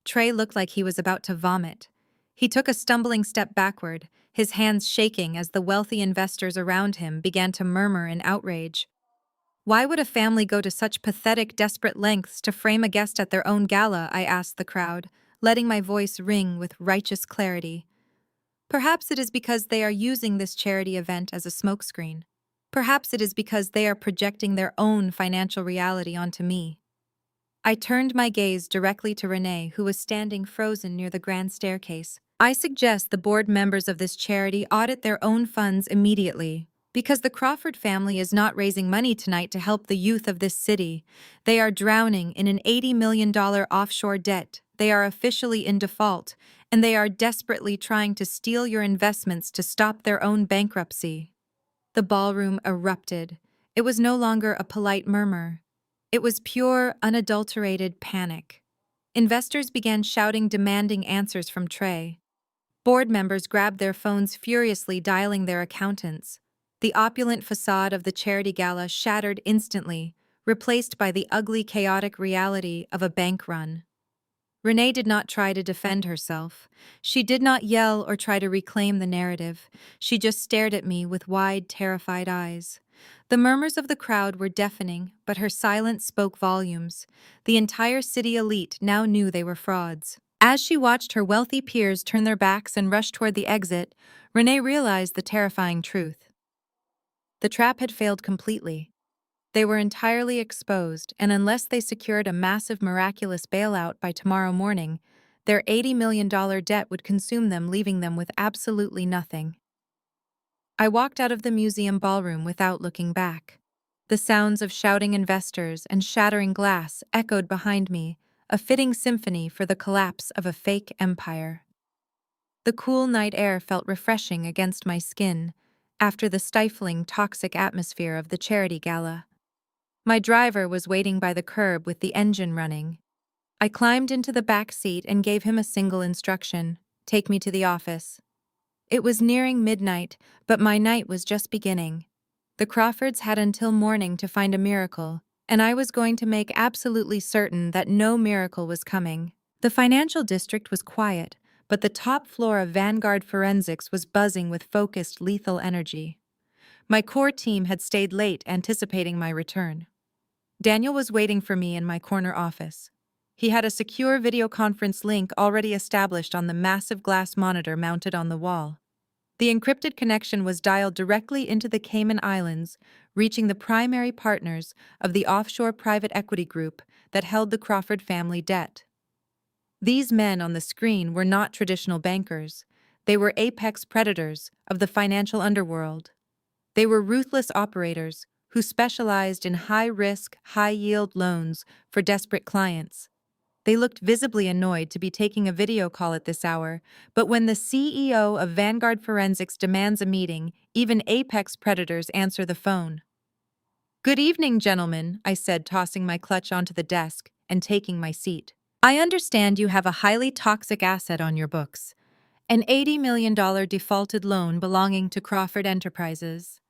Trey looked like he was about to vomit. He took a stumbling step backward, his hands shaking as the wealthy investors around him began to murmur in outrage. "Why would a family go to such pathetic, desperate lengths to frame a guest at their own gala?" I asked the crowd, letting my voice ring with righteous clarity. Perhaps it is because they are using this charity event as a smokescreen. Perhaps it is because they are projecting their own financial reality onto me. I turned my gaze directly to Renee, who was standing frozen near the grand staircase. I suggest the board members of this charity audit their own funds immediately. Because the Crawford family is not raising money tonight to help the youth of this city. They are drowning in an $80 million offshore debt. They are officially in default, and they are desperately trying to steal your investments to stop their own bankruptcy. The ballroom erupted. It was no longer a polite murmur. It was pure, unadulterated panic. Investors began shouting demanding answers from Trey. Board members grabbed their phones furiously dialing their accountants. The opulent facade of the charity gala shattered instantly, replaced by the ugly, chaotic reality of a bank run. Renee did not try to defend herself. She did not yell or try to reclaim the narrative. She just stared at me with wide, terrified eyes. The murmurs of the crowd were deafening, but her silence spoke volumes. The entire city elite now knew they were frauds. As she watched her wealthy peers turn their backs and rush toward the exit, Renee realized the terrifying truth. The trap had failed completely. They were entirely exposed, and unless they secured a massive miraculous bailout by tomorrow morning, their $80 million debt would consume them, leaving them with absolutely nothing. I walked out of the museum ballroom without looking back. The sounds of shouting investors and shattering glass echoed behind me, a fitting symphony for the collapse of a fake empire. The cool night air felt refreshing against my skin after the stifling, toxic atmosphere of the charity gala. My driver was waiting by the curb with the engine running. I climbed into the back seat and gave him a single instruction: take me to the office. It was nearing midnight, but my night was just beginning. The Crawfords had until morning to find a miracle, and I was going to make absolutely certain that no miracle was coming. The financial district was quiet, but the top floor of Vanguard Forensics was buzzing with focused, lethal energy. My core team had stayed late anticipating my return. Daniel was waiting for me in my corner office. He had a secure video conference link already established on the massive glass monitor mounted on the wall. The encrypted connection was dialed directly into the Cayman Islands, reaching the primary partners of the offshore private equity group that held the Crawford family debt. These men on the screen were not traditional bankers. They were apex predators of the financial underworld. They were ruthless operators who specialized in high-risk, high-yield loans for desperate clients. They looked visibly annoyed to be taking a video call at this hour, but when the CEO of Vanguard Forensics demands a meeting, even apex predators answer the phone. "Good evening, gentlemen," I said, tossing my clutch onto the desk and taking my seat. "I understand you have a highly toxic asset on your books, an $80 million defaulted loan belonging to Crawford Enterprises."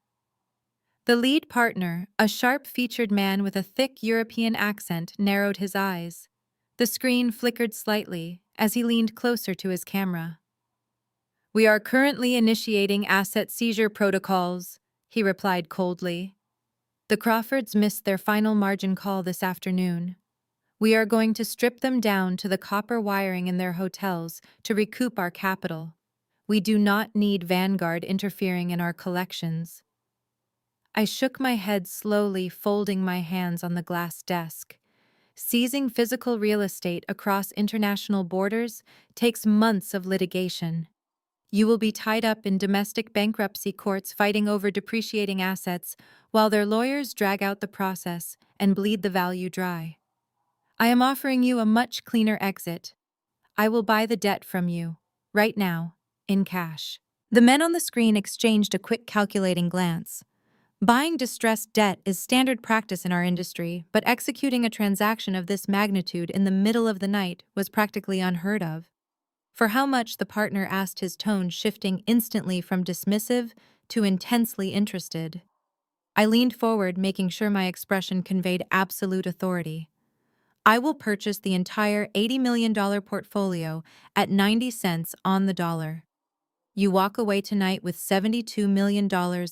The lead partner, a sharp-featured man with a thick European accent, narrowed his eyes. The screen flickered slightly as he leaned closer to his camera. "We are currently initiating asset seizure protocols," he replied coldly. "The Crawfords missed their final margin call this afternoon. We are going to strip them down to the copper wiring in their hotels to recoup our capital. We do not need Vanguard interfering in our collections." I shook my head slowly, folding my hands on the glass desk. Seizing physical real estate across international borders takes months of litigation. You will be tied up in domestic bankruptcy courts fighting over depreciating assets while their lawyers drag out the process and bleed the value dry. I am offering you a much cleaner exit. I will buy the debt from you, right now, in cash. The men on the screen exchanged a quick calculating glance. Buying distressed debt is standard practice in our industry, but executing a transaction of this magnitude in the middle of the night was practically unheard of. "For how much?" the partner asked, his tone shifting instantly from dismissive to intensely interested. I leaned forward, making sure my expression conveyed absolute authority. "I will purchase the entire $80 million portfolio at 90 cents on the dollar. You walk away tonight with $72 million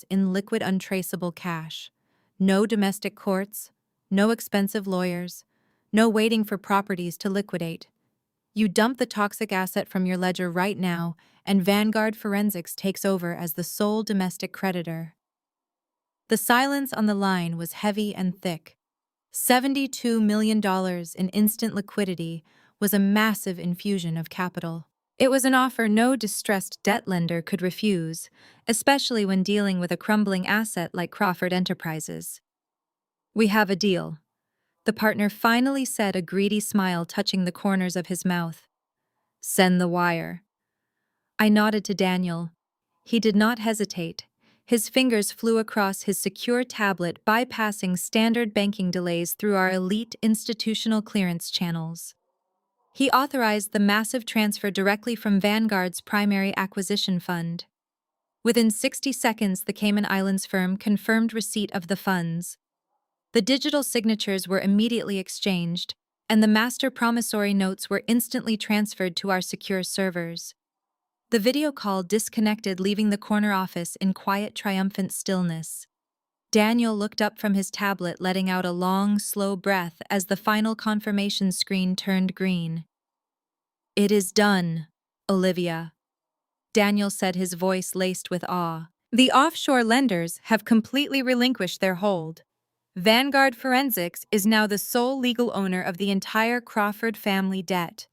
in liquid untraceable cash. No domestic courts, no expensive lawyers, no waiting for properties to liquidate. You dump the toxic asset from your ledger right now, and Vanguard Forensics takes over as the sole domestic creditor. The silence on the line was heavy and thick. $72 million in instant liquidity was a massive infusion of capital. It was an offer no distressed debt lender could refuse, especially when dealing with a crumbling asset like Crawford Enterprises. "We have a deal," the partner finally said, a greedy smile touching the corners of his mouth. "Send the wire." I nodded to Daniel. He did not hesitate. His fingers flew across his secure tablet, bypassing standard banking delays through our elite institutional clearance channels. He authorized the massive transfer directly from Vanguard's primary acquisition fund. Within 60 seconds, the Cayman Islands firm confirmed receipt of the funds. The digital signatures were immediately exchanged, and the master promissory notes were instantly transferred to our secure servers. The video call disconnected, leaving the corner office in quiet, triumphant stillness. Daniel looked up from his tablet, letting out a long, slow breath as the final confirmation screen turned green. "It is done, Olivia," Daniel said, his voice laced with awe. "The offshore lenders have completely relinquished their hold. Vanguard Forensics is now the sole legal owner of the entire Crawford family debt.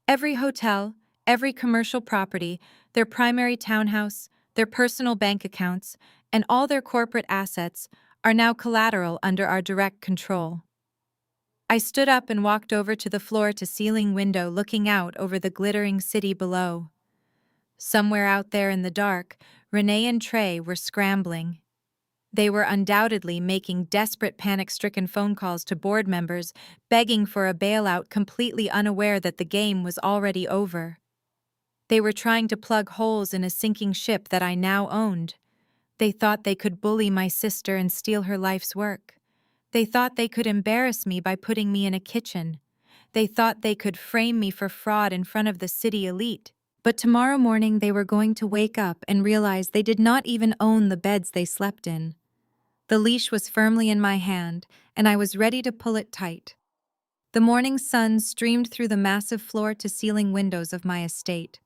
Every hotel, every commercial property, their primary townhouse, their personal bank accounts, and all their corporate assets are now collateral under our direct control." I stood up and walked over to the floor-to-ceiling window, looking out over the glittering city below. Somewhere out there in the dark, Renee and Trey were scrambling. They were undoubtedly making desperate, panic-stricken phone calls to board members, begging for a bailout, completely unaware that the game was already over. They were trying to plug holes in a sinking ship that I now owned. They thought they could bully my sister and steal her life's work. They thought they could embarrass me by putting me in a kitchen. They thought they could frame me for fraud in front of the city elite. But tomorrow morning they were going to wake up and realize they did not even own the beds they slept in. The leash was firmly in my hand, and I was ready to pull it tight. The morning sun streamed through the massive floor-to-ceiling windows of my estate.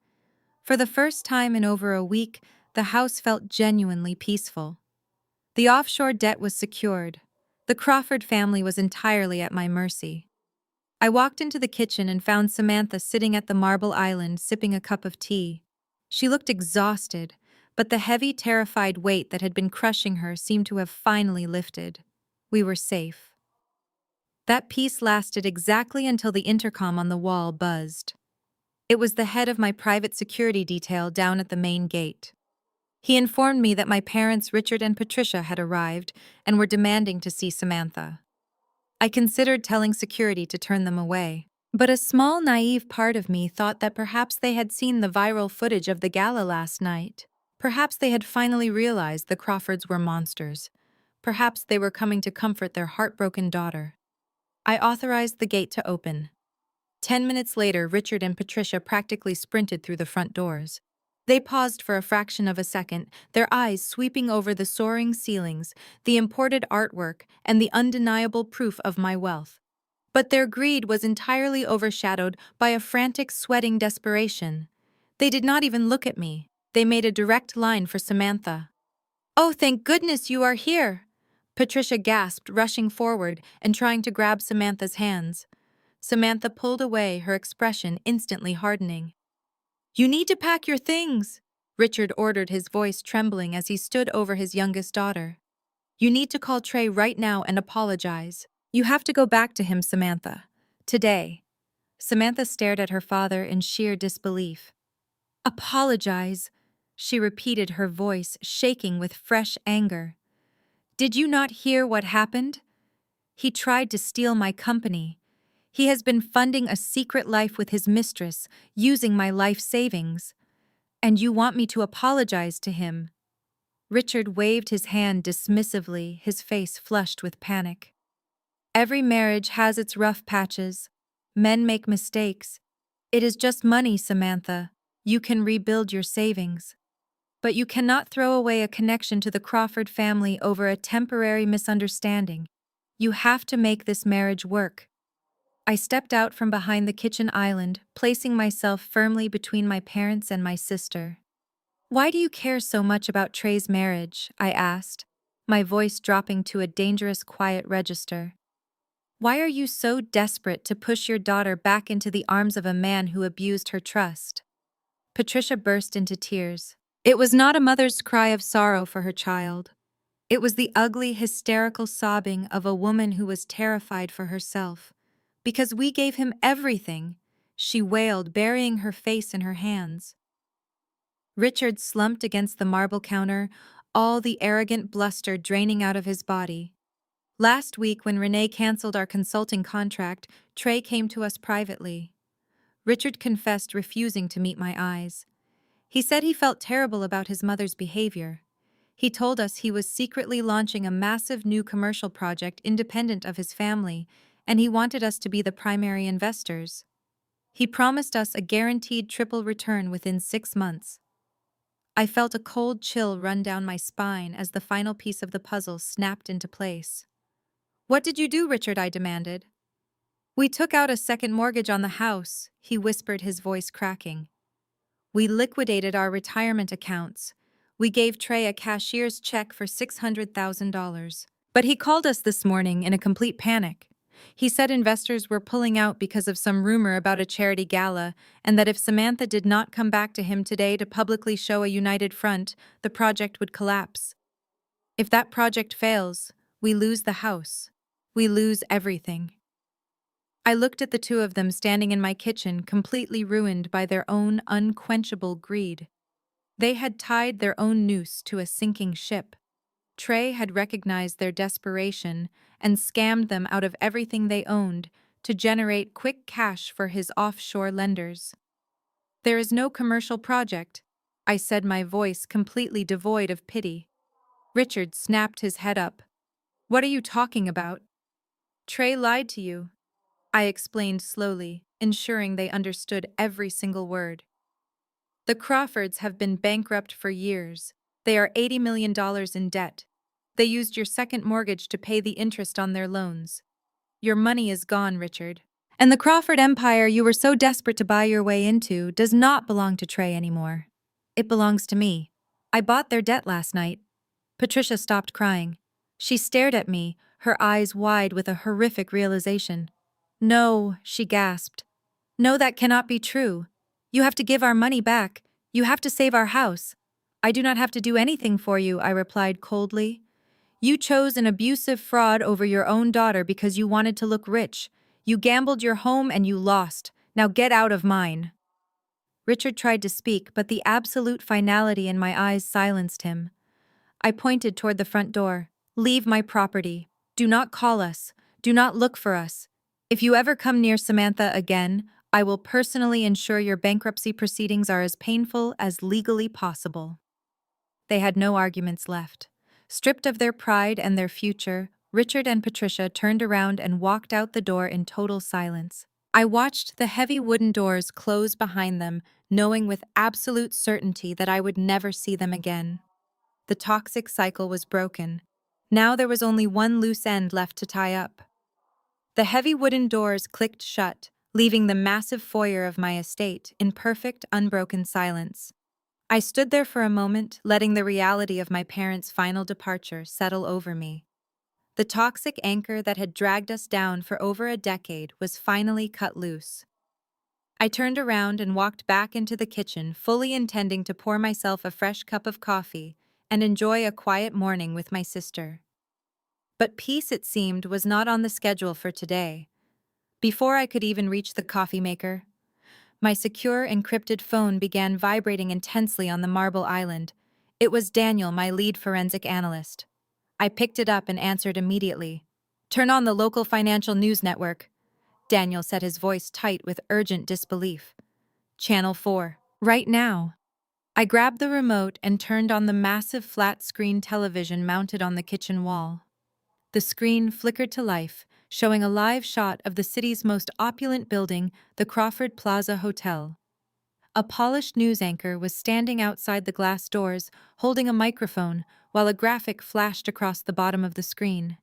For the first time in over a week, the house felt genuinely peaceful. The offshore debt was secured. The Crawford family was entirely at my mercy. I walked into the kitchen and found Samantha sitting at the marble island, sipping a cup of tea. She looked exhausted, but the heavy, terrified weight that had been crushing her seemed to have finally lifted. We were safe. That peace lasted exactly until the intercom on the wall buzzed. It was the head of my private security detail down at the main gate. He informed me that my parents, Richard and Patricia, had arrived and were demanding to see Samantha. I considered telling security to turn them away, but a small, naive part of me thought that perhaps they had seen the viral footage of the gala last night. Perhaps they had finally realized the Crawfords were monsters. Perhaps they were coming to comfort their heartbroken daughter. I authorized the gate to open. 10 minutes later, Richard and Patricia practically sprinted through the front doors. They paused for a fraction of a second, their eyes sweeping over the soaring ceilings, the imported artwork, and the undeniable proof of my wealth. But their greed was entirely overshadowed by a frantic, sweating desperation. They did not even look at me. They made a direct line for Samantha. "Oh, thank goodness you are here!" Patricia gasped, rushing forward and trying to grab Samantha's hands. Samantha pulled away, her expression instantly hardening. "You need to pack your things," Richard ordered, his voice trembling as he stood over his youngest daughter. "You need to call Trey right now and apologize. You have to go back to him, Samantha. Today." Samantha stared at her father in sheer disbelief. "Apologize," she repeated, her voice shaking with fresh anger. "Did you not hear what happened? He tried to steal my company. He has been funding a secret life with his mistress, using my life savings. And you want me to apologize to him?" Richard waved his hand dismissively, his face flushed with panic. "Every marriage has its rough patches. Men make mistakes. It is just money, Samantha. You can rebuild your savings. But you cannot throw away a connection to the Crawford family over a temporary misunderstanding. You have to make this marriage work." I stepped out from behind the kitchen island, placing myself firmly between my parents and my sister. "Why do you care so much about Trey's marriage?" I asked, my voice dropping to a dangerous quiet register. "Why are you so desperate to push your daughter back into the arms of a man who abused her trust?" Patricia burst into tears. It was not a mother's cry of sorrow for her child. It was the ugly, hysterical sobbing of a woman who was terrified for herself. "Because we gave him everything," she wailed, burying her face in her hands. Richard slumped against the marble counter, all the arrogant bluster draining out of his body. Last week, when Renee canceled our consulting contract, Trey came to us privately. Richard confessed, refusing to meet my eyes. He said he felt terrible about his mother's behavior. He told us he was secretly launching a massive new commercial project independent of his family, and he wanted us to be the primary investors. He promised us a guaranteed triple return within 6 months. I felt a cold chill run down my spine as the final piece of the puzzle snapped into place. "What did you do, Richard?" I demanded. "We took out a second mortgage on the house," he whispered, his voice cracking. "We liquidated our retirement accounts. We gave Trey a cashier's check for $600,000. But he called us this morning in a complete panic. He said investors were pulling out because of some rumor about a charity gala, and that if Samantha did not come back to him today to publicly show a united front, the project would collapse. If that project fails, we lose the house. We lose everything." I looked at the two of them standing in my kitchen, completely ruined by their own unquenchable greed. They had tied their own noose to a sinking ship. Trey had recognized their desperation and scammed them out of everything they owned to generate quick cash for his offshore lenders. "There is no commercial project," I said, my voice completely devoid of pity. Richard snapped his head up. "What are you talking about?" "Trey lied to you," I explained slowly, ensuring they understood every single word. "The Crawfords have been bankrupt for years. They are $80 million in debt. They used your second mortgage to pay the interest on their loans. Your money is gone, Richard. And the Crawford empire you were so desperate to buy your way into does not belong to Trey anymore. It belongs to me. I bought their debt last night." Patricia stopped crying. She stared at me, her eyes wide with a horrific realization. "No," she gasped. "No, that cannot be true. You have to give our money back. You have to save our house." "I do not have to do anything for you," I replied coldly. "You chose an abusive fraud over your own daughter because you wanted to look rich. You gambled your home and you lost. Now get out of mine." Richard tried to speak, but the absolute finality in my eyes silenced him. I pointed toward the front door. "Leave my property. Do not call us. Do not look for us. If you ever come near Samantha again, I will personally ensure your bankruptcy proceedings are as painful as legally possible." They had no arguments left. Stripped of their pride and their future, Richard and Patricia turned around and walked out the door in total silence. I watched the heavy wooden doors close behind them, knowing with absolute certainty that I would never see them again. The toxic cycle was broken. Now there was only one loose end left to tie up. The heavy wooden doors clicked shut, leaving the massive foyer of my estate in perfect, unbroken silence. I stood there for a moment, letting the reality of my parents' final departure settle over me. The toxic anchor that had dragged us down for over a decade was finally cut loose. I turned around and walked back into the kitchen, fully intending to pour myself a fresh cup of coffee and enjoy a quiet morning with my sister. But peace, it seemed, was not on the schedule for today. Before I could even reach the coffee maker, my secure, encrypted phone began vibrating intensely on the marble island. It was Daniel, my lead forensic analyst. I picked it up and answered immediately. "Turn on the local financial news network," Daniel said, his voice tight with urgent disbelief. "Channel 4. Right now." I grabbed the remote and turned on the massive flat-screen television mounted on the kitchen wall. The screen flickered to life, showing a live shot of the city's most opulent building, the Crawford Plaza Hotel. A polished news anchor was standing outside the glass doors, holding a microphone, while a graphic flashed across the bottom of the screen.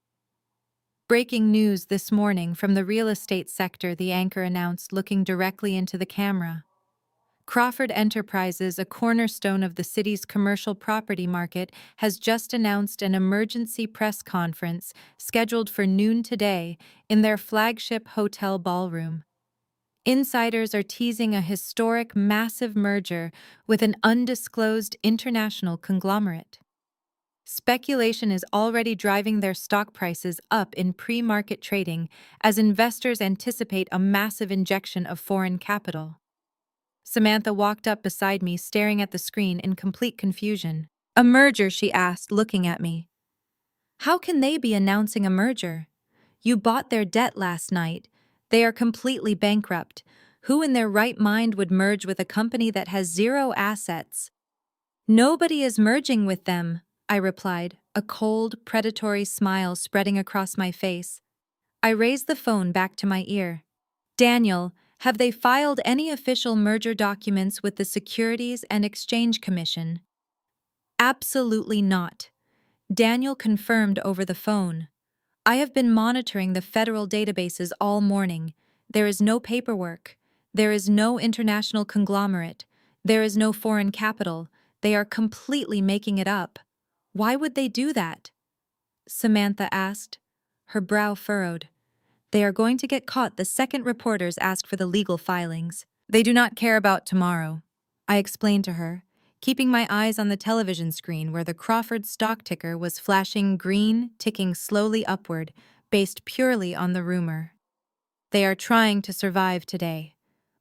Breaking news this morning from the real estate sector, the anchor announced, looking directly into the camera. Crawford Enterprises, a cornerstone of the city's commercial property market, has just announced an emergency press conference scheduled for noon today in their flagship hotel ballroom. Insiders are teasing a historic, massive merger with an undisclosed international conglomerate. Speculation is already driving their stock prices up in pre-market trading as investors anticipate a massive injection of foreign capital. Samantha walked up beside me, staring at the screen in complete confusion. "A merger?" she asked, looking at me. "How can they be announcing a merger? You bought their debt last night. They are completely bankrupt. Who in their right mind would merge with a company that has zero assets?" "Nobody is merging with them," I replied, a cold, predatory smile spreading across my face. I raised the phone back to my ear. "Daniel, have they filed any official merger documents with the Securities and Exchange Commission?" "Absolutely not," Daniel confirmed over the phone. "I have been monitoring the federal databases all morning. There is no paperwork. There is no international conglomerate. There is no foreign capital. They are completely making it up." "Why would they do that?" Samantha asked. Her brow furrowed. "They are going to get caught the second reporters ask for the legal filings. They do not care about tomorrow," I explained to her, keeping my eyes on the television screen where the Crawford stock ticker was flashing green, ticking slowly upward, based purely on the rumor. "They are trying to survive today.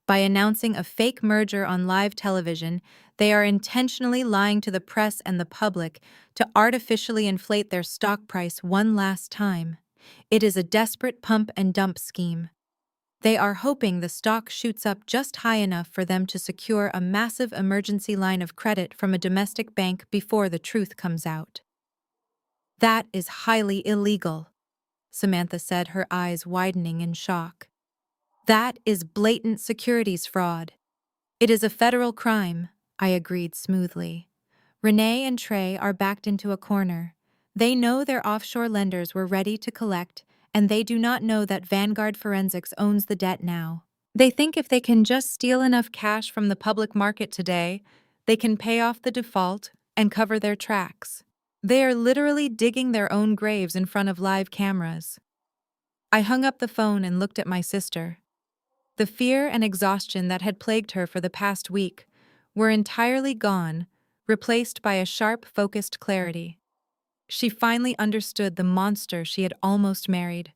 By announcing a fake merger on live television, they are intentionally lying to the press and the public to artificially inflate their stock price one last time. It is a desperate pump and dump scheme. They are hoping the stock shoots up just high enough for them to secure a massive emergency line of credit from a domestic bank before the truth comes out." "That is highly illegal," Samantha said, her eyes widening in shock. "That is blatant securities fraud." "It is a federal crime," I agreed smoothly. "Renee and Trey are backed into a corner. They know their offshore lenders were ready to collect, and they do not know that Vanguard Forensics owns the debt now. They think if they can just steal enough cash from the public market today, they can pay off the default and cover their tracks. They are literally digging their own graves in front of live cameras." I hung up the phone and looked at my sister. The fear and exhaustion that had plagued her for the past week were entirely gone, replaced by a sharp, focused clarity. She finally understood the monster she had almost married.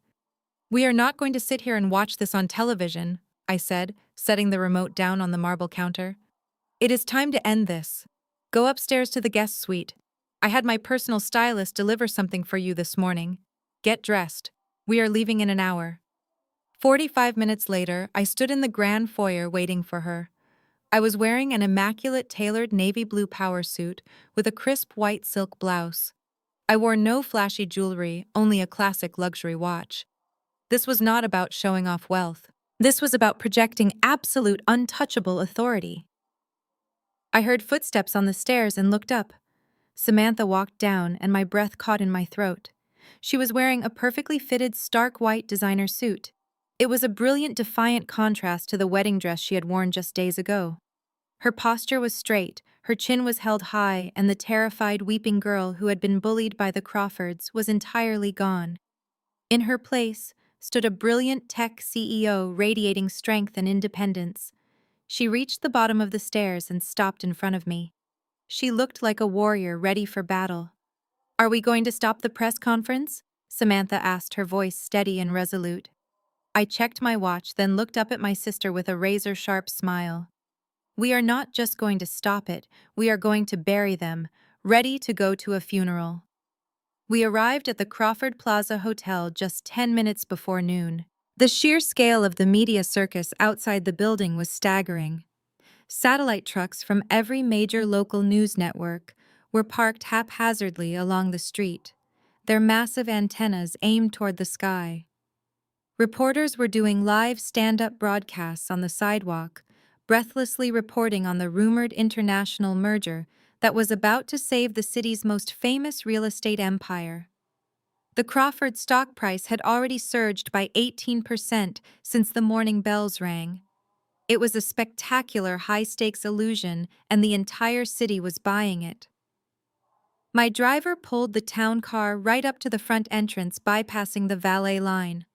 "We are not going to sit here and watch this on television," I said, setting the remote down on the marble counter. "It is time to end this. Go upstairs to the guest suite. I had my personal stylist deliver something for you this morning. Get dressed. We are leaving in an hour." 45 minutes later, I stood in the grand foyer waiting for her. I was wearing an immaculate tailored navy blue power suit with a crisp white silk blouse. I wore no flashy jewelry, only a classic luxury watch. This was not about showing off wealth. This was about projecting absolute untouchable authority. I heard footsteps on the stairs and looked up. Samantha walked down and my breath caught in my throat. She was wearing a perfectly fitted stark white designer suit. It was a brilliant, defiant contrast to the wedding dress she had worn just days ago. Her posture was straight, her chin was held high, and the terrified, weeping girl who had been bullied by the Crawfords was entirely gone. In her place stood a brilliant tech CEO radiating strength and independence. She reached the bottom of the stairs and stopped in front of me. She looked like a warrior ready for battle. "Are we going to stop the press conference?" Samantha asked, her voice steady and resolute. I checked my watch, then looked up at my sister with a razor-sharp smile. "We are not just going to stop it, we are going to bury them, ready to go to a funeral." We arrived at the Crawford Plaza Hotel just 10 minutes before noon. The sheer scale of the media circus outside the building was staggering. Satellite trucks from every major local news network were parked haphazardly along the street, their massive antennas aimed toward the sky. Reporters were doing live stand-up broadcasts on the sidewalk, breathlessly reporting on the rumored international merger that was about to save the city's most famous real estate empire. The Crawford stock price had already surged by 18% since the morning bells rang. It was a spectacular high-stakes illusion, and the entire city was buying it. My driver pulled the town car right up to the front entrance, bypassing the valet line.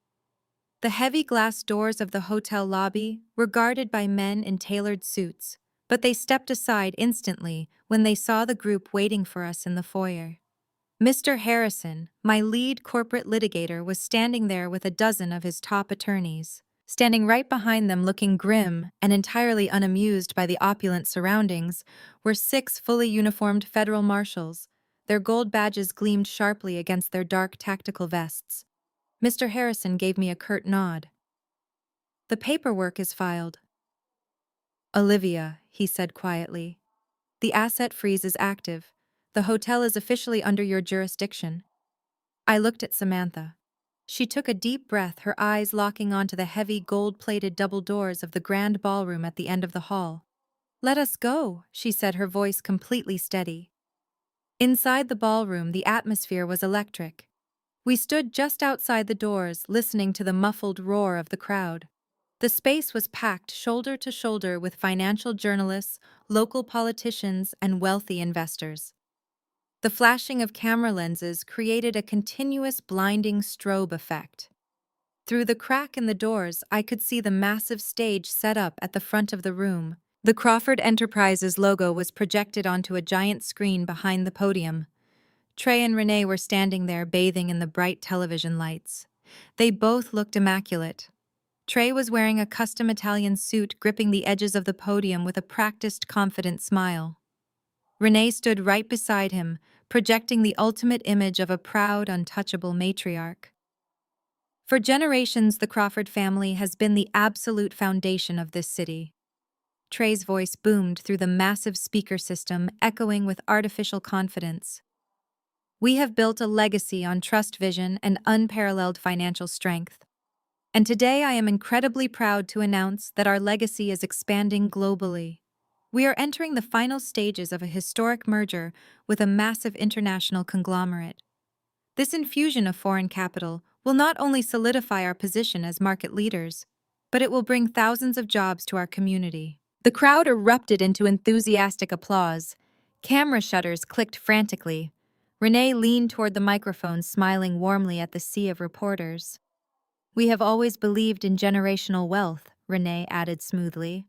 The heavy glass doors of the hotel lobby were guarded by men in tailored suits, but they stepped aside instantly when they saw the group waiting for us in the foyer. Mr. Harrison, my lead corporate litigator, was standing there with a dozen of his top attorneys. Standing right behind them, looking grim and entirely unamused by the opulent surroundings, were 6 fully uniformed federal marshals. Their gold badges gleamed sharply against their dark tactical vests. Mr. Harrison gave me a curt nod. "The paperwork is filed." "Olivia," he said quietly, "the asset freeze is active. The hotel is officially under your jurisdiction." I looked at Samantha. She took a deep breath, her eyes locking onto the heavy gold-plated double doors of the grand ballroom at the end of the hall. "Let us go," she said, her voice completely steady. Inside the ballroom, the atmosphere was electric. We stood just outside the doors, listening to the muffled roar of the crowd. The space was packed shoulder to shoulder with financial journalists, local politicians, and wealthy investors. The flashing of camera lenses created a continuous blinding strobe effect. Through the crack in the doors, I could see the massive stage set up at the front of the room. The Crawford Enterprises logo was projected onto a giant screen behind the podium. Trey and Renee were standing there, bathing in the bright television lights. They both looked immaculate. Trey was wearing a custom Italian suit, gripping the edges of the podium with a practiced, confident smile. Renee stood right beside him, projecting the ultimate image of a proud, untouchable matriarch. For generations, the Crawford family has been the absolute foundation of this city. Trey's voice boomed through the massive speaker system, echoing with artificial confidence. "We have built a legacy on trust, vision, and unparalleled financial strength. And today I am incredibly proud to announce that our legacy is expanding globally. We are entering the final stages of a historic merger with a massive international conglomerate. This infusion of foreign capital will not only solidify our position as market leaders, but it will bring thousands of jobs to our community." The crowd erupted into enthusiastic applause. Camera shutters clicked frantically. Renee leaned toward the microphone, smiling warmly at the sea of reporters. "We have always believed in generational wealth," Renee added smoothly.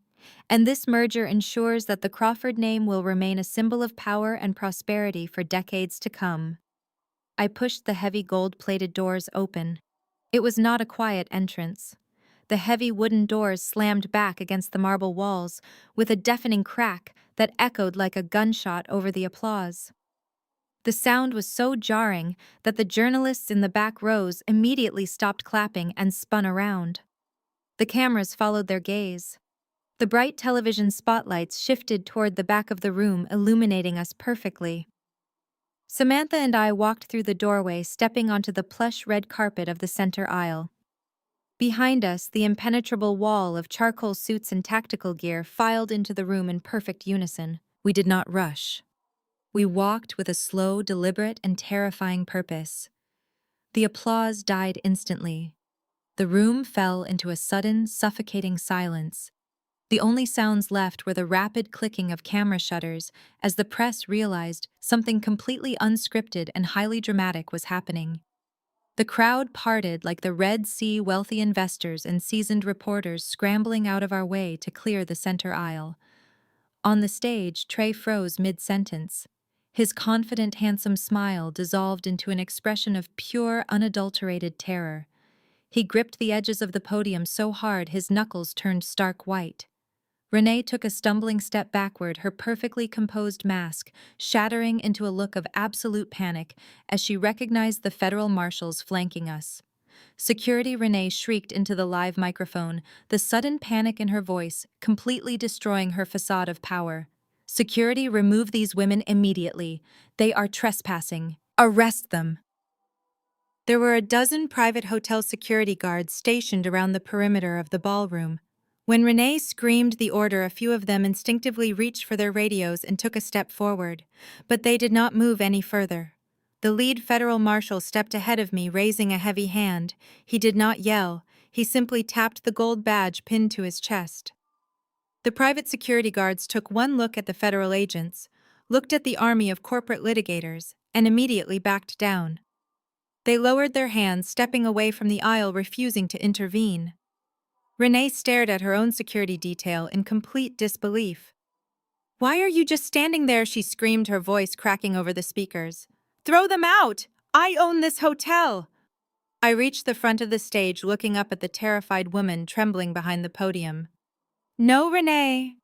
"And this merger ensures that the Crawford name will remain a symbol of power and prosperity for decades to come." I pushed the heavy gold-plated doors open. It was not a quiet entrance. The heavy wooden doors slammed back against the marble walls with a deafening crack that echoed like a gunshot over the applause. The sound was so jarring that the journalists in the back rows immediately stopped clapping and spun around. The cameras followed their gaze. The bright television spotlights shifted toward the back of the room, illuminating us perfectly. Samantha and I walked through the doorway, stepping onto the plush red carpet of the center aisle. Behind us, the impenetrable wall of charcoal suits and tactical gear filed into the room in perfect unison. We did not rush. We walked with a slow, deliberate, and terrifying purpose. The applause died instantly. The room fell into a sudden, suffocating silence. The only sounds left were the rapid clicking of camera shutters as the press realized something completely unscripted and highly dramatic was happening. The crowd parted like the Red Sea, wealthy investors and seasoned reporters scrambling out of our way to clear the center aisle. On the stage, Trey froze mid-sentence. His confident, handsome smile dissolved into an expression of pure, unadulterated terror. He gripped the edges of the podium so hard his knuckles turned stark white. Renee took a stumbling step backward, her perfectly composed mask shattering into a look of absolute panic as she recognized the federal marshals flanking us. "Security!" Renee shrieked into the live microphone, the sudden panic in her voice completely destroying her facade of power. "Security, remove these women immediately. They are trespassing. Arrest them!" There were a dozen private hotel security guards stationed around the perimeter of the ballroom. When Renee screamed the order, a few of them instinctively reached for their radios and took a step forward, but they did not move any further. The lead federal marshal stepped ahead of me, raising a heavy hand. He did not yell. He simply tapped the gold badge pinned to his chest. The private security guards took one look at the federal agents, looked at the army of corporate litigators, and immediately backed down. They lowered their hands, stepping away from the aisle, refusing to intervene. Renee stared at her own security detail in complete disbelief. "Why are you just standing there?" she screamed, her voice cracking over the speakers. "Throw them out! I own this hotel!" I reached the front of the stage, looking up at the terrified woman trembling behind the podium. "No, Renee,"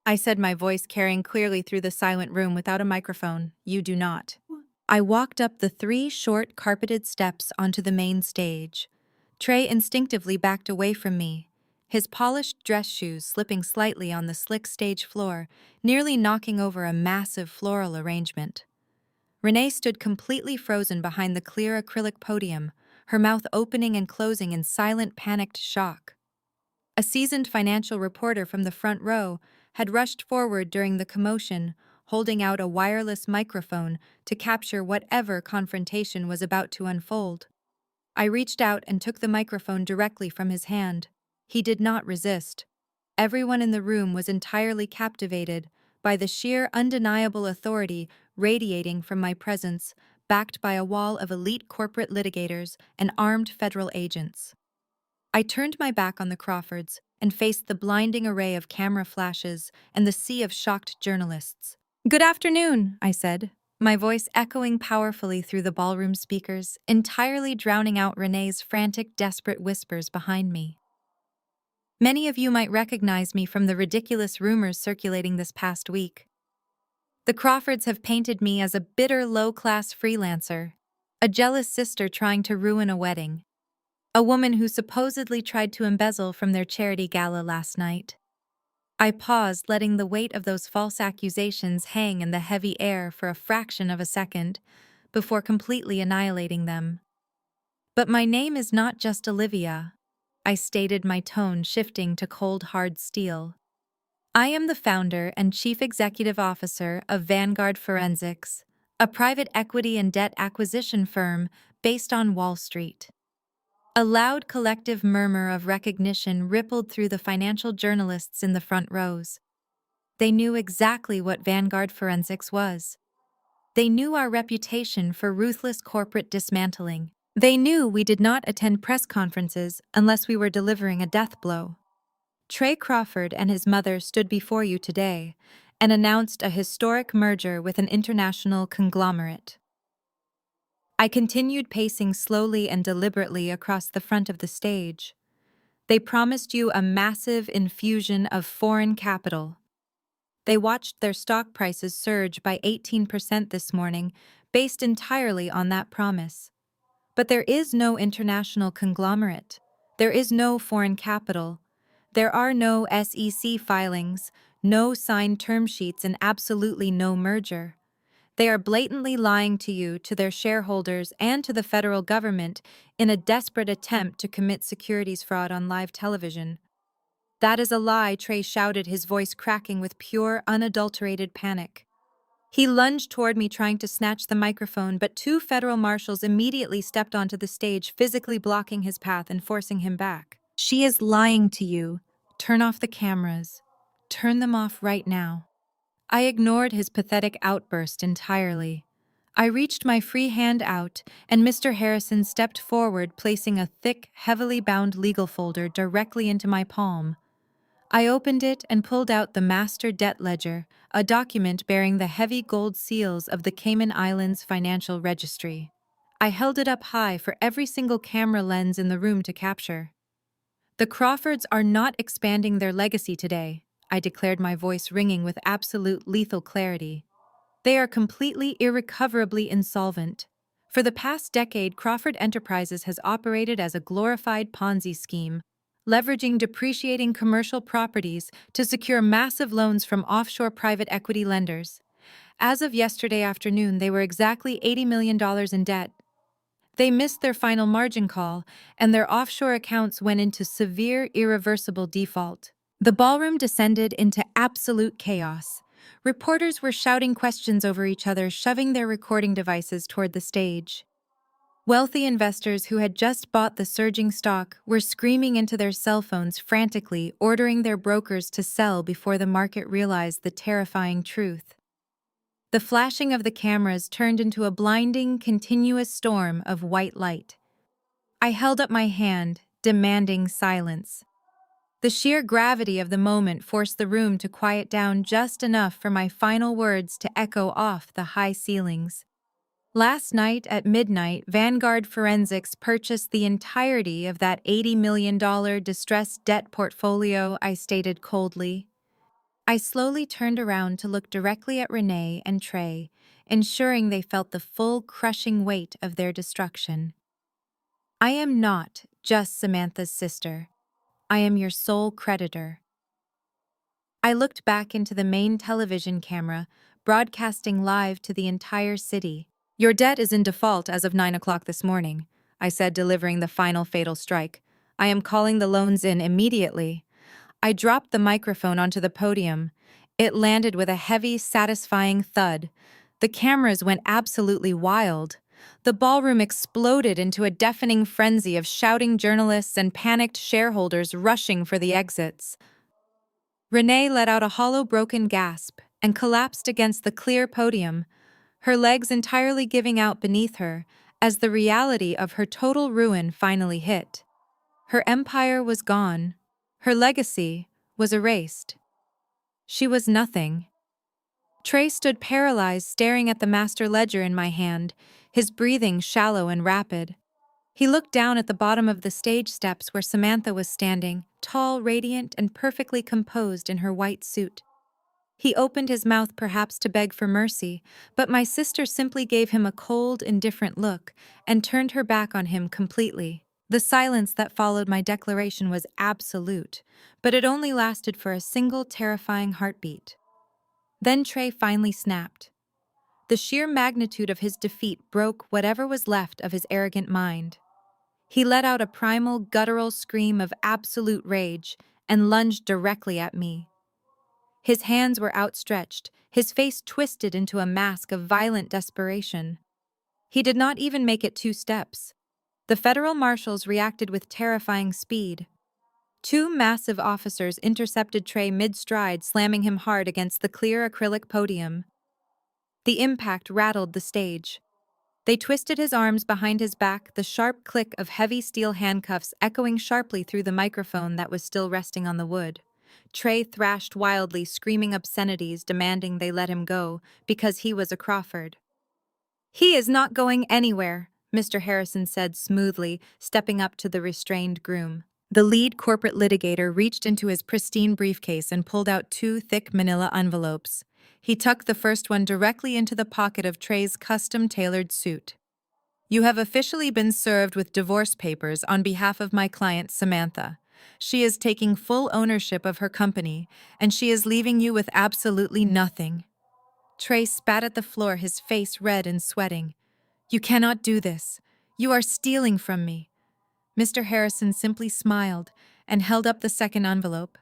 I said, my voice carrying clearly through the silent room without a microphone. "You do not." I walked up the 3 short, carpeted steps onto the main stage. Trey instinctively backed away from me, his polished dress shoes slipping slightly on the slick stage floor, nearly knocking over a massive floral arrangement. Renee stood completely frozen behind the clear acrylic podium, her mouth opening and closing in silent, panicked shock. A seasoned financial reporter from the front row had rushed forward during the commotion, holding out a wireless microphone to capture whatever confrontation was about to unfold. I reached out and took the microphone directly from his hand. He did not resist. Everyone in the room was entirely captivated by the sheer, undeniable authority radiating from my presence, backed by a wall of elite corporate litigators and armed federal agents. I turned my back on the Crawfords and faced the blinding array of camera flashes and the sea of shocked journalists. "Good afternoon," I said, my voice echoing powerfully through the ballroom speakers, entirely drowning out Renee's frantic, desperate whispers behind me. Many of you might recognize me from the ridiculous rumors circulating this past week. The Crawfords have painted me as a bitter, low-class freelancer, a jealous sister trying to ruin a wedding, a woman who supposedly tried to embezzle from their charity gala last night. I paused, letting the weight of those false accusations hang in the heavy air for a fraction of a second, before completely annihilating them. "But my name is not just Olivia," I stated, my tone shifting to cold, hard steel. "I am the founder and chief executive officer of Vanguard Forensics, a private equity and debt acquisition firm based on Wall Street." A loud collective murmur of recognition rippled through the financial journalists in the front rows. They knew exactly what Vanguard Forensics was. They knew our reputation for ruthless corporate dismantling. They knew we did not attend press conferences unless we were delivering a death blow. Trey Crawford and his mother stood before you today and announced a historic merger with an international conglomerate. I continued pacing slowly and deliberately across the front of the stage. They promised you a massive infusion of foreign capital. They watched their stock prices surge by 18% this morning, based entirely on that promise. But there is no international conglomerate. There is no foreign capital. There are no SEC filings, no signed term sheets, and absolutely no merger. They are blatantly lying to you, to their shareholders, and to the federal government in a desperate attempt to commit securities fraud on live television. "That is a lie," Trey shouted, his voice cracking with pure, unadulterated panic. He lunged toward me, trying to snatch the microphone, but 2 federal marshals immediately stepped onto the stage, physically blocking his path and forcing him back. "She is lying to you. Turn off the cameras. Turn them off right now." I ignored his pathetic outburst entirely. I reached my free hand out, and Mr. Harrison stepped forward, placing a thick, heavily bound legal folder directly into my palm. I opened it and pulled out the Master Debt Ledger, a document bearing the heavy gold seals of the Cayman Islands Financial Registry. I held it up high for every single camera lens in the room to capture. "The Crawfords are not expanding their legacy today," I declared, my voice ringing with absolute lethal clarity. "They are completely, irrecoverably insolvent. For the past decade, Crawford Enterprises has operated as a glorified Ponzi scheme, leveraging depreciating commercial properties to secure massive loans from offshore private equity lenders. As of yesterday afternoon, they were exactly $80 million in debt. They missed their final margin call, and their offshore accounts went into severe, irreversible default." The ballroom descended into absolute chaos. Reporters were shouting questions over each other, shoving their recording devices toward the stage. Wealthy investors who had just bought the surging stock were screaming into their cell phones frantically, ordering their brokers to sell before the market realized the terrifying truth. The flashing of the cameras turned into a blinding, continuous storm of white light. I held up my hand, demanding silence. The sheer gravity of the moment forced the room to quiet down just enough for my final words to echo off the high ceilings. Last night at midnight, Vanguard Forensics purchased the entirety of that $80 million distressed debt portfolio, I stated coldly. I slowly turned around to look directly at Renee and Trey, ensuring they felt the full crushing weight of their destruction. I am not just Samantha's sister. I am your sole creditor. I looked back into the main television camera, broadcasting live to the entire city. Your debt is in default as of 9 o'clock this morning, I said, delivering the final fatal strike. I am calling the loans in immediately. I dropped the microphone onto the podium. It landed with a heavy, satisfying thud. The cameras went absolutely wild. The ballroom exploded into a deafening frenzy of shouting journalists and panicked shareholders rushing for the exits. Renee let out a hollow, broken gasp and collapsed against the clear podium, her legs entirely giving out beneath her as the reality of her total ruin finally hit. Her empire was gone. Her legacy was erased. She was nothing. Trey stood paralyzed, staring at the master ledger in my hand, his breathing shallow and rapid. He looked down at the bottom of the stage steps where Samantha was standing, tall, radiant, and perfectly composed in her white suit. He opened his mouth perhaps to beg for mercy, but my sister simply gave him a cold, indifferent look and turned her back on him completely. The silence that followed my declaration was absolute, but it only lasted for a single terrifying heartbeat. Then Trey finally snapped. The sheer magnitude of his defeat broke whatever was left of his arrogant mind. He let out a primal, guttural scream of absolute rage and lunged directly at me. His hands were outstretched, his face twisted into a mask of violent desperation. He did not even make it 2 steps. The federal marshals reacted with terrifying speed. 2 massive officers intercepted Trey mid-stride, slamming him hard against the clear acrylic podium. The impact rattled the stage. They twisted his arms behind his back, the sharp click of heavy steel handcuffs echoing sharply through the microphone that was still resting on the wood. Trey thrashed wildly, screaming obscenities, demanding they let him go, because he was a Crawford. "He is not going anywhere," Mr. Harrison said smoothly, stepping up to the restrained groom. The lead corporate litigator reached into his pristine briefcase and pulled out 2 thick manila envelopes. He tucked the first one directly into the pocket of Trey's custom-tailored suit. "You have officially been served with divorce papers on behalf of my client, Samantha. She is taking full ownership of her company, and she is leaving you with absolutely nothing." Trey spat at the floor, his face red and sweating. "You cannot do this. You are stealing from me." Mr. Harrison simply smiled and held up the second envelope.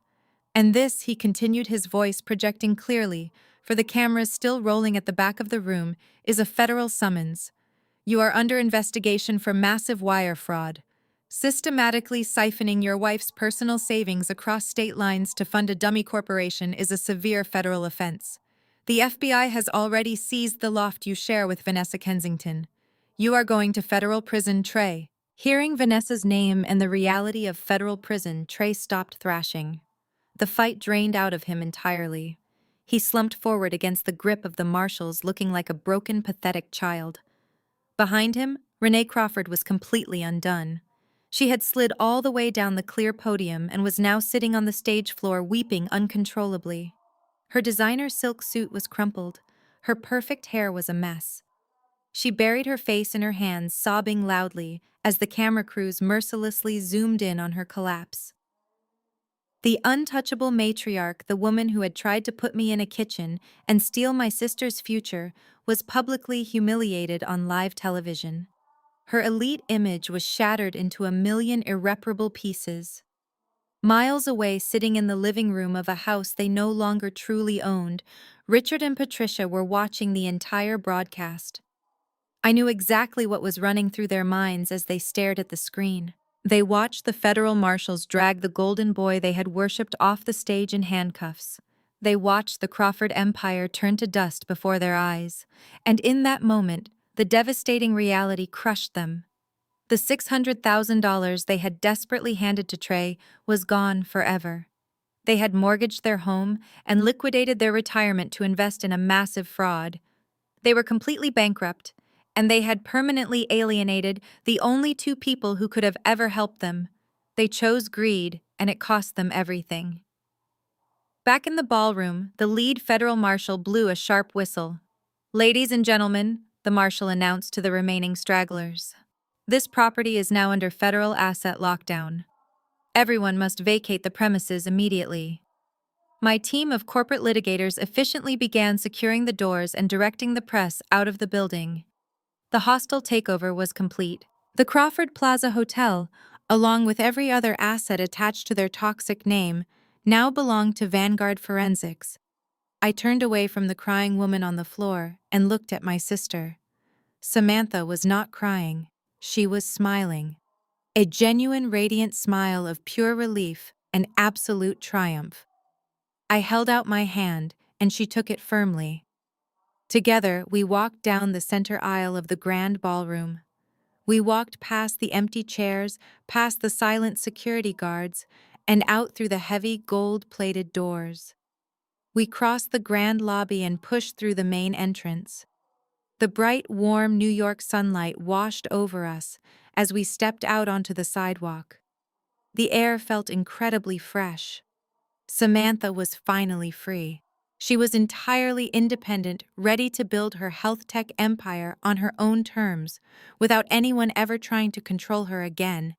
"And this," he continued, his voice projecting clearly, for the cameras still rolling at the back of the room, "is a federal summons. You are under investigation for massive wire fraud. Systematically siphoning your wife's personal savings across state lines to fund a dummy corporation is a severe federal offense. The FBI has already seized the loft you share with Vanessa Kensington. You are going to federal prison, Trey." Hearing Vanessa's name and the reality of federal prison, Trey stopped thrashing. The fight drained out of him entirely. He slumped forward against the grip of the marshals, looking like a broken, pathetic child. Behind him, Renee Crawford was completely undone. She had slid all the way down the clear podium and was now sitting on the stage floor, weeping uncontrollably. Her designer silk suit was crumpled. Her perfect hair was a mess. She buried her face in her hands, sobbing loudly as the camera crews mercilessly zoomed in on her collapse. The untouchable matriarch, the woman who had tried to put me in a kitchen and steal my sister's future, was publicly humiliated on live television. Her elite image was shattered into a million irreparable pieces. Miles away, sitting in the living room of a house they no longer truly owned, Richard and Patricia were watching the entire broadcast. I knew exactly what was running through their minds as they stared at the screen. They watched the federal marshals drag the golden boy they had worshipped off the stage in handcuffs. They watched the Crawford empire turn to dust before their eyes. And in that moment, the devastating reality crushed them. The $600,000 they had desperately handed to Trey was gone forever. They had mortgaged their home and liquidated their retirement to invest in a massive fraud. They were completely bankrupt, and they had permanently alienated the only two people who could have ever helped them. They chose greed, and it cost them everything. Back in the ballroom, the lead federal marshal blew a sharp whistle. "Ladies and gentlemen," the marshal announced to the remaining stragglers, "this property is now under federal asset lockdown. Everyone must vacate the premises immediately." My team of corporate litigators efficiently began securing the doors and directing the press out of the building. The hostile takeover was complete. The Crawford Plaza Hotel, along with every other asset attached to their toxic name, now belonged to Vanguard Forensics. I turned away from the crying woman on the floor and looked at my sister. Samantha was not crying. She was smiling. A genuine, radiant smile of pure relief and absolute triumph. I held out my hand, and she took it firmly. Together, we walked down the center aisle of the grand ballroom. We walked past the empty chairs, past the silent security guards, and out through the heavy gold-plated doors. We crossed the grand lobby and pushed through the main entrance. The bright, warm New York sunlight washed over us as we stepped out onto the sidewalk. The air felt incredibly fresh. Samantha was finally free. She was entirely independent, ready to build her health tech empire on her own terms, without anyone ever trying to control her again.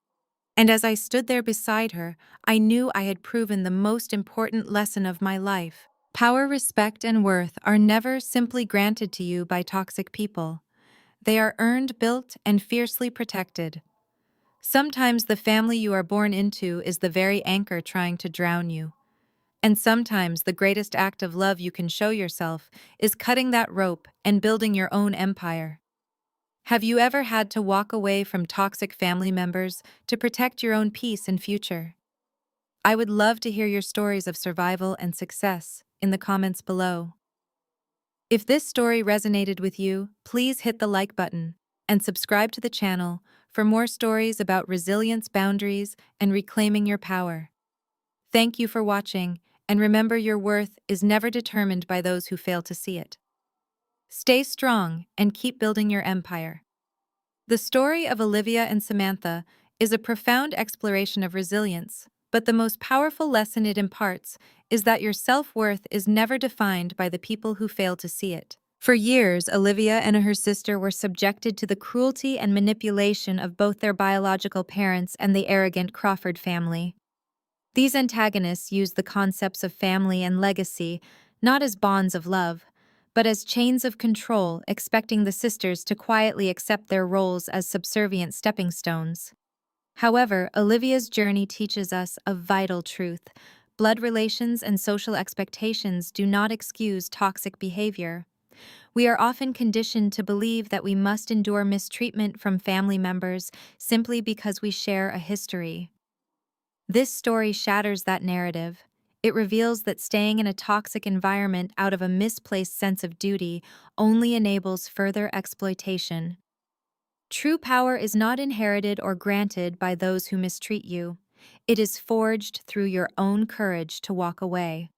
And as I stood there beside her, I knew I had proven the most important lesson of my life. Power, respect, and worth are never simply granted to you by toxic people. They are earned, built, and fiercely protected. Sometimes the family you are born into is the very anchor trying to drown you. And sometimes the greatest act of love you can show yourself is cutting that rope and building your own empire. Have you ever had to walk away from toxic family members to protect your own peace and future? I would love to hear your stories of survival and success in the comments below. If this story resonated with you, please hit the like button and subscribe to the channel for more stories about resilience, boundaries, and reclaiming your power. Thank you for watching, and remember, your worth is never determined by those who fail to see it. Stay strong and keep building your empire. The story of Olivia and Samantha is a profound exploration of resilience, but the most powerful lesson it imparts is that your self-worth is never defined by the people who fail to see it. For years, Olivia and her sister were subjected to the cruelty and manipulation of both their biological parents and the arrogant Crawford family. These antagonists use the concepts of family and legacy not as bonds of love, but as chains of control, expecting the sisters to quietly accept their roles as subservient stepping stones. However, Olivia's journey teaches us a vital truth. Blood relations and social expectations do not excuse toxic behavior. We are often conditioned to believe that we must endure mistreatment from family members simply because we share a history. This story shatters that narrative. It reveals that staying in a toxic environment out of a misplaced sense of duty only enables further exploitation. True power is not inherited or granted by those who mistreat you. It is forged through your own courage to walk away.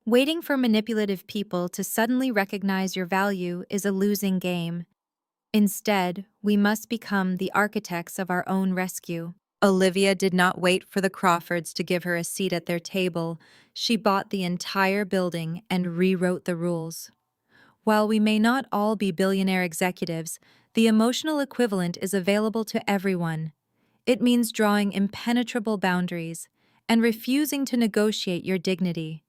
Waiting for manipulative people to suddenly recognize your value is a losing game. Instead, we must become the architects of our own rescue. Olivia did not wait for the Crawfords to give her a seat at their table. She bought the entire building and rewrote the rules. While we may not all be billionaire executives, the emotional equivalent is available to everyone. It means drawing impenetrable boundaries and refusing to negotiate your dignity.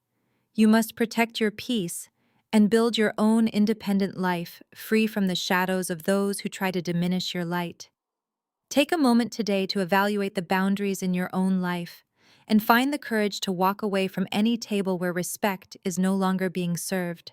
You must protect your peace and build your own independent life, free from the shadows of those who try to diminish your light. Take a moment today to evaluate the boundaries in your own life and find the courage to walk away from any table where respect is no longer being served.